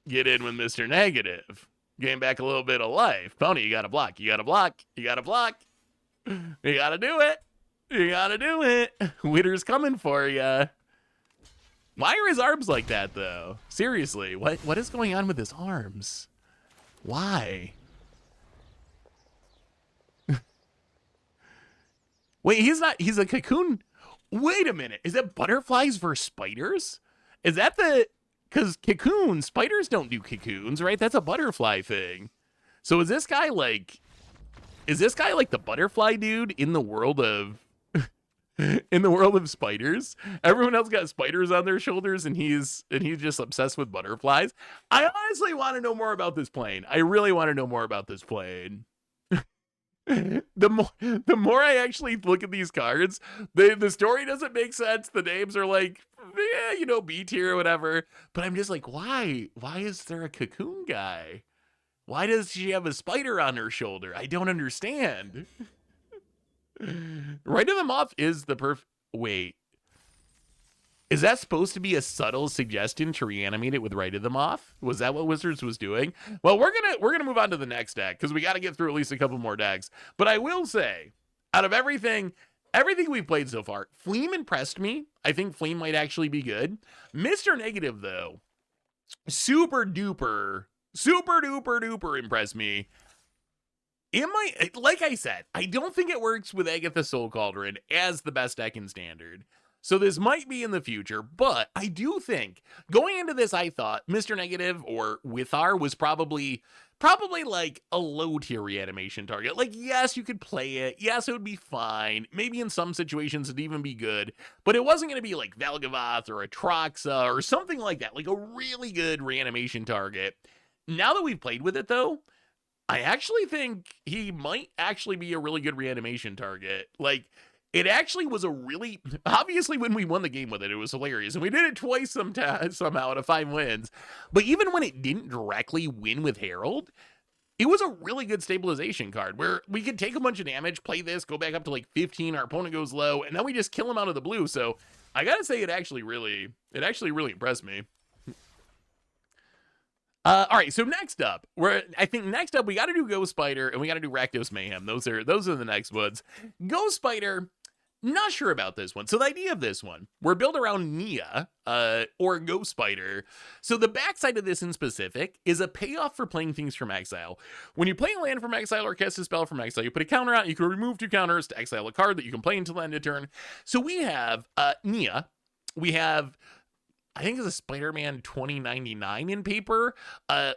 Get in with Mr. Negative. Gain back a little bit of life. Pony, you gotta block. You gotta block. You gotta block. You gotta do it. You gotta do it. Winter's coming for you. Why are his arms like that, though? Seriously, what is going on with his arms? Why? Wait, he's a cocoon. Wait a minute. Is that butterflies versus spiders? Is that because cocoons, spiders don't do cocoons, right? That's a butterfly thing. So is this guy like the butterfly dude in the world of spiders? Everyone else got spiders on their shoulders and he's just obsessed with butterflies. I honestly want to know more about this plane. I really want to know more about this plane. The more I actually look at these cards, the story doesn't make sense. The names are like, yeah, B tier or whatever. But I'm just like, why? Why is there a cocoon guy? Why does she have a spider on her shoulder? I don't understand. Right of the Moth is the wait. Is that supposed to be a subtle suggestion to reanimate it with Right of the Moth? Was that what Wizards was doing? Well, we're gonna move on to the next deck because we got to get through at least a couple more decks. But I will say, out of everything we've played so far, Fleem impressed me. I think Fleem might actually be good. Mr. Negative, though, super duper impressed me. Like I said, I don't think it works with Agatha Soul Cauldron as the best deck in Standard. So this might be in the future, but I do think going into this, I thought Mr. Negative or Withar was probably like a low tier reanimation target. Like, yes, you could play it. Yes, it would be fine. Maybe in some situations it'd even be good, but it wasn't going to be like Valgavoth or Atroxa or something like that, like a really good reanimation target. Now that we've played with it, though, I actually think he might actually be a really good reanimation target. Like, it actually was obviously when we won the game with it, it was hilarious. And we did it twice somehow out of 5 wins. But even when it didn't directly win with Herald, it was a really good stabilization card where we could take a bunch of damage, play this, go back up to like 15, our opponent goes low, and then we just kill him out of the blue. So I gotta say it actually really impressed me. All right, so next up, I think we got to do Ghost Spider and we got to do Rakdos Mayhem. Those are the next ones. Ghost Spider, not sure about this one. So the idea of this one, we're built around Nia, or Ghost Spider. So the backside of this in specific is a payoff for playing things from exile. When you play a land from exile or cast a spell from exile, you put a counter out. You can remove 2 counters to exile a card that you can play until end of turn. So we have Nia. We have, I think it's a Spider-Man 2099 in paper,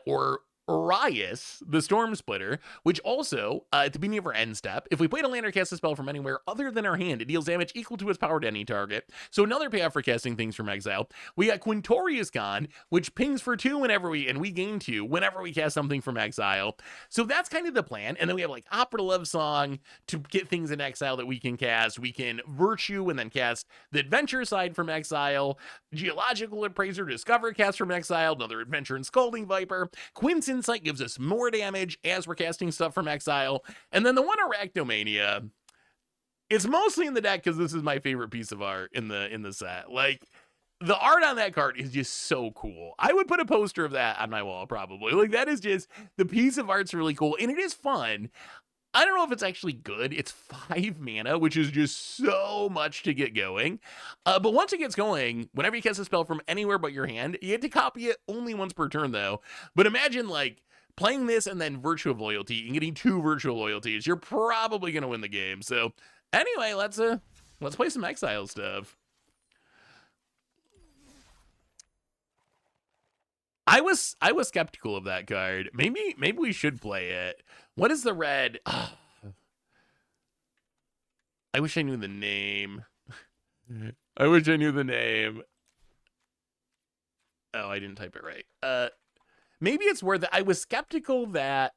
or Arias, the Storm Splitter, which also, at the beginning of our end step, if we played a land or cast a spell from anywhere other than our hand, it deals damage equal to its power to any target. So another payoff for casting things from exile. We got Quintorius Gone, which pings for 2 and we gain 2 whenever we cast something from exile. So that's kind of the plan. And then we have like Opera Love Song to get things in exile that we can cast. We can Virtue and then cast the Adventure side from exile. Geological Appraiser, Discover cast from exile. Another Adventure and Scalding Viper. Quint's Insight gives us more damage as we're casting stuff from exile. And then the one Arachnomania, it's mostly in the deck because this is my favorite piece of art in the set. Like, the art on that card is just so cool. I would put a poster of that on my wall probably. Like, that is just, the piece of art's really cool and it is fun. I don't know if it's actually good. It's 5 mana, which is just so much to get going. But once it gets going, whenever you cast a spell from anywhere but your hand, you get to copy it only once per turn, though. But imagine, like, playing this and then Virtue of Loyalty and getting 2 Virtual Loyalties. You're probably going to win the game. So, anyway, let's play some Exile stuff. I was skeptical of that card. Maybe we should play it. What is the red? Oh, I wish I knew the name. I wish I knew the name. Oh, I didn't type it right. Maybe it's worth it. I was skeptical that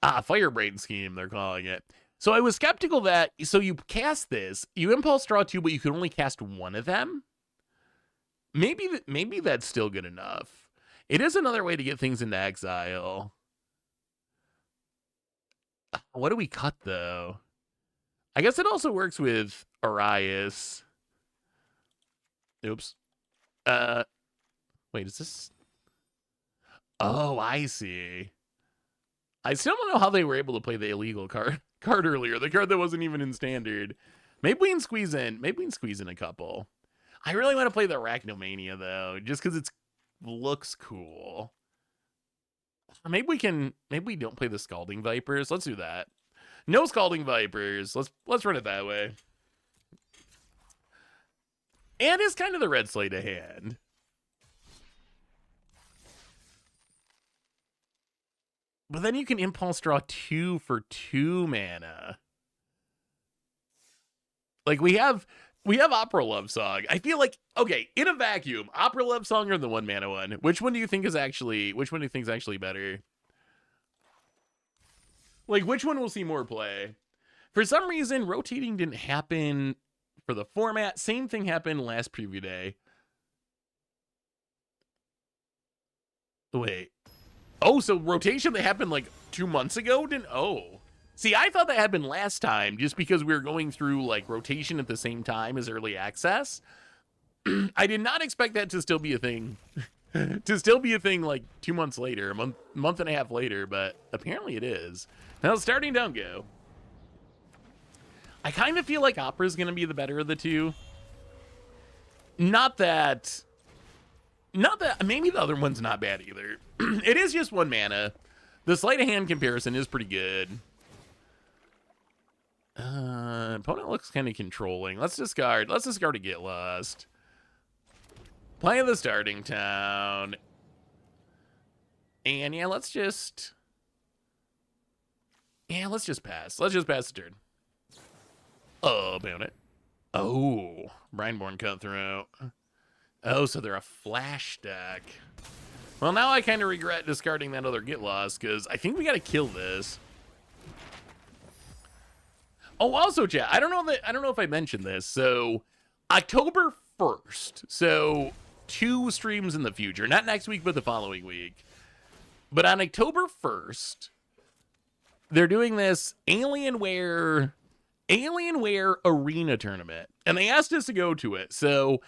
Firebrain Scheme, they're calling it. So I was skeptical that, so you cast this, you impulse draw 2, but you can only cast 1 of them. Maybe that's still good enough. It is another way to get things into exile. What do we cut, though? I guess it also works with Arias. Oops. Wait, is this? Oh, I see. I still don't know how they were able to play the illegal card earlier, the card that wasn't even in standard. Maybe we can squeeze in a couple. I really want to play the Arachnomania though, just because it looks cool. Maybe we don't play the Scalding Vipers. Let's do that. No Scalding Vipers. Let's run it that way. And it's kind of the red slate of hand. But then you can impulse draw 2 for 2 mana. Like we have Opera Love Song. I feel like, okay, in a vacuum, Opera Love Song or the 1 mana one. Which one do you think is actually better? Like which one will see more play? For some reason, rotating didn't happen for the format. Same thing happened last preview day. Wait. Oh, so rotation that happened like 2 months ago didn't? Oh. See, I thought that happened last time just because we were going through like rotation at the same time as early access. I did not expect that to still be a thing. To still be a thing like 2 months later, a month and a half later, but apparently it is. Now starting down go. I kind of feel like Opera's going to be the better of the two. Not that maybe the other one's not bad either. It is just 1 mana. The sleight of hand comparison is pretty good. Opponent looks kind of controlling. Let's discard to get lost. Play the starting town. And yeah, let's just pass. Let's just pass the turn. Oh, opponent. Oh, Brineborn Cutthroat. Oh, so they're a flash deck. Well, now I kind of regret discarding that other Get Lost, because I think we got to kill this. Oh, also, chat, I don't know if I mentioned this. So, October 1st. So, 2 streams in the future. Not next week, but the following week. But on October 1st, they're doing this Alienware Arena tournament. And they asked us to go to it. So,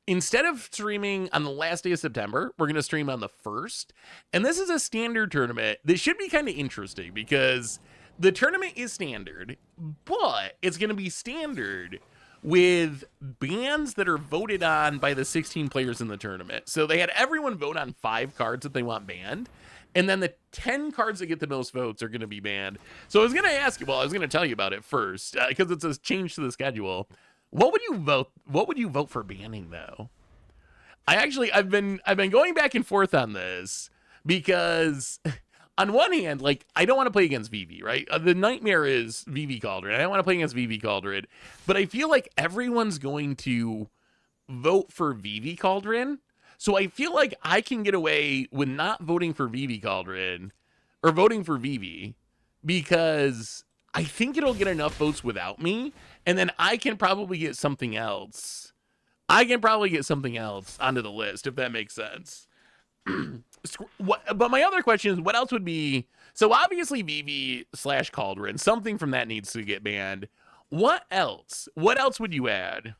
instead of streaming on the last day of September, we're going to stream on the 1st. And this is a standard tournament. This should be kind of interesting because the tournament is standard, but it's going to be standard with bans that are voted on by the 16 players in the tournament. So they had everyone vote on 5 cards that they want banned. And then the 10 cards that get the most votes are going to be banned. So I was going to ask you, well, I was going to tell you about it first because it's a change to the schedule. What would you vote? What would you vote for banning though? I've been going back and forth on this because on one hand, like I don't want to play against Vivi, right? The nightmare is Vivi Cauldron. I don't want to play against Vivi Cauldron, but I feel like everyone's going to vote for Vivi Cauldron. So I feel like I can get away with not voting for Vivi Cauldron or voting for Vivi because I think it'll get enough votes without me. And then I can probably get something else. Onto the list, if that makes sense. But my other question is, what else would be... So obviously Vivi/Cauldron, something from that needs to get banned. What else? What else would you add?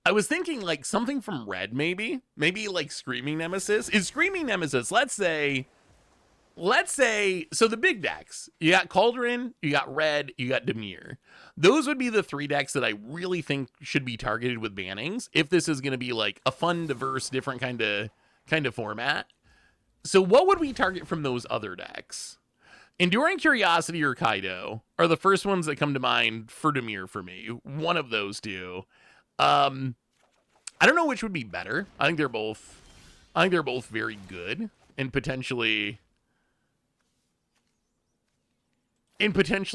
I was thinking like something from Red, maybe like Screaming Nemesis. Is Screaming Nemesis, let's say, so the big decks, you got Cauldron, you got Red, you got Dimir. Those would be the 3 decks that I really think should be targeted with bannings if this is going to be like a fun, diverse, different kind of format. So what would we target from those other decks? Enduring Curiosity or Kaido are the first ones that come to mind for Dimir for me. One of those two. I don't know which would be better. I think they're both very good and potentially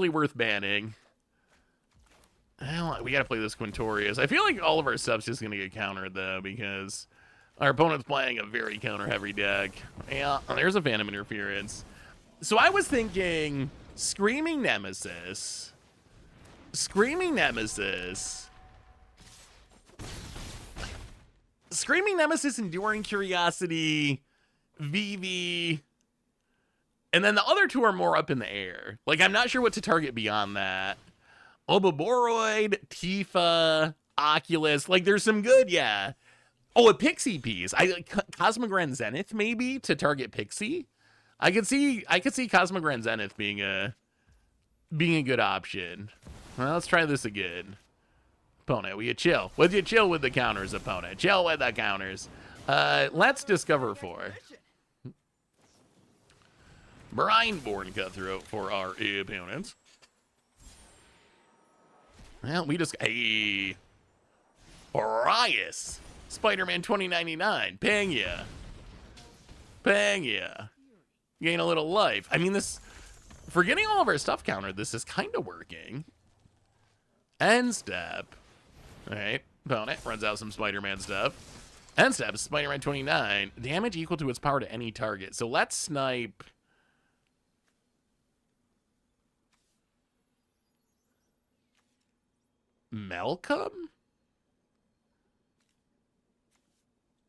worth banning. Well, we gotta play this Quintorius. I feel like all of our stuff's just gonna get countered though because our opponent's playing a very counter-heavy deck. Yeah, there's a Phantom Interference. So I was thinking Screaming Nemesis, Enduring Curiosity, Vivi, and then the other 2 are more up in the air. Like, I'm not sure what to target beyond that. Obaboroid, Tifa, Oculus, like, there's some good, yeah. Oh, a Pixie piece. Cosmogran Zenith maybe to target Pixie. I could see Cosmogran Zenith being a good option. Well, let's try this again. Opponent, will you chill? Would you chill with the counters, opponent? Chill with the counters. Let's discover 4. Brineborn Cutthroat for our opponents. Well, we just... Hey. Arias. Spider-Man 2099. Ping ya. Ping ya. Gain a little life. I mean, this... For getting all of our stuff countered, this is kind of working. End step. Alright. Opponent runs out some Spider-Man stuff. End step. Spider-Man 29. Damage equal to its power to any target. So let's snipe... Malcolm?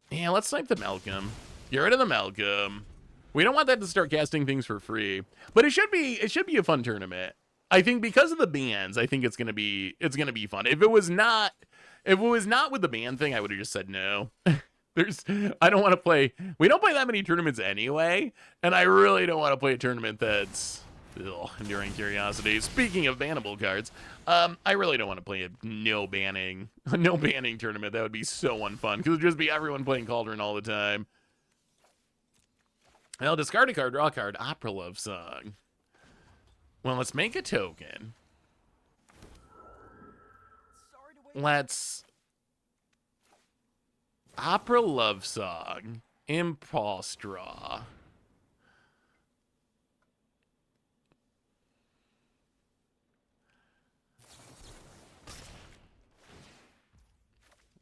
Yeah, let's snipe the Malcolm. Get rid of the Malcolm. We don't want that to start casting things for free. But it should be a fun tournament. I think because of the bans, I think it's gonna be fun. If it was not with the ban thing, I would have just said no. I don't want to play. We don't play that many tournaments anyway, and I really don't want to play a tournament that's enduring curiosity. Speaking of bannable cards, I really don't want to play a no banning tournament. That would be so unfun because it'd just be everyone playing Cauldron all the time. Well, discard a card, draw a card. Opera Love Song. Well, let's make a token. Let's Opera Love Song. Impulse Draw.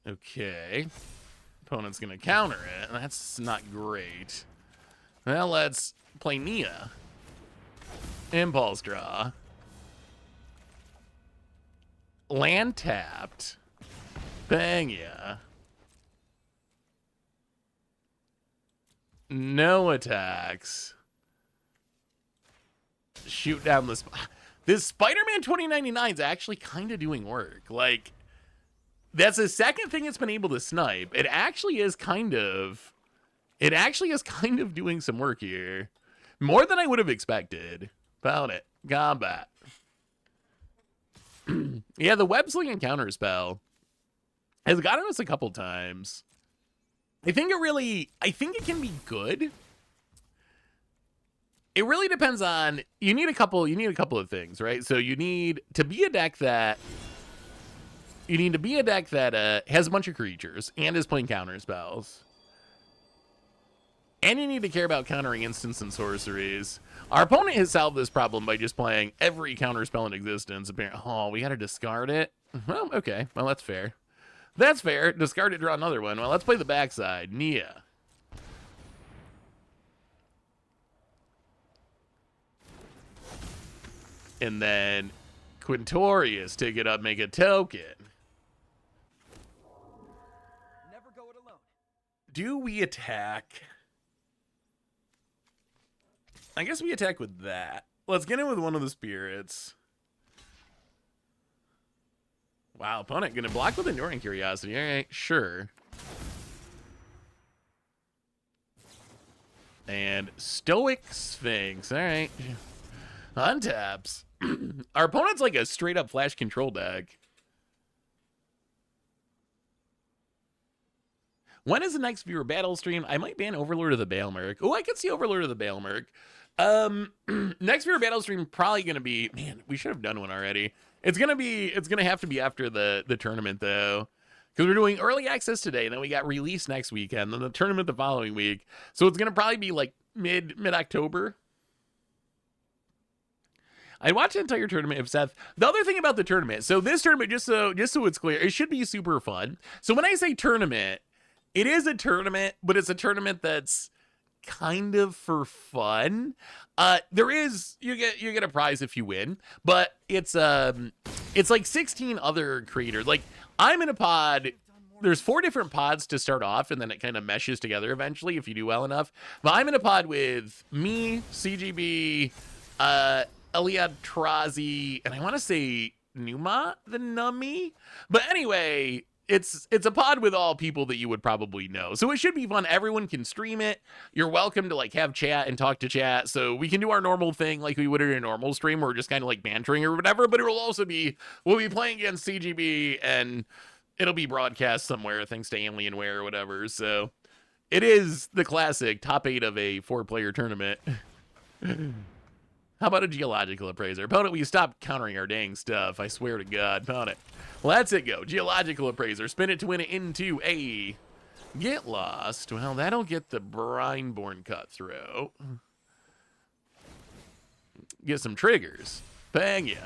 Okay. Opponent's gonna counter it. That's not great. Well, let's play Nia. Impulse Draw. Land tapped. Bang ya. No attacks. Shoot down this. This Spider-Man 2099 is actually kind of doing work. Like, that's the second thing it's been able to snipe. It actually is kind of doing some work here. More than I would have expected. Found it. Combat. Yeah, the web slinging counter spell has gotten us a couple times. I think it can be good. It really depends on, you need a couple of things, right? So you need to be a deck that has a bunch of creatures and is playing counter spells. And you need to care about countering instants and sorceries. Our opponent has solved this problem by just playing every counter spell in existence. Apparently, oh, we got to discard it? Well, okay. Well, that's fair. That's fair. Discard it, draw another one. Well, let's play the backside. Nia. And then Quintorius, take it up, make a token. Never go it alone. Do we attack? I guess we attack with that. Let's get in with one of the spirits. Wow, opponent gonna block with Enduring Curiosity. All right, sure. And Stoic Sphinx. All right. Untaps. Our opponent's like a straight up flash control deck. When is the next viewer battle stream? I might ban Overlord of the Baelmerk. Oh, I can see Overlord of the Baelmerk. Next viewer battle stream probably gonna be, man, we should have done one already. It's gonna have to be after the tournament though, because we're doing early access today, and then we got release next weekend, then the tournament the following week. So it's gonna probably be like mid October. I watched the entire tournament of Seth. The other thing about the tournament, so this tournament, just so it's clear, it should be super fun. So when I say tournament, it is a tournament, but it's a tournament that's kind of for fun. There is, you get a prize if you win, but it's like 16 other creators. Like, I'm in a pod. There's 4 different pods to start off, and then it kind of meshes together eventually if you do well enough. But I'm in a pod with me, CGB, Eliad Trazi, and I want to say Numa the Nummy. But anyway, it's a pod with all people that you would probably know. So it should be fun. Everyone can stream it. You're welcome to like have chat and talk to chat. So we can do our normal thing like we would in a normal stream where we're just kind of like bantering or whatever, but it will also be, we'll be playing against CGB and it'll be broadcast somewhere thanks to Alienware or whatever. So it is the classic top 8 of a 4-player tournament. How about a geological appraiser? Opponent, will you stop countering our dang stuff? I swear to God, opponent. Let's it go. Geological appraiser. Spin it to win it into a get lost. Well, that'll get the Brineborn cut through. Get some triggers. Bang ya.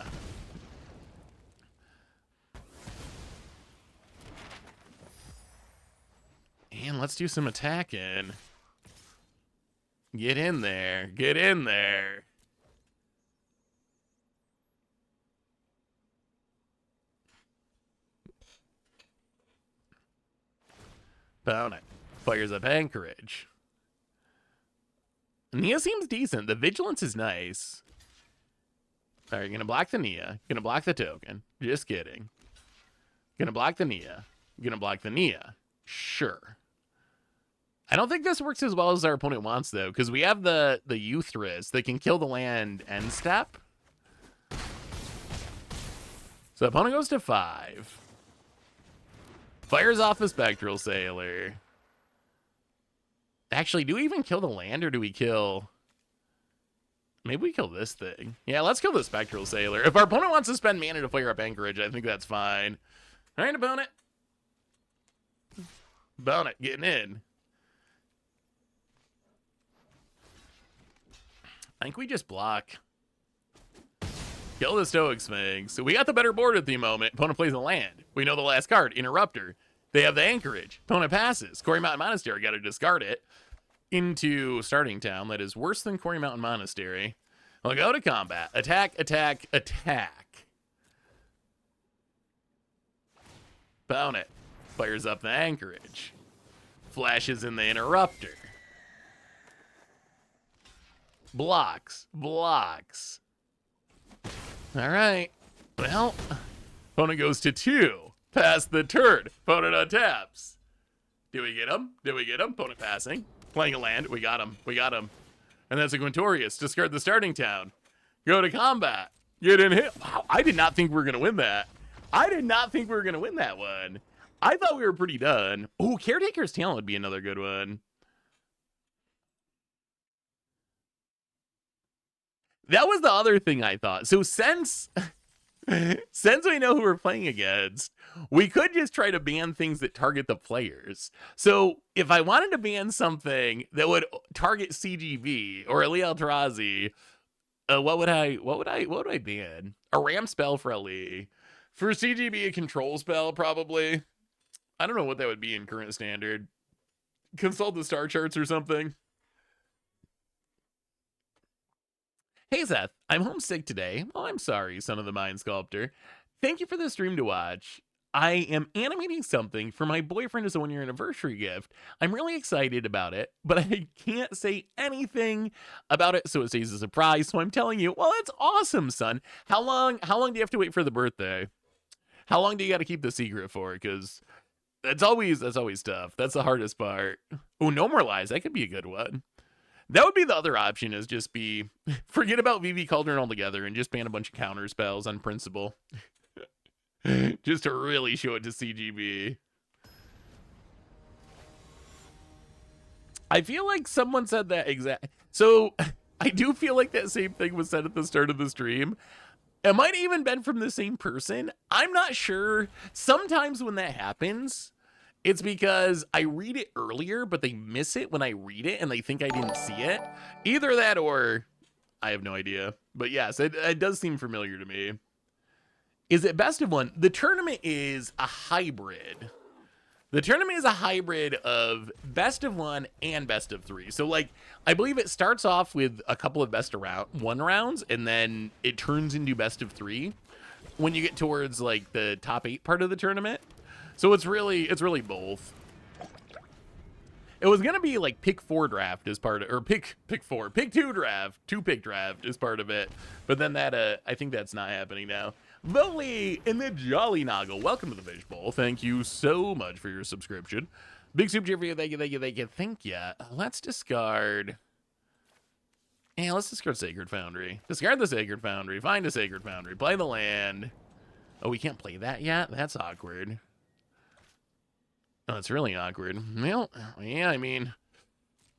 And let's do some attacking. Get in there. Get in there. Opponent fires up Anchorage. Nia seems decent. The vigilance is nice. All right, gonna block the Nia. Gonna block the token. Just kidding. Gonna block the Nia. Gonna block the Nia. Sure. I don't think this works as well as our opponent wants, though, because we have the Euthris that can kill the land end step. So opponent goes to 5. Fires off the Spectral Sailor. Actually, do we even kill the land, or do we kill... Maybe we kill this thing. Yeah, let's kill the Spectral Sailor. If our opponent wants to spend mana to fire up Anchorage, I think that's fine. All right, opponent. Opponent, getting in. I think we just block. Kill the Stoic Sphinx. So we got the better board at the moment. Opponent plays a land. We know the last card, Interrupter. They have the Anchorage. Opponent passes. Quarry Mountain Monastery, got to discard it. Into Starting Town. That is worse than Quarry Mountain Monastery. We'll go to combat. Attack, attack, attack. Opponent fires up the Anchorage. Flashes in the Interrupter. Blocks. Blocks. All right. Well, opponent goes to 2. Pass the turn. Opponent untaps. Do we get him? Do we get him? Opponent passing. Playing a land. We got him. We got him. And that's a Quintorius. Discard the Starting Town. Go to combat. Get in hit. Wow, I did not think we were going to win that. I did not think we were going to win that one. I thought we were pretty done. Oh, Caretaker's Talent would be another good one. That was the other thing I thought. So since we know who we're playing against, we could just try to ban things that target the players. So if I wanted to ban something that would target CGV or Ali Eldrazi, what would I ban? A Ram spell for Ali. For CGB, a control spell probably. I don't know what that would be in current standard. Consult the star charts or something. Hey Seth, I'm homesick today. Oh, I'm sorry, son of the Mind Sculptor. Thank you for the stream to watch. I am animating something for my boyfriend as a 1-year anniversary gift. I'm really excited about it, but I can't say anything about it, so it stays a surprise. So I'm telling you, well, that's awesome, son. How long do you have to wait for the birthday? How long do you got to keep the secret for? Because that's always tough. That's the hardest part. Oh, No More Lies. That could be a good one. That would be the other option, is just forget about VV Cauldron altogether and just ban a bunch of counter spells on principle. Just to really show it to CGB. I feel like someone said that exact. So I do feel like that same thing was said at the start of the stream. It might have even been from the same person. I'm not sure. Sometimes when that happens, it's because I read it earlier, but they miss it when I read it and they think I didn't see it. Either that or I have no idea. But yes, it does seem familiar to me. Is it best of 1? The tournament is a hybrid. The tournament is a hybrid of best of 1 and best of 3. So like, I believe it starts off with a couple of best of 1 rounds and then it turns into best of 3 when you get towards like the top 8 part of the tournament. So it's really both. It was gonna be like pick 4 draft as part of, or pick 2 draft, 2 pick draft as part of it. But then that I think that's not happening now. Voli and the Jolly Noggle, welcome to the Fishbowl. Thank you so much for your subscription. Big super cheer for you. Thank you. Thank you. Let's discard. Yeah, let's discard Sacred Foundry. Discard the Sacred Foundry. Find a Sacred Foundry. Play the land. Oh, we can't play that yet? That's awkward. Oh, it's really awkward. Well, yeah, I mean,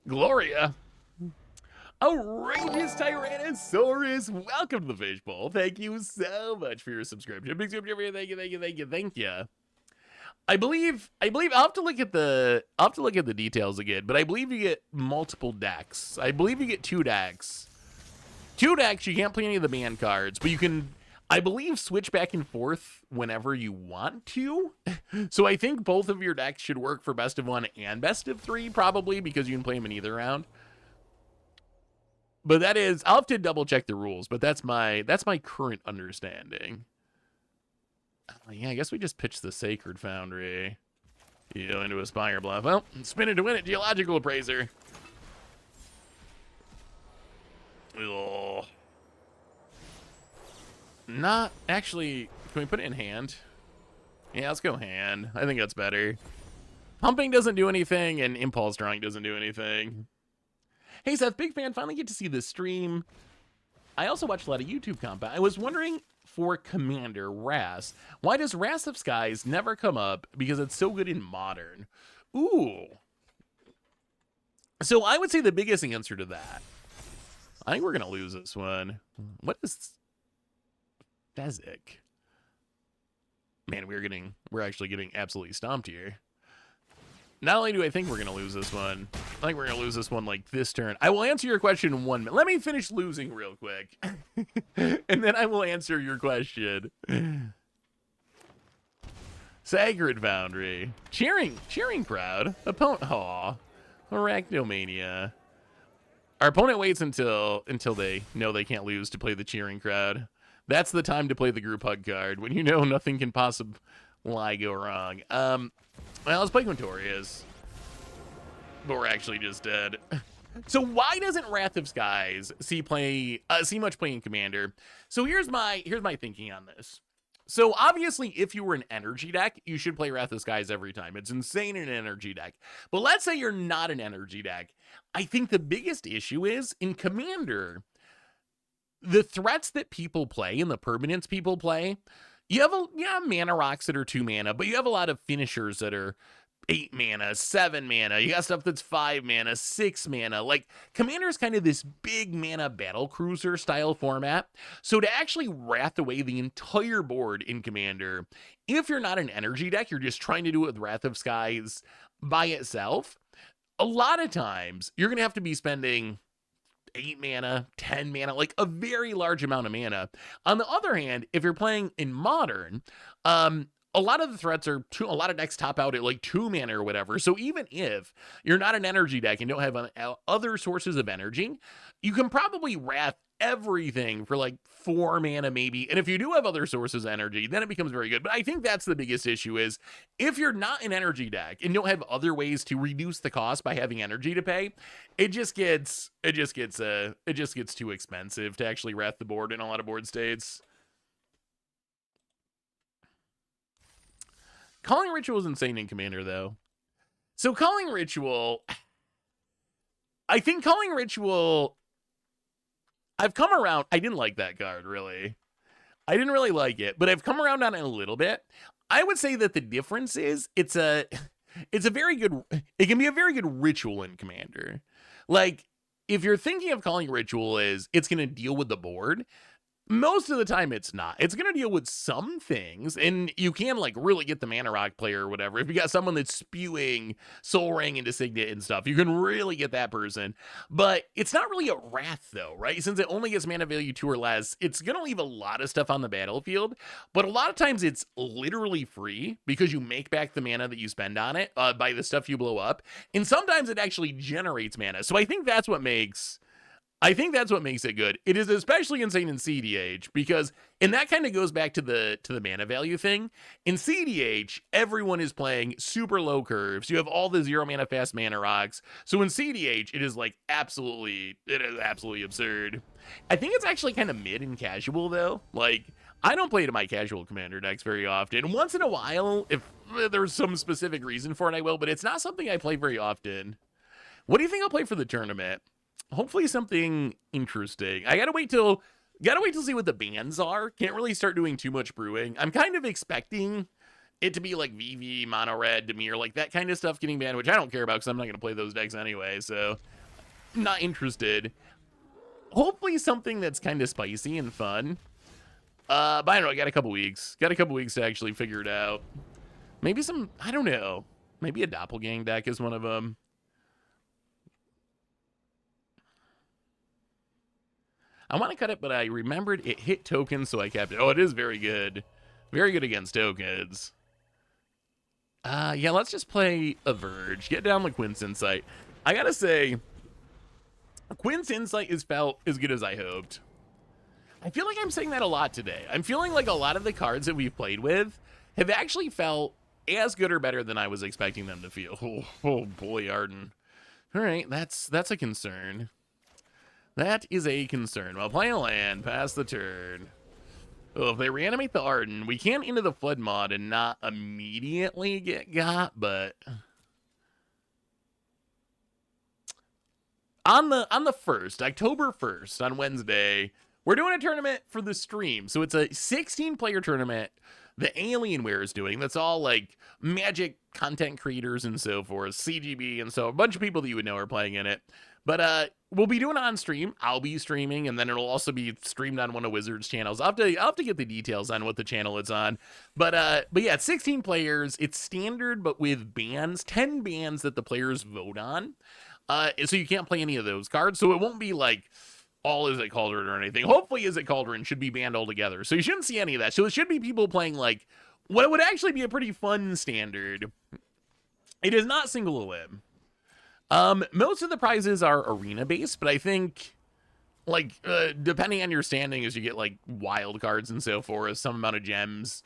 Gloria. Outrageous Tyrannosaurus, welcome to the Fishbowl. Thank you so much for your subscription. Big super cheer. Thank you. I believe I'll have to look at the details again, but I believe you get multiple decks. I believe you get 2 decks. 2 decks, you can't play any of the ban cards, but you can, I believe, switch back and forth whenever you want to. So I think both of your decks should work for best of 1 and best of 3, probably, because you can play them in either round. But that is, I'll have to double check the rules, but that's my current understanding. Yeah, I guess we just pitched the Sacred Foundry. You go into a Spire Bluff. Well, spin it to win it, Geological Appraiser. Ugh. Not actually. Can we put it in hand? Yeah, let's go hand. I think that's better. Pumping doesn't do anything, and Impulse Drawing doesn't do anything. Hey Seth, big fan. Finally get to see this stream. I also watched a lot of YouTube combat. I was wondering, for Commander Wrath, why does Wrath of Skies never come up? Because it's so good in Modern. Ooh. So I would say the biggest answer to that, I think we're gonna lose this one. What is Fezzik? Man, we're actually getting absolutely stomped here. Not only do I think we're going to lose this one, I think we're going to lose this one like this turn. I will answer your question in 1 minute. Let me finish losing real quick. And then I will answer your question. Sacred Foundry. Cheering crowd. Opponent. Aw. Arachnomania. Our opponent waits until they know they can't lose to play the cheering crowd. That's the time to play the group hug card, when you know nothing can possibly go wrong. Well, let's play Quintorius. But we're actually just dead. So why doesn't Wrath of Skies see much play in Commander? So here's my thinking on this. So obviously, if you were an energy deck, you should play Wrath of Skies every time. It's insane in an energy deck. But let's say you're not an energy deck. I think the biggest issue is in Commander, the threats that people play and the permanents people play. You have mana rocks that are 2 mana, but you have a lot of finishers that are 8 mana, 7 mana. You got stuff that's 5 mana, 6 mana. Like, Commander's kind of this big mana battle cruiser style format. So to actually wrath away the entire board in Commander, if you're not an energy deck, you're just trying to do it with Wrath of Skies by itself, a lot of times you're going to have to be spending 8 mana, 10 mana, like a very large amount of mana. On the other hand, if you're playing in Modern, a lot of the threats a lot of decks top out at like 2 mana or whatever. So even if you're not an energy deck and don't have other sources of energy, you can probably wrath everything for like 4 mana maybe. And if you do have other sources of energy, then it becomes very good. But I think that's the biggest issue is if you're not an energy deck and don't have other ways to reduce the cost by having energy to pay, it just gets too expensive to actually wrath the board in a lot of board states. Calling Ritual is insane in Commander, though. So Calling Ritual, I think Calling Ritual, I've come around. I didn't like that card, really. I didn't really like it, but I've come around on it a little bit. I would say that the difference is it can be a very good ritual in Commander. Like, if you're thinking of Calling Ritual as it's going to deal with the board, most of the time it's not. It's going to deal with some things, and you can like really get the Mana Rock player or whatever. If you got someone that's spewing Soul Ring into Signet and stuff, you can really get that person. But it's not really a Wrath though, right? Since it only gets mana value 2 or less, it's going to leave a lot of stuff on the battlefield. But a lot of times it's literally free because you make back the mana that you spend on it by the stuff you blow up. And sometimes it actually generates mana. So I think that's what makes it good. It is especially insane in CDH because, and that kind of goes back to the mana value thing. In CDH, everyone is playing super low curves. You have all the 0 mana fast mana rocks. So in CDH, it is absolutely absurd. I think it's actually kind of mid and casual though. Like, I don't play to my casual commander decks very often. Once in a while, if there's some specific reason for it, I will, but it's not something I play very often. What do you think I'll play for the tournament? Hopefully something interesting. I gotta wait till see what the bans are. Can't really start doing too much brewing. I'm kind of expecting it to be like VV, Mono Red, Dimir, like that kind of stuff getting banned, which I don't care about because I'm not gonna play those decks anyway, so I'm not interested. Hopefully something that's kind of spicy and fun. But I don't know, I got a couple weeks. Got a couple weeks to actually figure it out. Maybe some, I don't know. Maybe a Doppelgang deck is one of them. I want to cut it, but I remembered it hit tokens, so I kept it. Oh, it is very good. Very good against tokens. Yeah, let's just play a Verge. Get down with Quinn's Insight. I gotta say, Quinn's Insight is felt as good as I hoped. I feel like I'm saying that a lot today. I'm feeling like a lot of the cards that we've played with have actually felt as good or better than I was expecting them to feel. Oh boy, Arden. All right, that's a concern. That is a concern. While playing a land, pass the turn. Oh, if they reanimate the Arden, we can't into the Flood mod and not immediately get got, but on the 1st, October 1st, on Wednesday, we're doing a tournament for the stream. So it's a 16-player tournament that Alienware is doing. That's all like Magic content creators and so forth, CGB, and so a bunch of people that you would know are playing in it. But we'll be doing it on stream. I'll be streaming, and then it'll also be streamed on one of Wizards' channels. I'll have to get the details on what the channel it's on. But yeah, it's 16 players. It's standard, but with bans, 10 bans that the players vote on. So you can't play any of those cards. So it won't be like all Is It Cauldron or anything. Hopefully Is It Cauldron should be banned altogether. So you shouldn't see any of that. So it should be people playing like what would actually be a pretty fun standard. It is not single limb. Most of the prizes are arena based, but I think like depending on your standing as you get like wild cards and so forth, some amount of gems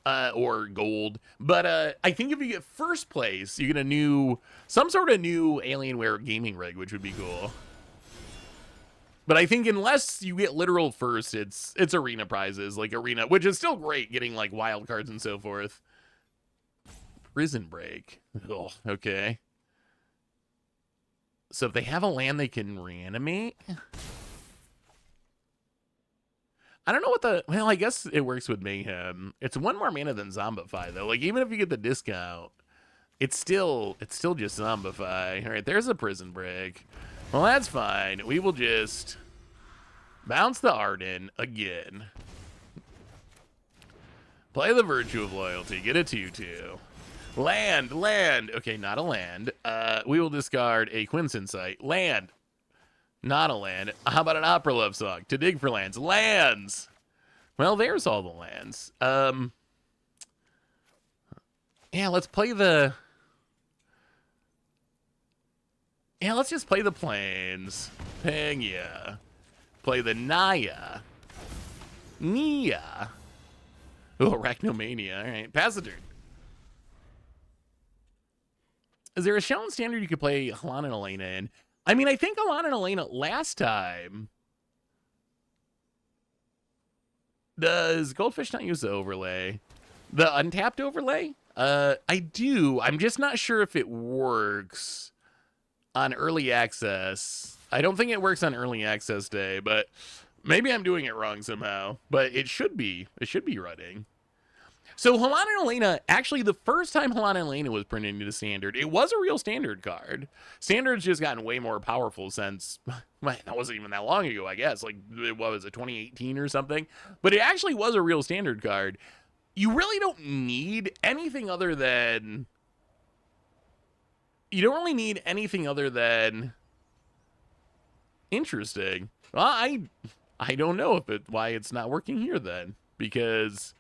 or gold. But I think if you get first place, you get some sort of new Alienware gaming rig, which would be cool. But I think unless you get literal first, it's arena prizes, like arena, which is still great, getting like wild cards and so forth. Prison Break. Oh, okay. So if they have a land they can reanimate. I don't know what well, I guess it works with Mayhem. It's one more mana than Zombify, though. Like, even if you get the discount, it's still just Zombify. All right, there's a Prison Break. Well, that's fine. We will just bounce the Arden again. Play the Virtue of Loyalty. Get a 2/2. Land. Okay, not a land. We will discard a Quinn's Insight. Land. Not a land. How about an Opera Love Song? To dig for lands. Lands! Well, there's all the lands. Yeah, let's play the... Yeah, let's just play the plains. Pangea. Play the Naya. Nia. Oh, Arachnomania. All right, pass the turn. Is there a shell and standard you could play Halan and Elena in? I mean, I think Halan and Elena last time. Does Goldfish not use the overlay? The untapped overlay? I do. I'm just not sure if it works on early access. I don't think it works on early access day, but maybe I'm doing it wrong somehow. But it should be. It should be running. So Halan and Elena, actually the first time Halan and Elena was printed into standard, it was a real standard card. Standard's just gotten way more powerful since, well, that wasn't even that long ago, I guess. Like, what was it, 2018 or something? But it actually was a real standard card. You really don't need anything other than... You don't really need anything other than... Interesting. Well, I don't know why it's not working here then. Because...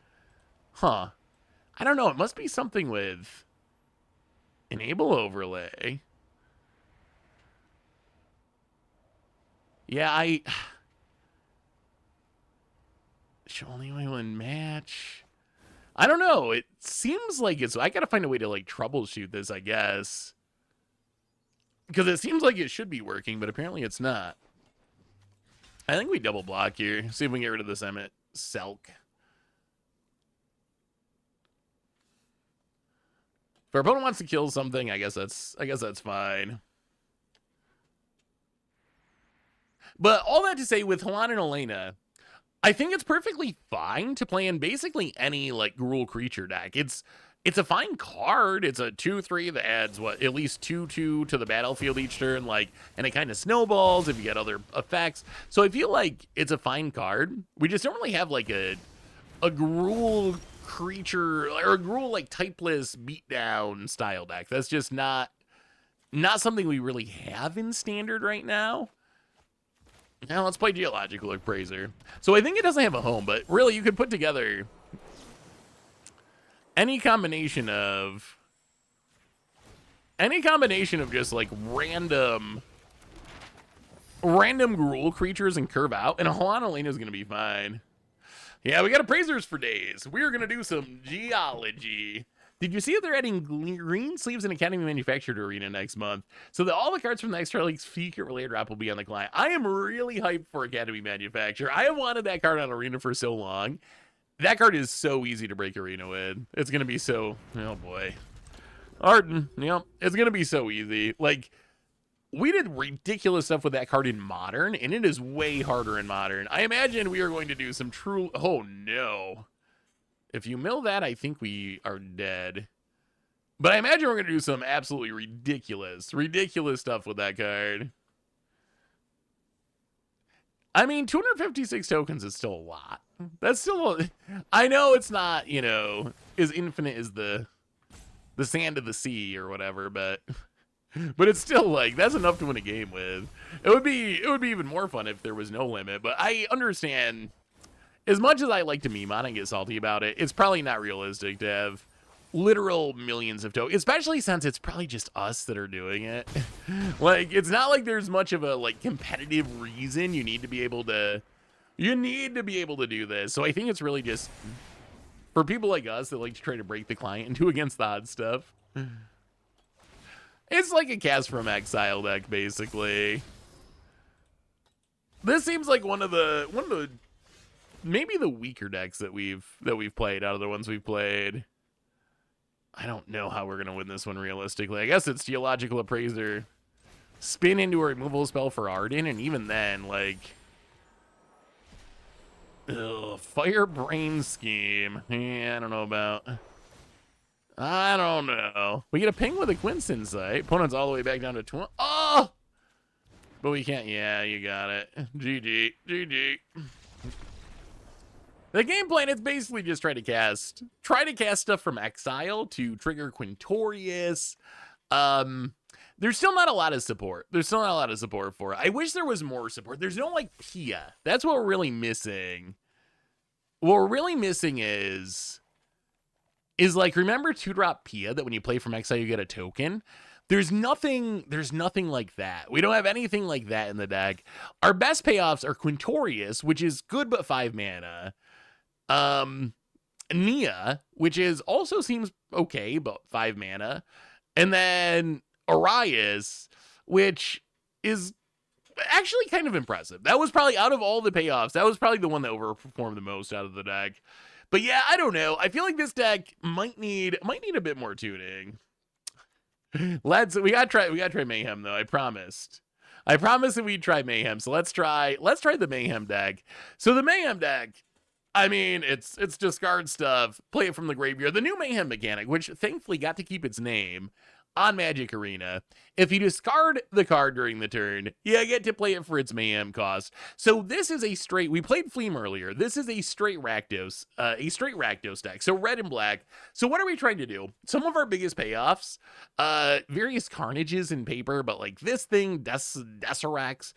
Huh. I don't know. It must be something with enable overlay. Yeah, show only one match. I don't know. It seems like it's... I gotta find a way to, like, troubleshoot this, I guess. Because it seems like it should be working, but apparently it's not. I think we double block here. See if we can get rid of this Emmet Selk. If our opponent wants to kill something, I guess that's fine. But all that to say, with Halan and Elena, I think it's perfectly fine to play in basically any like Gruul creature deck. It's a fine card. It's a 2/3 that adds at least 2/2 to the battlefield each turn, like, and it kind of snowballs if you get other effects. So I feel like it's a fine card. We just don't really have like a Gruul creature or a Gruul like typeless beatdown style deck. That's just not something we really have in standard right now. Now let's play Geological Appraiser. So I think it doesn't have a home, but really you could put together any combination of just like random Gruul creatures and curve out, and Halan Elena is going to be fine. Yeah, we got appraisers for days. We're going to do some geology. Did you see that they're adding green sleeves in Academy Manufactured Arena next month? So that all the cards from the Extra League's secret related drop will be on the client. I am really hyped for Academy Manufacture. I have wanted that card on Arena for so long. That card is so easy to break Arena with. It's going to be so... Oh, boy. Arden, it's going to be so easy. Like, we did ridiculous stuff with that card in Modern, and it is way harder in Modern. I imagine we are going to do some true... Oh, no. If you mill that, I think we are dead. But I imagine we're going to do some absolutely ridiculous stuff with that card. I mean, 256 tokens is still a lot. That's still I know it's not, as infinite as the sand of the sea or whatever, but it's still like, that's enough to win a game with. It would be even more fun if there was no limit, but I understand... As much as I like to meme on and get salty about it, it's probably not realistic to have literal millions of tokens, especially since it's probably just us that are doing it. Like, it's not like there's much of a like competitive reason you need to be able to do this. So I think it's really just for people like us that like to try to break the client and do against the odds stuff. It's like a Cast from Exile deck, basically. This seems like one of the maybe the weaker decks that we've played out of the ones we've played. I don't know how we're gonna win this one realistically. I guess it's Geological Appraiser, spin into a removal spell for Arden, and even then, like, Fire Brain Scheme. Yeah, I don't know about. I don't know. We get a ping with a Quince Insight. Opponent's all the way back down to 20. Oh! But we can't. Yeah, you got it. GG. The game plan, it's basically just try to cast stuff from Exile to trigger Quintorius. There's still not a lot of support. For it. I wish there was more support. There's no, like, Pia. That's what we're really missing. What we're really missing is like, remember 2-drop Pia that when you play from Exile you get a token? There's nothing like that. We don't have anything like that in the deck. Our best payoffs are Quintorius, which is good but 5 mana. Nia, which is also seems okay, but 5 mana. And then Arias, which is actually kind of impressive. That was probably, out of all the payoffs, that was probably the one that overperformed the most out of the deck. But yeah, I don't know. I feel like this deck might need a bit more tuning. We gotta try Mayhem though. I promised that we'd try Mayhem. So let's try the Mayhem deck. So the Mayhem deck, I mean, it's discard stuff, play it from the graveyard. The new Mayhem mechanic, which thankfully got to keep its name on Magic Arena. If you discard the card during the turn, you get to play it for its Mayhem cost. So this is we played Fleem earlier. This is a straight Rakdos deck. So red and black. So what are we trying to do? Some of our biggest payoffs, various Carnages in paper, but like this thing, Desirax,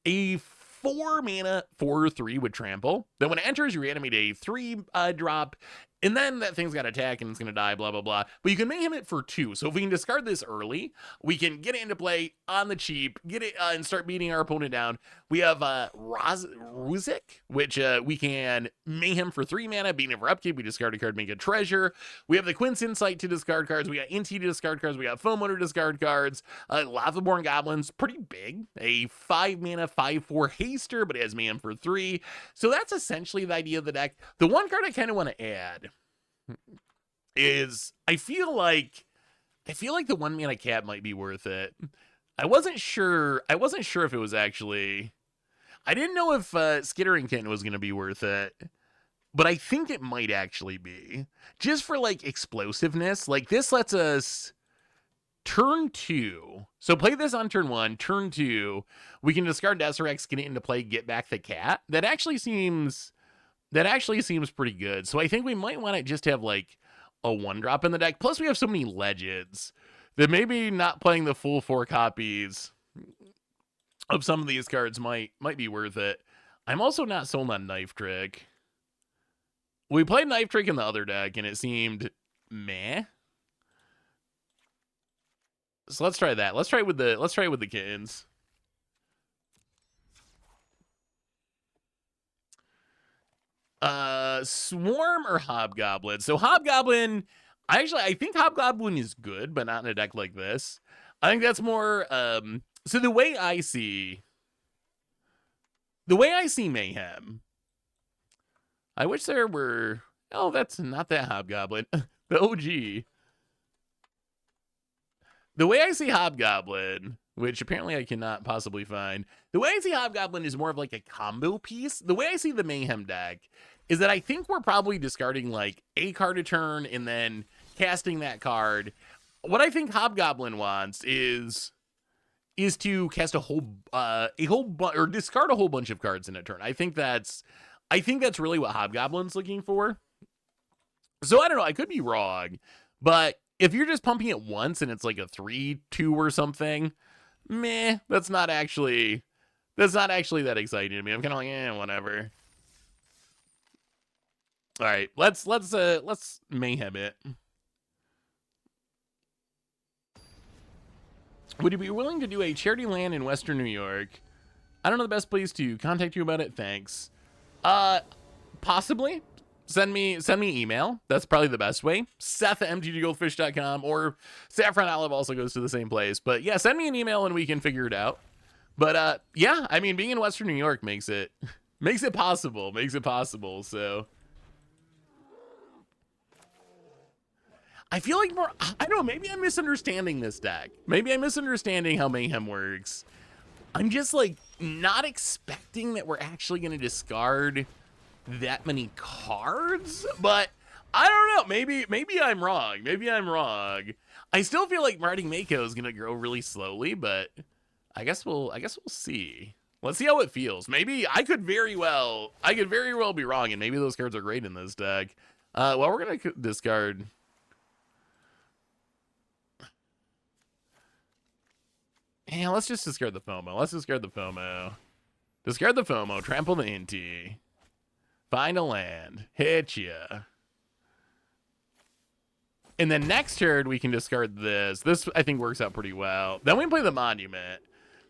a 4 mana 4/3 with trample. Then when it enters, you reanimate a 3 drop, and then that thing's got attack and it's gonna die, blah blah blah. But you can Mayhem it for 2. So if we can discard this early, we can get it into play on the cheap, get it and start beating our opponent down. We have Ruzik, which we can Mayhem for 3 mana, beating it for upkeep. We discard a card, make a treasure. We have the Quince Insight to discard cards. We got Inti to discard cards. We got Foam to discard cards. Lavaborn Goblin's pretty big, a 5 mana 5/4 haster, but it has Mayhem for 3. So that's essentially the idea of the deck. The one card I kind of want to add is, I feel like I feel like the 1-mana cat might be worth it. I wasn't sure if it was actually... I didn't know if Skittering Kitten was going to be worth it, but I think it might actually be. Just for, like, explosiveness. Like, this lets us... Turn 2. So play this on turn 1. Turn 2, we can discard Desirax, get it into play, get back the cat. That actually seems pretty good. So I think we might want to just have, like, a 1-drop in the deck. Plus, we have so many legends that maybe not playing the full 4 copies of some of these cards might be worth it. I'm also not sold on Knife Trick. We played Knife Trick in the other deck, and it seemed meh. So let's try that. Let's try it with the kittens. Swarm or Hobgoblin? So Hobgoblin, I think Hobgoblin is good, but not in a deck like this. I think that's more so the way I see Mayhem. I wish there were... Oh, that's not that Hobgoblin. The OG. The way I see Hobgoblin, which apparently I cannot possibly find, the way I see Hobgoblin is more of like a combo piece. The way I see the Mayhem deck is that I think we're probably discarding like a card a turn and then casting that card. What I think Hobgoblin wants is to cast or discard a whole bunch of cards in a turn. I think that's really what Hobgoblin's looking for. So I don't know, I could be wrong, but if you're just pumping it once and it's like a 3-2 or something, meh, that's not actually that exciting to me. I'm kind of like, whatever. All right, let's Mayhem it. Would you be willing to do a charity land in Western New York? I don't know the best place to contact you about it. Thanks. Possibly. Send me email. That's probably the best way. Seth@mtggoldfish.com, or Saffron Olive also goes to the same place. But yeah, send me an email and we can figure it out. But yeah, I mean, being in Western New York makes it possible. So I feel like I don't know, maybe I'm misunderstanding this deck. Maybe I'm misunderstanding how Mayhem works. I'm just like not expecting that we're actually going to discard that many cards, but I don't know. Maybe I'm wrong. I still feel like Marty Mako is gonna grow really slowly, but I guess we'll see. Let's see how it feels. Maybe I could very well be wrong, and maybe those cards are great in this deck. Well, we're gonna discard. Yeah, let's just discard the FOMO. Discard the FOMO. Trample the Inti. Find a land, hit ya. And then next turn, we can discard this. This, I think, works out pretty well. Then we play the Monument.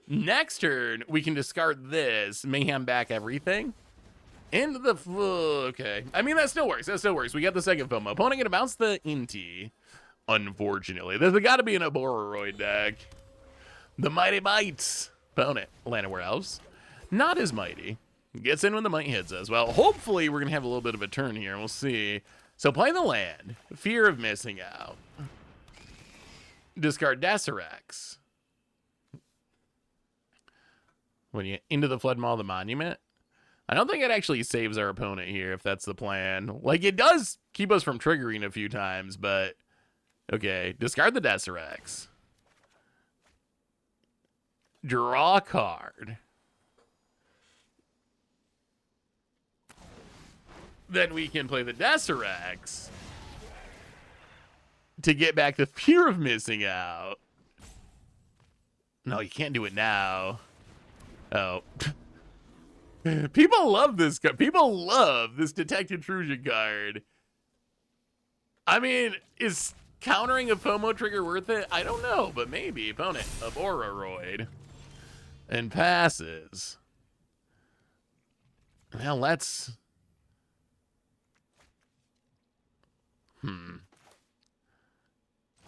Next turn, we can discard this, Mayhem back everything. Into the... Okay. I mean, that still works. We got the second FOMO. Opponent gonna bounce the Inti, unfortunately. There's got to be an Abororoid deck. The Mighty Mites. Opponent, Land of Werewolves. Not as mighty. Gets in when the might hits us. Well, hopefully we're going to have a little bit of a turn here. We'll see. So play the land. Fear of missing out. Discard Desirax. When you into the Flood Maw, the Monument. I don't think it actually saves our opponent here if that's the plan. Like, it does keep us from triggering a few times, but... Okay, discard the Desirax. Draw a card. Then we can play the Desirax to get back the fear of missing out. No, you can't do it now. Oh. People love this card. People love this Detect Intrusion card. I mean, is countering a FOMO trigger worth it? I don't know, but maybe. Opponent, Abororoid. And passes. Well, let's...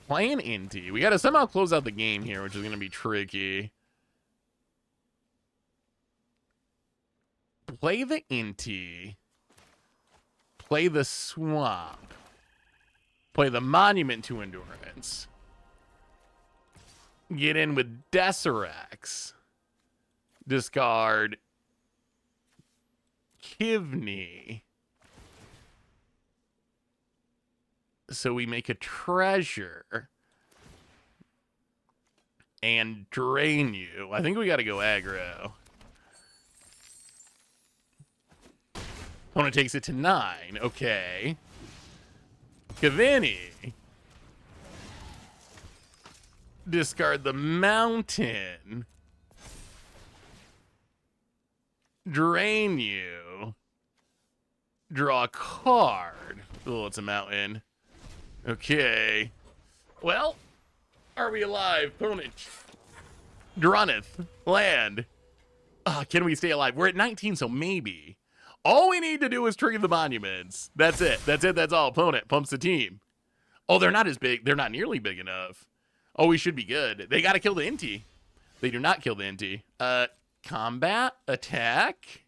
Playing Inti. We got to somehow close out the game here, which is going to be tricky. Play the Inti. Play the Swamp. Play the Monument to Endurance. Get in with Deserex. Discard Kivney. So we make a treasure. And drain you. I think we got to go aggro. Opponent takes it to 9. Okay. Kavini. Discard the mountain. Drain you. Draw a card. Oh, it's a mountain. Okay. Well, are we alive? Opponent. Drunneth. Land. Can we stay alive? We're at 19, so maybe. All we need to do is trigger the monuments. That's it. That's it. That's all. Opponent pumps the team. Oh, they're not as big. They're not nearly big enough. Oh, we should be good. They got to kill the Inti. They do not kill the Inti. Combat. Attack.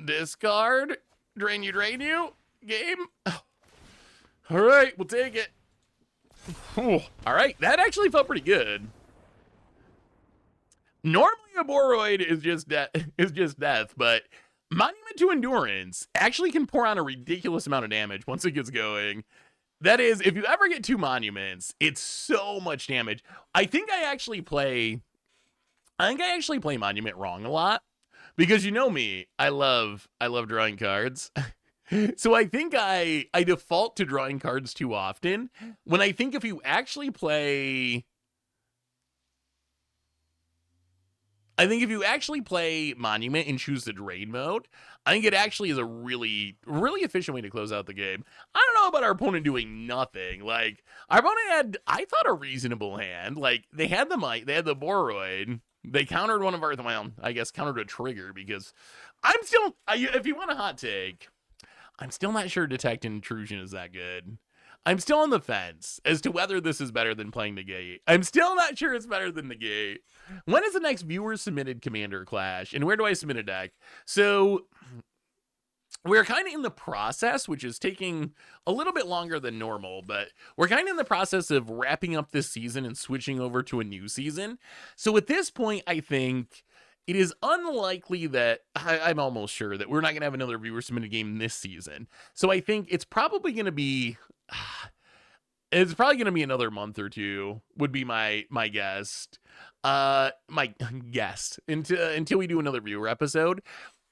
Discard. Drain you, drain you. Game. Oh. All right, we'll take it. All right, that actually felt pretty good. Normally a Boroid is just death, but Monument to Endurance actually can pour on a ridiculous amount of damage once it gets going. That is, if you ever get 2 monuments, it's so much damage. I think I actually play Monument wrong a lot, because you know me, I love drawing cards. So I think I default to drawing cards too often, when I think if you actually play Monument and choose the drain mode, I think it actually is a really, really efficient way to close out the game. I don't know about our opponent doing nothing. Like, our opponent had, I thought, a reasonable hand. Like, they had the Boroid. They countered one of our, well, I guess countered a trigger, because I'm still, if you want a hot take, I'm still not sure Detect Intrusion is that good. I'm still on the fence as to whether this is better than playing Negate. I'm still not sure it's better than Negate. When is the next viewer submitted Commander Clash? And where do I submit a deck? So we're kind of in the process, which is taking a little bit longer than normal, but we're kind of in the process of wrapping up this season and switching over to a new season. So at this point, I think it is unlikely that, I'm almost sure that we're not going to have another viewer submitted game this season. So I think it's probably going to be, another month or two, would be my guess. Until we do another viewer episode.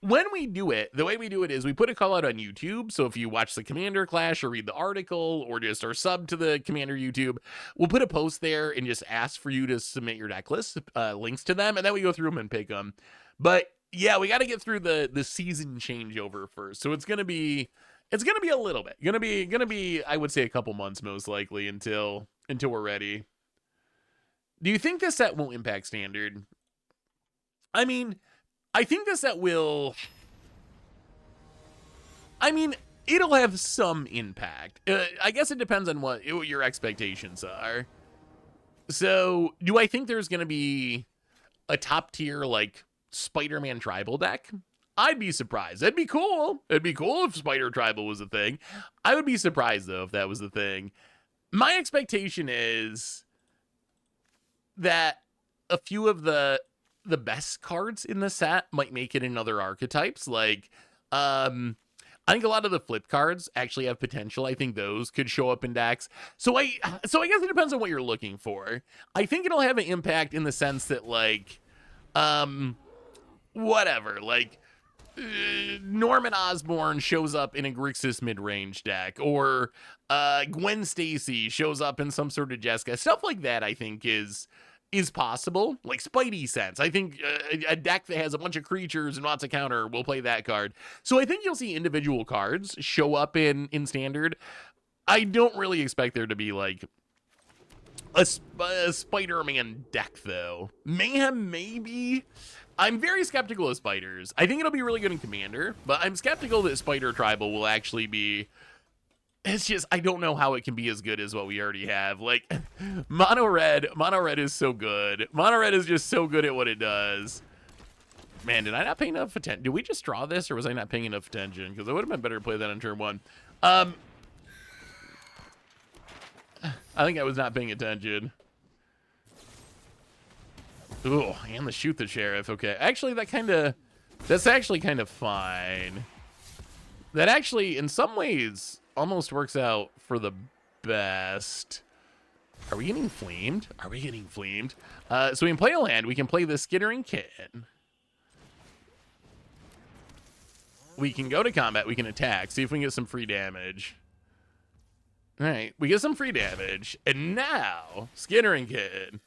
When we do it, the way we do it is we put a call out on YouTube. So if you watch the Commander Clash or read the article or just are sub to the Commander YouTube, we'll put a post there and just ask for you to submit your deck list, links to them, and then we go through them and pick them. But yeah, we got to get through the season changeover first. So it's gonna be a little bit. Gonna be I would say a couple months most likely until we're ready. Do you think this set won't impact Standard? I mean, I think this set will. I mean, it'll have some impact. I guess it depends on what your expectations are. So, do I think there's going to be a top tier, like, Spider-Man Tribal deck? I'd be surprised. It'd be cool. It'd be cool if Spider Tribal was a thing. I would be surprised, though, if that was the thing. My expectation is that a few of the best cards in the set might make it in other archetypes. Like, I think a lot of the flip cards actually have potential. I think those could show up in decks. So I guess it depends on what you're looking for. I think it'll have an impact in the sense that, like, whatever, like, Norman Osborn shows up in a Grixis mid-range deck, or Gwen Stacy shows up in some sort of Jessica. Stuff like that, I think, is possible. Like Spidey Sense. I think a deck that has a bunch of creatures and lots of counter will play that card. So I think you'll see individual cards show up in Standard. I don't really expect there to be, like, a Spider-Man deck, though. Mayhem, maybe. I'm very skeptical of spiders. I think it'll be really good in Commander, but I'm skeptical that Spider Tribal will actually be. It's just, I don't know how it can be as good as what we already have. Like, Mono Red is so good. Mono Red is just so good at what it does. Man, did I not pay enough attention? Did we just draw this, or was I not paying enough attention? Because it would have been better to play that on turn 1. I think I was not paying attention. Ooh, and the shoot the sheriff. Okay, actually, that's actually kind of fine. That actually, in some ways, almost works out for the best. Are we getting flamed? Are we getting flamed? So we can play a land. We can play the Skittering Kitten. We can go to combat. We can attack. See if we can get some free damage. All right, we get some free damage. And now, Skittering Kitten,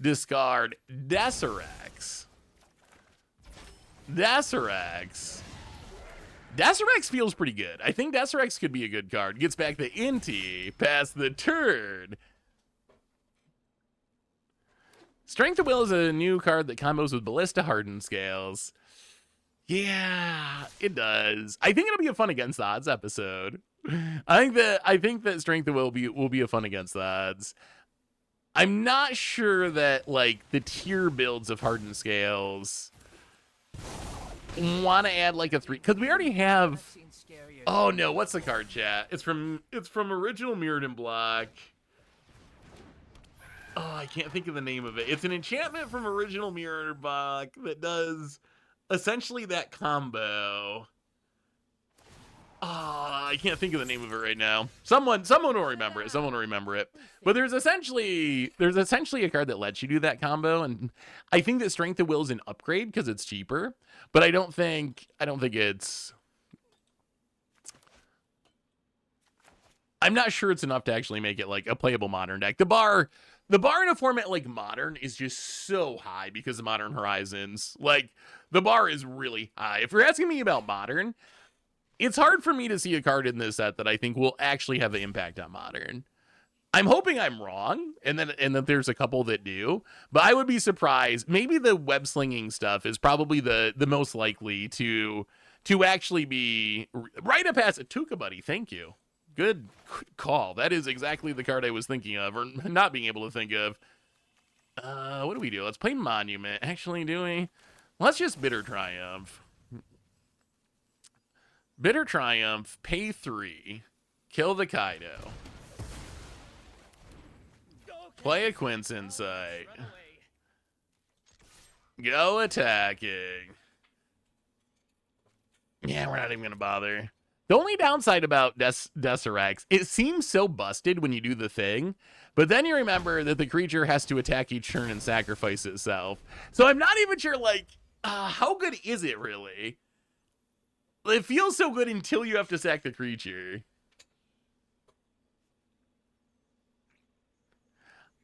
discard Desirax. Desirax feels pretty good. I think Desirax could be a good card. Gets back the Inti past the turn. Strength of Will is a new card that combos with Ballista Hardened Scales. Yeah, it does. I think it'll be a fun against the odds episode. I think that Strength of Will will be a fun against the odds. I'm not sure that like the tier builds of Hardened Scales want to add like a 3 because we already have. Oh no, what's the card, chat? It's from Original Mirrored in Black. Oh, I can't think of the name of it. It's an enchantment from Original Mirrored Black that does essentially that combo. I can't think of the name of it right now. Someone will remember it. Someone will remember it. But there's essentially a card that lets you do that combo, and I think that Strength of Will is an upgrade because it's cheaper. But I don't think it's. I'm not sure it's enough to actually make it like a playable Modern deck. The bar in a format like Modern is just so high because of Modern Horizons. Like the bar is really high. If you're asking me about Modern, it's hard for me to see a card in this set that I think will actually have an impact on Modern. I'm hoping I'm wrong, and that there's a couple that do, but I would be surprised. Maybe the web slinging stuff is probably the most likely to actually be right up past it. Tuca Buddy, thank you. Good call. That is exactly the card I was thinking of, or not being able to think of. What do we do? Let's play Monument. Actually, do we? Let's just Bitter Triumph. Bitter Triumph, pay 3, kill the Kaido. Play a Quince Insight. Go attacking. Yeah, we're not even going to bother. The only downside about Desirax, it seems so busted when you do the thing, but then you remember that the creature has to attack each turn and sacrifice itself. So I'm not even sure, like, how good is it really? It feels so good until you have to sack the creature.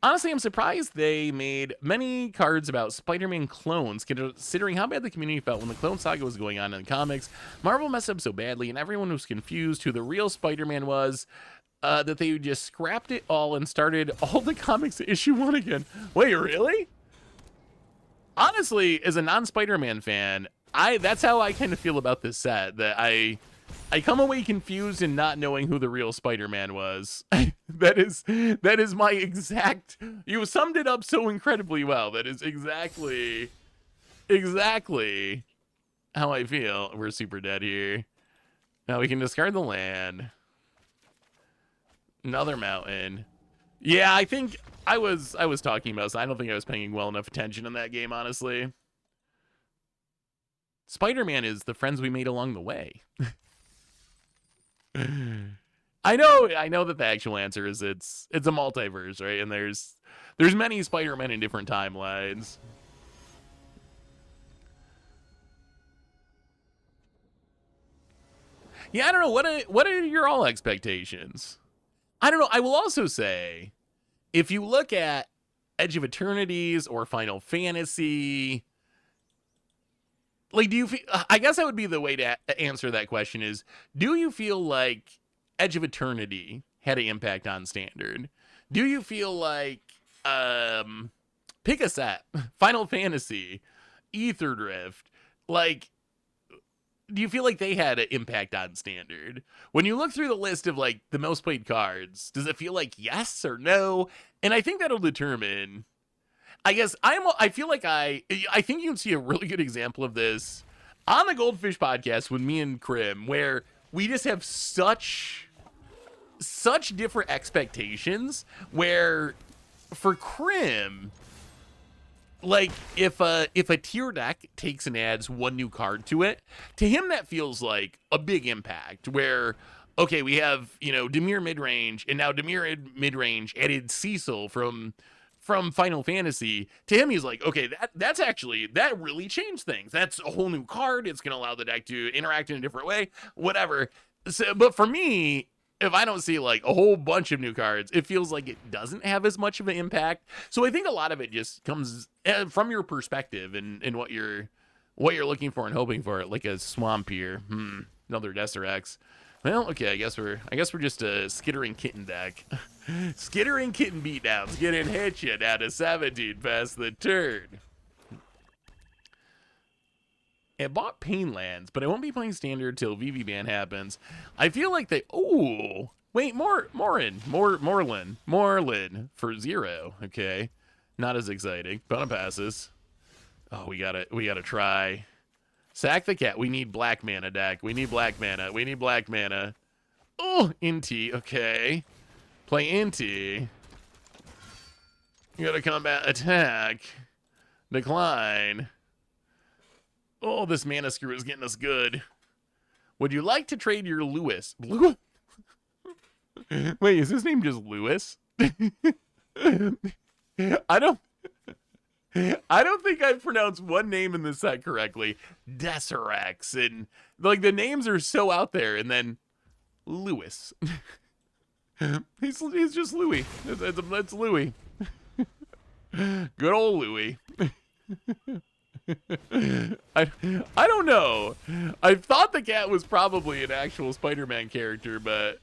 Honestly, I'm surprised they made many cards about Spider-Man clones, considering how bad the community felt when the Clone Saga was going on in the comics. Marvel messed up so badly, and everyone was confused who the real Spider-Man was, that they just scrapped it all and started all the comics at issue 1 again. Wait, really? Honestly, as a non-Spider-Man fan, that's how I kind of feel about this set, that I come away confused and not knowing who the real Spider-Man was. that is my exact. You summed it up so incredibly well. That is exactly how I feel. We're super dead here. Now we can discard the land. Another mountain. Yeah, I think I was talking about this. I don't think I was paying well enough attention in that game, honestly. Spider-Man is the friends we made along the way. I know that the actual answer is it's a multiverse, right? And there's many Spider-Men in different timelines. Yeah, I don't know. What are your all expectations? I don't know. I will also say, if you look at Edge of Eternities or Final Fantasy, like, do you feel, I guess that would be the way to answer that question is, do you feel like Edge of Eternity had an impact on Standard? Do you feel like, pick a set, Final Fantasy, Ether Drift, like, do you feel like they had an impact on Standard? When you look through the list of, like, the most played cards, does it feel like yes or no? And I think that'll determine... I guess I feel like I think you can see a really good example of this on the Goldfish podcast with me and Krim, where we just have such different expectations, where for Krim, like if a tier deck takes and adds one new card to it, to him that feels like a big impact. Where okay, we have Dimir midrange, and now Dimir midrange added Cecil from Final Fantasy. To him, he's like, okay, that really changed things. That's a whole new card. It's gonna allow the deck to interact in a different way. Whatever. So, but for me, if I don't see like a whole bunch of new cards, it feels like it doesn't have as much of an impact. So I think a lot of it just comes from your perspective and what you're looking for and hoping for. Like a Swampier, another Desert. Well, okay, I guess we're just a skittering kitten deck. Skittering kitten beatdowns, getting hit you down to 17 past the turn. I bought Painlands, but I won't be playing Standard till VV ban happens. I feel like they... Oh! Wait, Morin for 0. Okay. Not as exciting. Bona passes. Oh, we gotta try. Sack the cat. We need black mana deck. We need black mana. Oh, Inti. Okay. Play Inti. You gotta combat attack. Decline. Oh, this mana screw is getting us good. Would you like to trade your Lewis? Wait, is his name just Lewis? I don't think I've pronounced one name in this set correctly. Deserax, and like the names are so out there, and then Lewis. he's just Louis. That's Louis. Good old Louis. I don't know. I thought the cat was probably an actual Spider-Man character, but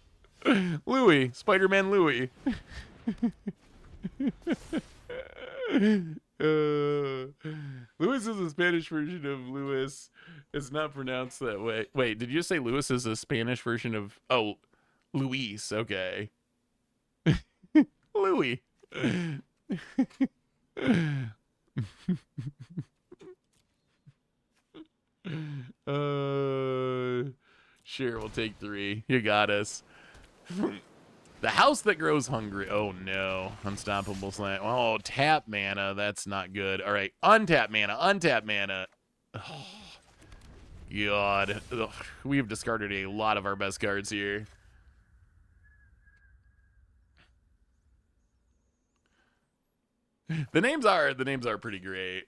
Louis, Spider-Man Louis. Louis is a Spanish version of Louis. It's not pronounced that way. Wait, did you say Louis is a Spanish version of... Oh, Luis. Okay. Louis. Sure, we'll take 3. You got us. The house that grows hungry. Oh no. Unstoppable slant. Oh, tap mana. That's not good. All right. Untap mana. Oh, God. Ugh. We've discarded a lot of our best cards here. The names are pretty great.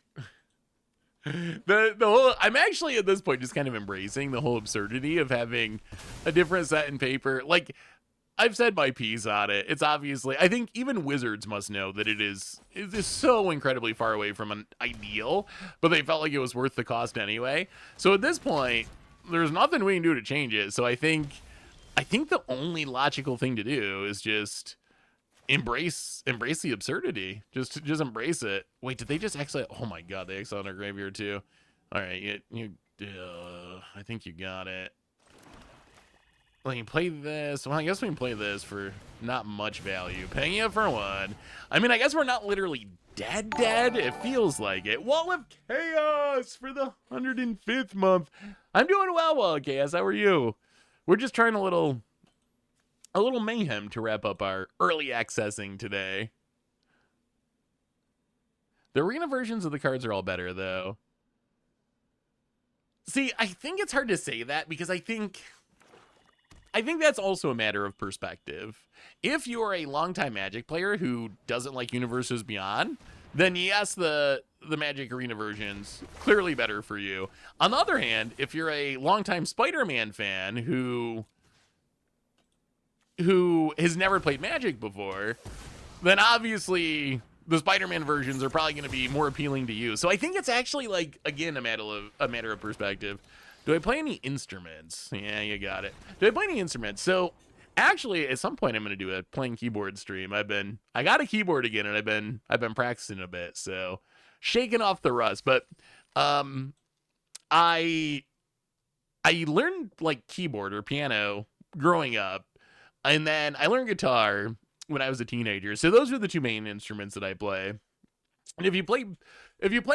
The whole, I'm actually at this point just kind of embracing the whole absurdity of having a different set in paper. Like, I've said my piece on it. It's obviously, I think even Wizards must know that it is so incredibly far away from an ideal, but they felt like it was worth the cost anyway. So at this point, there's nothing we can do to change it. So I think the only logical thing to do is just embrace the absurdity. Just embrace it. Wait, did they just exile? Oh my God, they exiled our graveyard too. All right, I think you got it. Well, you can play this. Well, I guess we can play this for not much value. Paying you for 1. I mean, I guess we're not literally dead. It feels like it. Wall of Chaos for the 105th month. I'm doing well, Wall of Chaos. How are you? We're just trying a little mayhem to wrap up our early accessing today. The arena versions of the cards are all better, though. See, I think it's hard to say that because I think that's also a matter of perspective. If you're a longtime Magic player who doesn't like Universes Beyond, then yes, the Magic Arena version's clearly better for you. On the other hand, if you're a longtime Spider-Man fan who has never played Magic before, then obviously the Spider-Man versions are probably going to be more appealing to you. So I think it's actually, like, again, a matter of perspective. Do I play any instruments? Yeah, you got it. Do I play any instruments? So actually, at some point, I'm going to do a playing keyboard stream. I got a keyboard again, and I've been practicing a bit, so shaking off the rust. But I learned like keyboard or piano growing up, and then I learned guitar when I was a teenager. So those are the 2 main instruments that I play. And if you play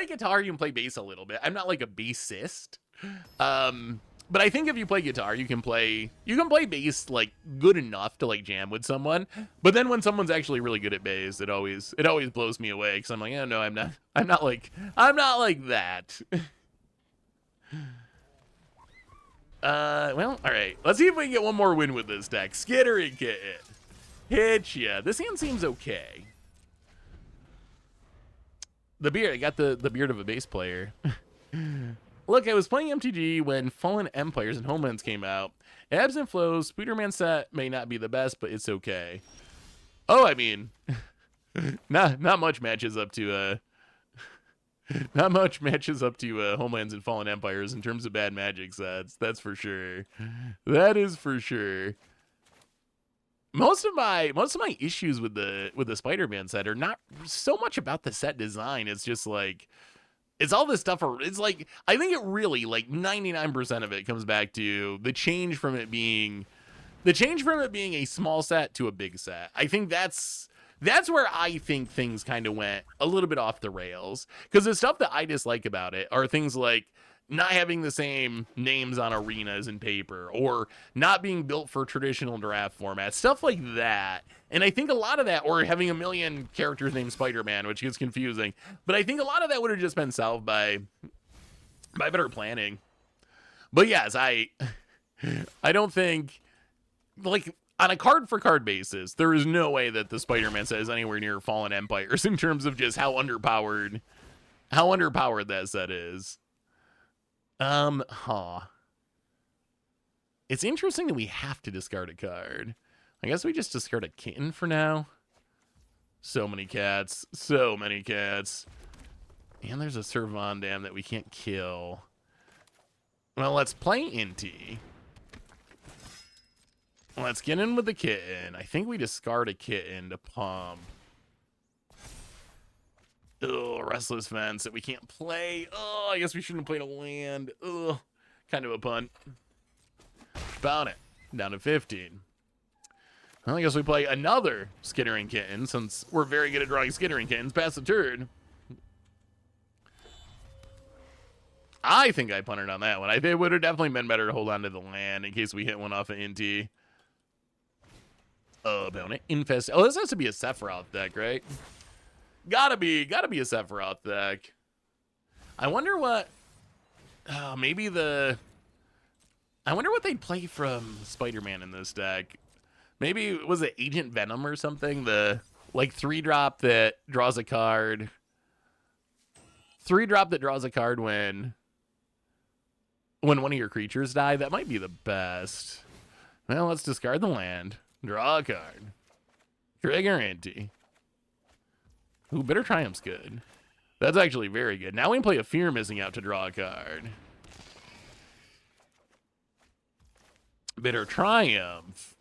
guitar, you can play bass a little bit. I'm not like a bassist. But I think if you play guitar, you can play bass like good enough to like jam with someone. But then when someone's actually really good at bass, it always blows me away because I'm like, oh no, I'm not like that. Well, all right. Let's see if we can get one more win with this deck. Skittering Kitten. Hit ya. This hand seems okay. The beard. I got the beard of a bass player. Look, I was playing MTG when Fallen Empires and Homelands came out. Ebbs and flows. Spider-Man set may not be the best, but it's okay. Oh, I mean, not much matches up to Homelands and Fallen Empires in terms of bad Magic sets. That's for sure. That is for sure. Most of my issues with the Spider-Man set are not so much about the set design. It's just like it's all this stuff. It's like I think it really like 99% of it comes back to the change from it being a small set to a big set. I think that's where I think things kind of went a little bit off the rails because the stuff that I dislike about it are things like not having the same names on arenas and paper or not being built for traditional draft formats, stuff like that. And I think a lot of that, or having a million characters named Spider-Man, which gets confusing, but I think a lot of that would have just been solved by better planning. But yes, I don't think, like, on a card for card basis, there is no way that the Spider-Man set is anywhere near Fallen Empires in terms of just how underpowered that set is. It's interesting that we have to discard a card. I guess we just discard a kitten for now. So many cats. And there's a Servandam that we can't kill. Well, let's play Inti. Let's get in with the kitten. I think we discard a kitten to pump. Oh, Restless Fence that we can't play. Oh, I guess we shouldn't have played a land. Oh, kind of a punt. Found it. Down to 15. Well, I guess we play another Skittering Kitten since we're very good at drawing Skittering Kittens past the turn. I think I punted on that one. I think it would have definitely been better to hold on to the land in case we hit one off of Inti. Oh, Bounty. Infest. Oh, this has to be a Sephiroth deck, right? Gotta be a Sephiroth deck. I wonder what... I wonder what they'd play from Spider-Man in this deck. Maybe, was it Agent Venom or something? The, like, 3-drop that draws a card. 3-drop that draws a card when one of your creatures die. That might be the best. Well, let's discard the land. Draw a card. Trigger Inti. Ooh, Bitter Triumph's good. That's actually very good. Now we can play a Fear Missing Out to draw a card. Bitter Triumph.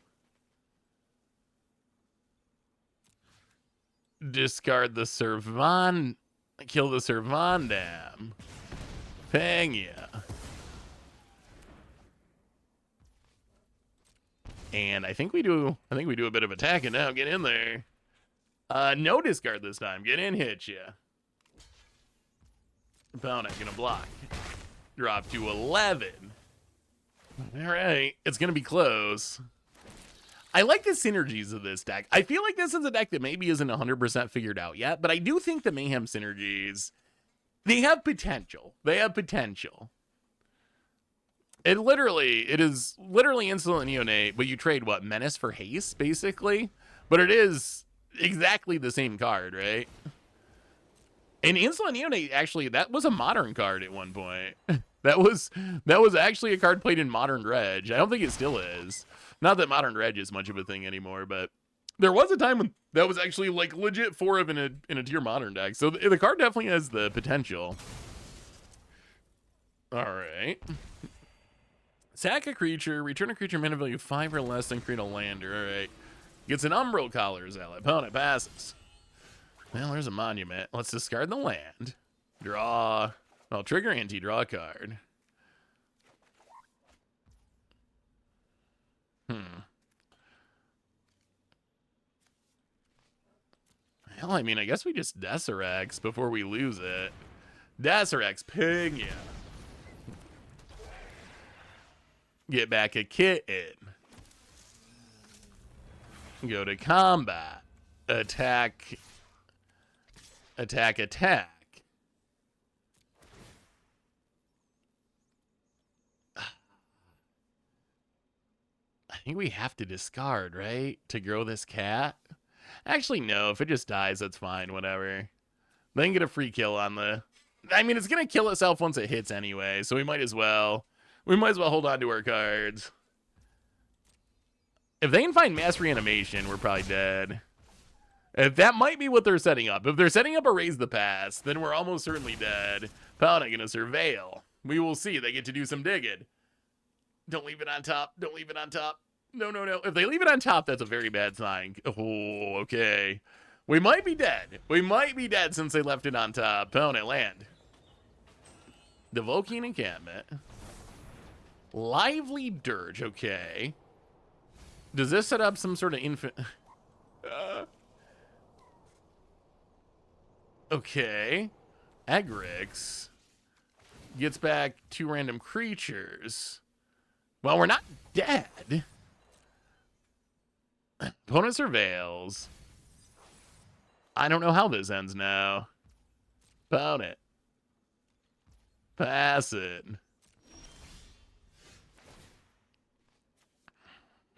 Discard the kill the Servandam. Pang ya. And I think we do a bit of attacking now. Get in there. No discard this time. Get in, hit ya. Opponent gonna block. Drop to 11. All right, it's gonna be close. I like the synergies of this deck. I feel like this is a deck that maybe isn't 100% figured out yet, but I do think the Mayhem synergies, they have potential. It is literally Insolent Neonate, but you trade what, Menace for Haste, basically? But it is exactly the same card, right? And Insolent Neonate, actually, that was a modern card at one point. That was actually a card played in Modern Dredge. I don't think it still is. Not that Modern Dredge is much of a thing anymore, but there was a time when that was actually like legit 4 of in a tier Modern deck. So the card definitely has the potential. All right. Sack a creature, return a creature mana value 5 or less, and create a lander. All right. Gets an Umbral Collar Zealot. Opponent passes. Well, there's a monument. Let's discard the land. Draw. Well, trigger Inti, draw a card. Hell, I mean, I guess we just Desirax before we lose it. Desirax, ping ya. Get back a kitten. Go to combat. Attack. Attack, attack. I think we have to discard, right? To grow this cat? Actually, no. If it just dies, that's fine. Whatever. Then get a free kill on the... I mean, it's going to kill itself once it hits anyway, so we might as well... We might as well hold on to our cards. If they can find mass reanimation, we're probably dead. If that might be what they're setting up. If they're setting up a raise the pass, then we're almost certainly dead. Paladin gonna surveil. We will see. They get to do some digging. Don't leave it on top. Don't leave it on top. No, no, no. If they leave it on top, that's a very bad sign. Oh, okay. We might be dead. We might be dead since they left it on top. Opponent, land. The Volcane encampment. Lively Dirge, okay. Does this set up some sort of infant... okay. Egrix gets back 2 random creatures. Well, we're not dead. Opponent surveils. I don't know how this ends now. Opponent. Pass it.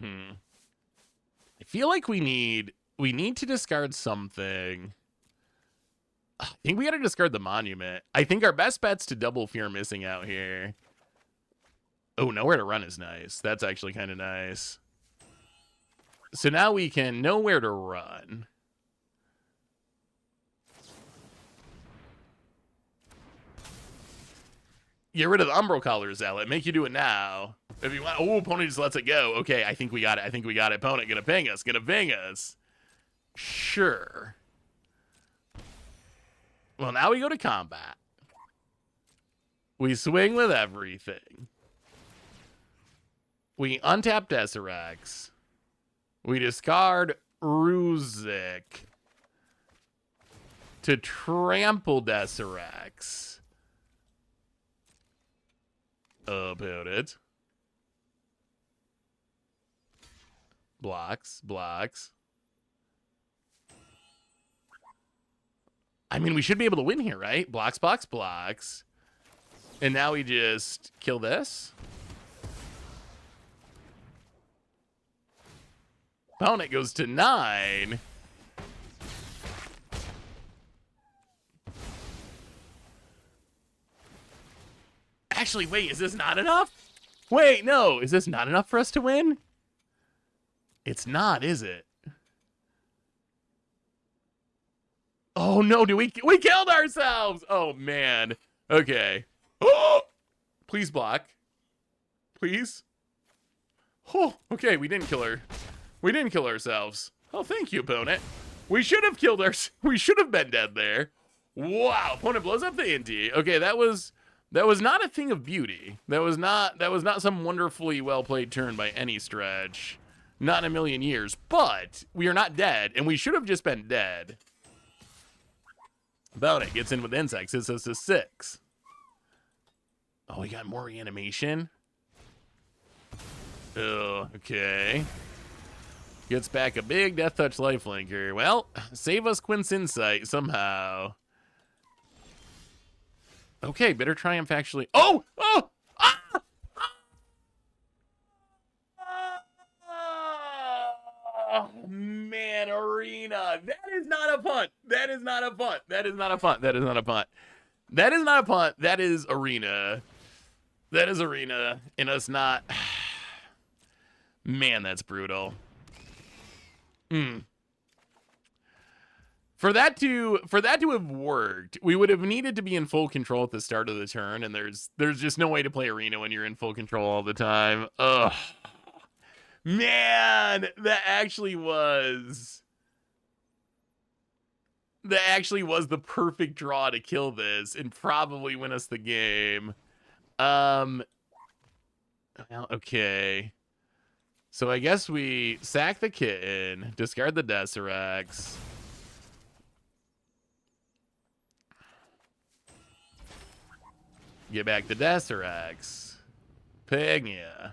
I feel like we need to discard something. I think we gotta discard the monument. I think our best bet's to double fear missing out here. Oh, nowhere to run is nice. That's actually kind of nice. So now we can know where to run. Get rid of the Umbral Collar Zealot. Make you do it now. If you want. Oh, opponent just lets it go. Okay, I think we got it. I think we got it. Opponent gonna ping us. Gonna ping us. Sure. Well, now we go to combat. We swing with everything. We untap Desirax. We discard Ruzik to trample Desirax. About it. Blocks, blocks. I mean, we should be able to win here, right? Blocks, blocks, blocks. And now we just kill this. Opponent goes to 9. Actually, wait, is this not enough? Wait, no. Is this not enough for us to win? It's not, is it? Oh, no. We killed ourselves. Oh, man. Okay. Oh! Please block. Please. Oh, okay. We didn't kill her. We didn't kill ourselves. Oh, thank you, opponent. We should have killed our... We should have been dead there. Wow. Opponent blows up the Inti. Okay, that was not a thing of beauty. That was not some wonderfully well-played turn by any stretch. Not in a million years. But we are not dead, and we should have just been dead. Opponent gets in with insects. It's us to 6. Oh, we got more reanimation. Oh, okay. Gets back a big Death Touch lifelinker. Well, save us Quint's Insight somehow. Okay, Bitter Triumph actually... Oh! Oh! Ah! Oh, man, Arena. That is not a punt. That is not a punt. That is not a punt. That is not a punt. That is not a punt. That is Arena. That is Arena. And us not... Man, that's brutal. For that to have worked, we would have needed to be in full control at the start of the turn, and there's just no way to play Arena when you're in full control all the time. Ugh. Man, that actually was the perfect draw to kill this and probably win us the game. Well, okay. So I guess we sack the kitten, discard the Desirax. Get back the Desirax. Pig, yeah.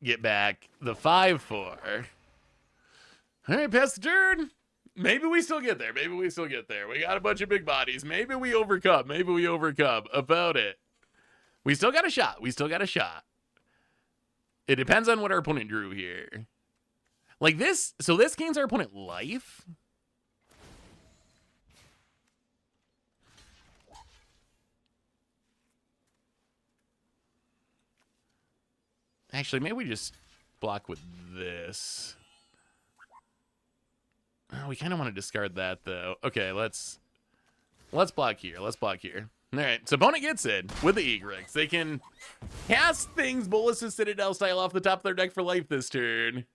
get back the 5/4. All right, pass the turn. Maybe we still get there. Maybe we still get there. We got a bunch of big bodies. Maybe we overcome. Maybe we overcome. About it. We still got a shot. We still got a shot. It depends on what our opponent drew here. Like this. So this gains our opponent life. Actually, maybe we just block with this. Oh, we kind of want to discard that, though. Okay, let's block here. Let's block here. All right, so opponent gets in with the Grixis. They can cast things Bolus's Citadel style off the top of their deck for life this turn.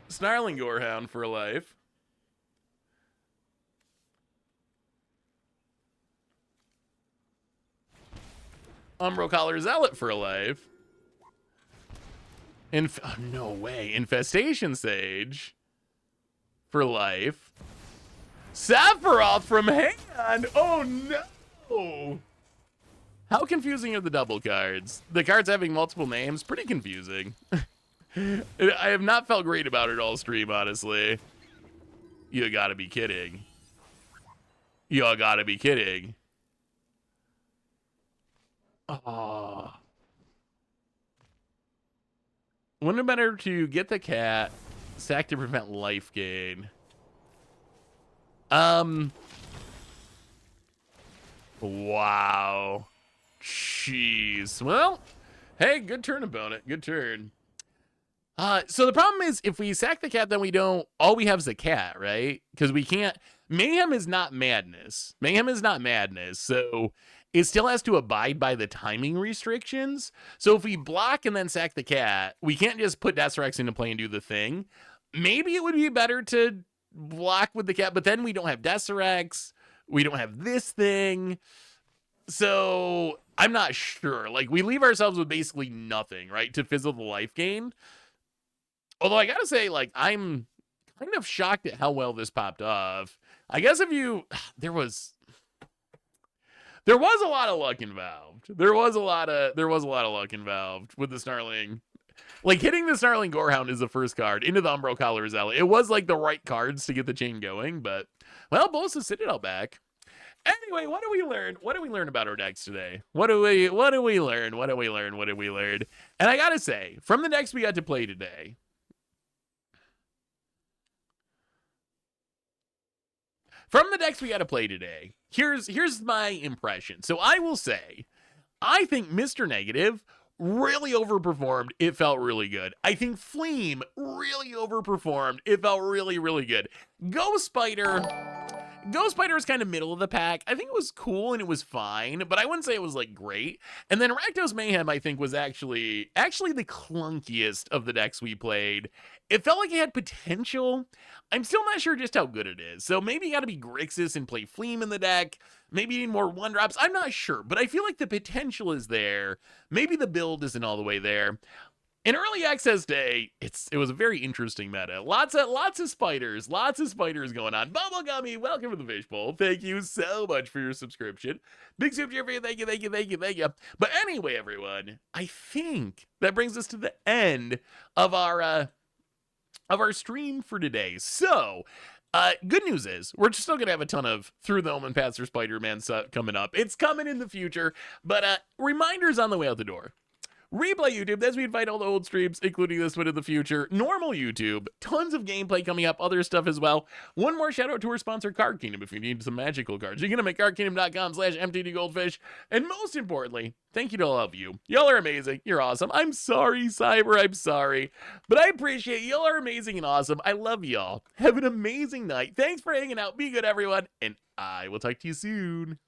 Snarling Gorehound for life. Umbral Collar Zealot for life. Oh, no way. Infestation Sage for life. Sephiroth from hand. Oh, no. How confusing are the double cards? The cards having multiple names, pretty confusing. I have not felt great about it all stream, honestly. You gotta be kidding. You gotta be kidding. Oh. Wouldn't it better to get the cat, sack to prevent life gain? Wow. Jeez. Well, hey, good turn, opponent. Good turn. So the problem is, if we sack the cat, then we don't, all we have is the cat, right? Because we can't, Mayhem is not madness. Mayhem is not madness, so it still has to abide by the timing restrictions. So if we block and then sack the cat, we can't just put Deathrex into play and do the thing. Maybe it would be better to block with the cat, but then we don't have Deathrex. We don't have this thing. So I'm not sure. Like, we leave ourselves with basically nothing, right, to fizzle the life gain. Although I gotta say, like, I'm kind of shocked at how well this popped off. I guess if you, there was a lot of luck involved. There was a lot of luck involved with the Snarling. Like, hitting the Snarling Gorehound is the first card into the Umbral Collar Zealot. It was like the right cards to get the chain going, but well, Bolus's Citadel back. Anyway, what do we learn? What do we learn about our decks today? What do we learn? And I gotta say, from the decks we got to play today, here's my impression. So I will say, I think Mr. Negative really overperformed. It felt really good. I think Fleem really overperformed. It felt really, really good. Ghost Spider is kind of middle of the pack. I think it was cool and it was fine, but I wouldn't say it was like great. And then Rakdos Mayhem, I think, was actually the clunkiest of the decks we played. It felt like it had potential. I'm still not sure just how good it is. So maybe you got to be Grixis and play Fleem in the deck. Maybe you need more 1-drops. I'm not sure, but I feel like the potential is there. Maybe the build isn't all the way there. In early access day, it was a very interesting meta. Lots of spiders going on. Bubblegummy, welcome to the Fishbowl. Thank you so much for your subscription. Big super cheer for you. Thank you. But anyway, everyone, I think that brings us to the end of our stream for today. So, good news is we're still gonna have a ton of Through the Omenpath or Spider-Man stuff coming up. It's coming in the future, but reminders on the way out the door. Replay YouTube, as we invite all the old streams, including this one in the future. Normal YouTube, tons of gameplay coming up, other stuff as well. One more shout out to our sponsor, Card Kingdom, if you need some magical cards. You're going to make cardkingdom.com/mtdgoldfish. And most importantly, thank you to all of you. Y'all are amazing. You're awesome. I'm sorry, Cyber. I'm sorry. But I appreciate you. Y'all are amazing and awesome. I love y'all. Have an amazing night. Thanks for hanging out. Be good, everyone. And I will talk to you soon.